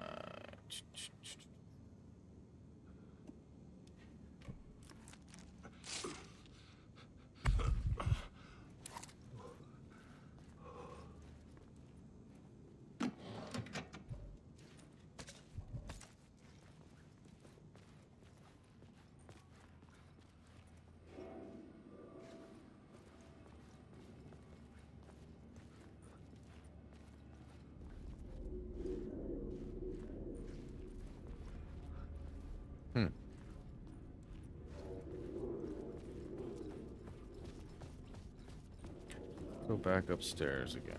Go back upstairs again.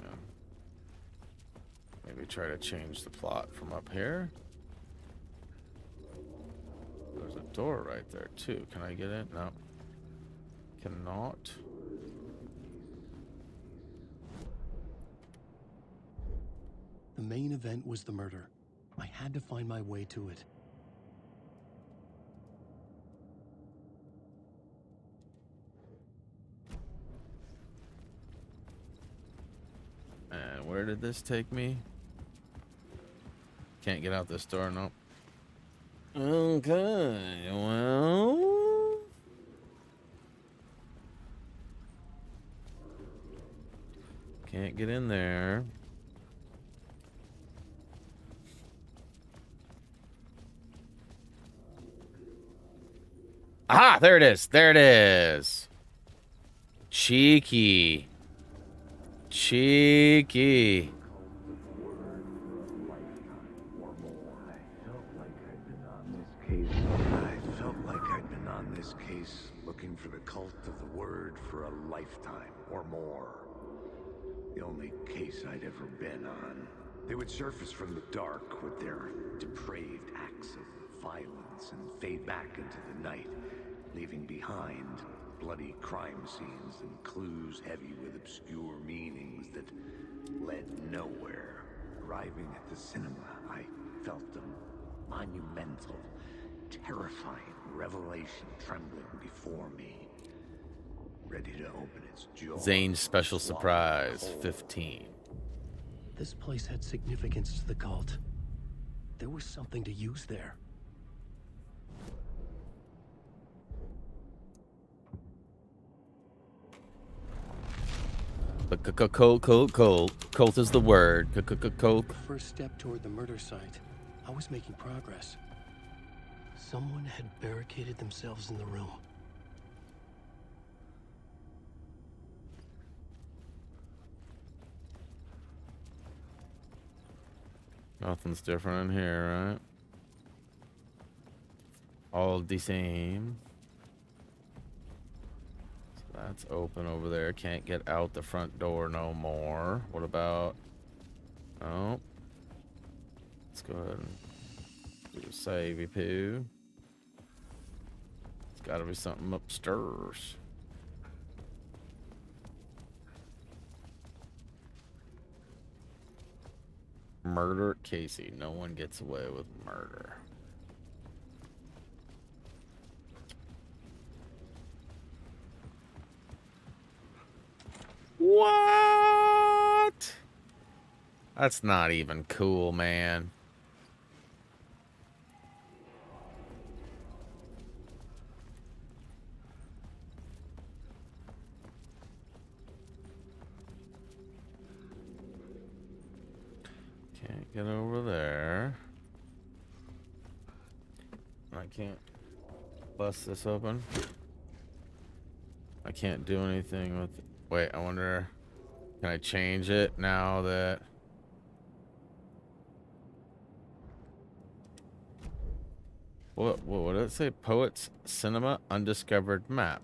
Maybe try to change the plot from up here. There's a door right there too. Can I get in? No. Cannot. The main event was the murder. I had to find my way to it. And where did this take me? Can't get out this door, no. Okay, well. Can't get in there. Aha, there it is. There it is. Cheeky. Cheeky. I felt like I'd been on this case looking for the cult of the word for a lifetime or more. The only case I'd ever been on. They would surface from the dark with their depraved acts of violence and fade back into the night, leaving behind bloody crime scenes and clues heavy with obscure meanings that led nowhere. Arriving at the cinema, I felt a monumental, terrifying revelation trembling before me, ready to open its jaws. Zane's special surprise, 15. This place had significance to the cult. There was something to use there. Cult is the word. Cult. First step toward the murder site. I was making progress. Someone had barricaded themselves in the room. Nothing's different in here, right? All the same. So that's open over there. Can't get out the front door no more. What about... Oh. Let's go ahead and do a savey poo. It's gotta be something upstairs. Murder Casey. No one gets away with murder. What? That's not even cool, man. Can't get over there. I can't bust this open. I can't do anything with... Wait, I wonder... Can I change it now that... What did it say? Poets Cinema Undiscovered Map.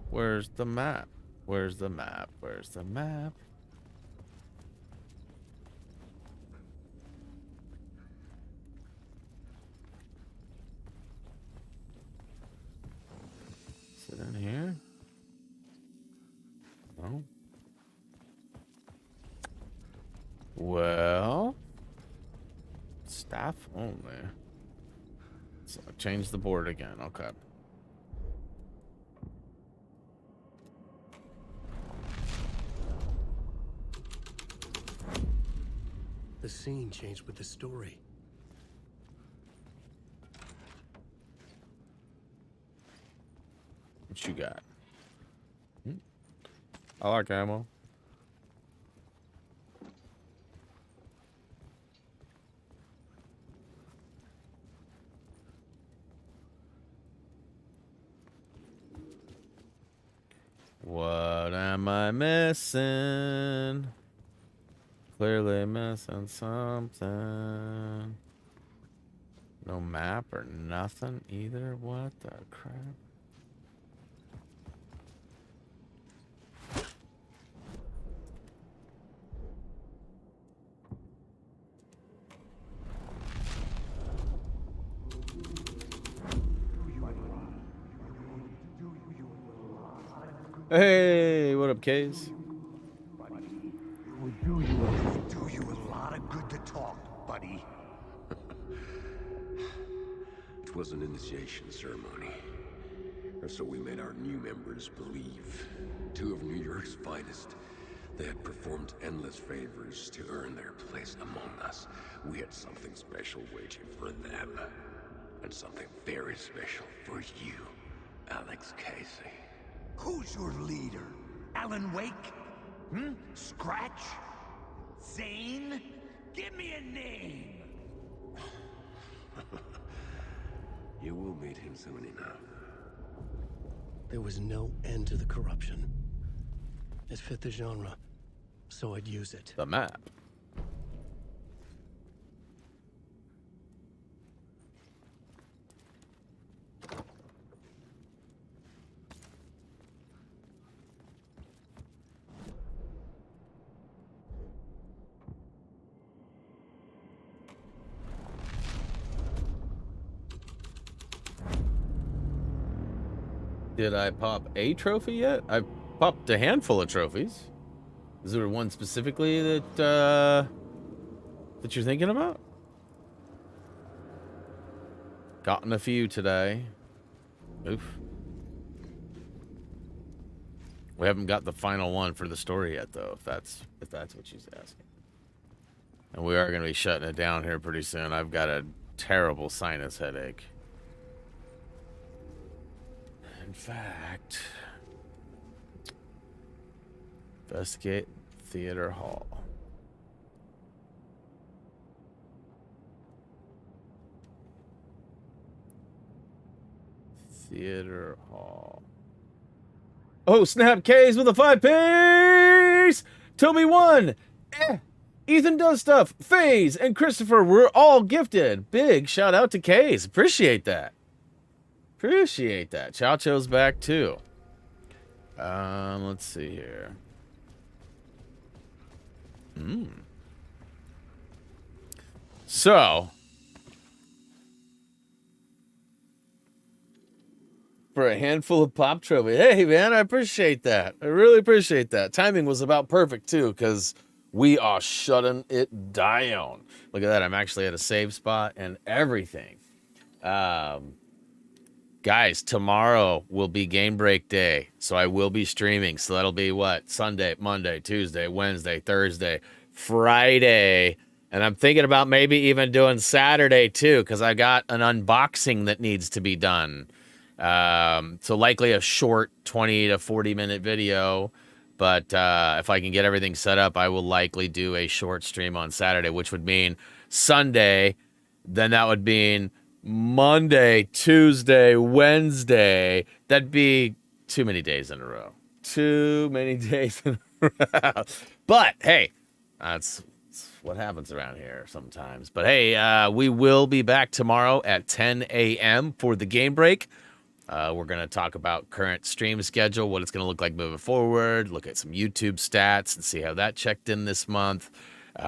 Where's the map? Where's the map? Where's the map? Is it in here? No. Well, staff only. So change the board again. Okay. The scene changed with the story. What you got? I like ammo. What am I missing? Clearly missing something. No map or nothing either. What the crap? Hey, what up, Kays? We do you a lot of good to talk, buddy. It was an initiation ceremony. Or so we made our new members believe. Two of New York's finest. They had performed endless favors to earn their place among us. We had something special waiting for them. And something very special for you, Alex Casey. Who's your leader? Alan Wake? Scratch? Zane? Give me a name! You will meet him soon enough. There was no end to the corruption. It fit the genre, so I'd use it. The map. Did I pop a trophy yet? I've popped a handful of trophies. Is there one specifically that you're thinking about? Gotten a few today. Oof. We haven't got the final one for the story yet, though. If that's what she's asking. And we are going to be shutting it down here pretty soon. I've got a terrible sinus headache. In fact, investigate theater hall. Theater hall. Oh, snap! K's with a 5 piece. Toby 1. Ethan does stuff. FaZe and Christopher were all gifted. Big shout out to Kays. Appreciate that. Appreciate that. Chow Chow's back too. Let's see here. So, for a handful of pop trophy. Hey, man, I appreciate that. I really appreciate that. Timing was about perfect, too, because we are shutting it down. Look at that. I'm actually at a save spot and everything. Guys, tomorrow will be game break day, so I will be streaming. So that'll be what? Sunday, Monday, Tuesday, Wednesday, Thursday, Friday. And I'm thinking about maybe even doing Saturday, too, because I got an unboxing that needs to be done. So likely a short 20 to 40-minute video. But if I can get everything set up, I will likely do a short stream on Saturday, which would mean Sunday. Then that would mean Monday, Tuesday, Wednesday. That'd be too many days in a row. Too many days in a row. But, hey, that's what happens around here sometimes. But, hey, we will be back tomorrow at 10 a.m. for the game break. We're going to talk about current stream schedule, what it's going to look like moving forward, look at some YouTube stats and see how that checked in this month. You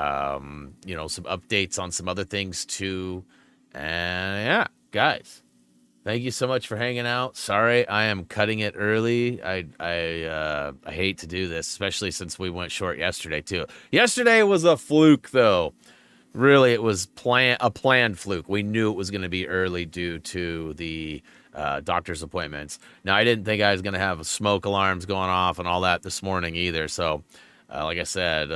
know, some updates on some other things too. And yeah, guys, thank you so much for hanging out. Sorry, I am cutting it early. I hate to do this, especially since we went short yesterday too. Yesterday was a fluke though. Really, it was a planned fluke. We knew it was going to be early due to the doctor's appointments. Now, I didn't think I was going to have smoke alarms going off and all that this morning either. So, like I said,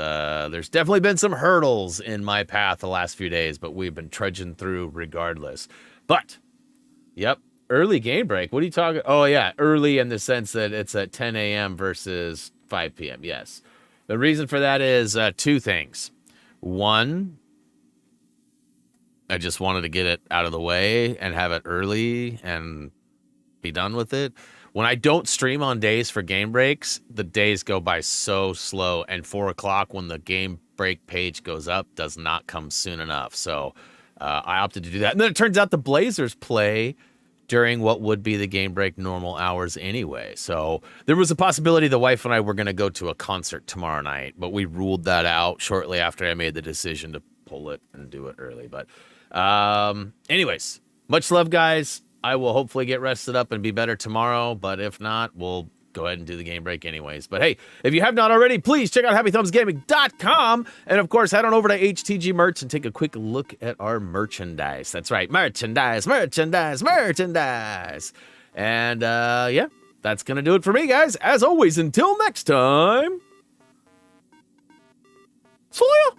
there's definitely been some hurdles in my path the last few days, but we've been trudging through regardless. But, yep, early game break. What are you talking? Oh, yeah, early in the sense that it's at 10 a.m. versus 5 p.m. Yes. The reason for that is two things. One, I just wanted to get it out of the way and have it early and be done with it. When I don't stream on days for game breaks, the days go by so slow, and 4 o'clock when the game break page goes up does not come soon enough. So I opted to do that. And then it turns out the Blazers play during what would be the game break normal hours anyway. So there was a possibility the wife and I were going to go to a concert tomorrow night, but we ruled that out shortly after I made the decision to pull it and do it early. But anyways, much love, guys. I will hopefully get rested up and be better tomorrow, but if not, we'll go ahead and do the game break anyways. But hey, if you have not already, please check out HappyThumbsGaming.com, and of course, head on over to HTG Merch and take a quick look at our merchandise. That's right, merchandise. And yeah, that's gonna do it for me, guys. As always, until next time, see ya.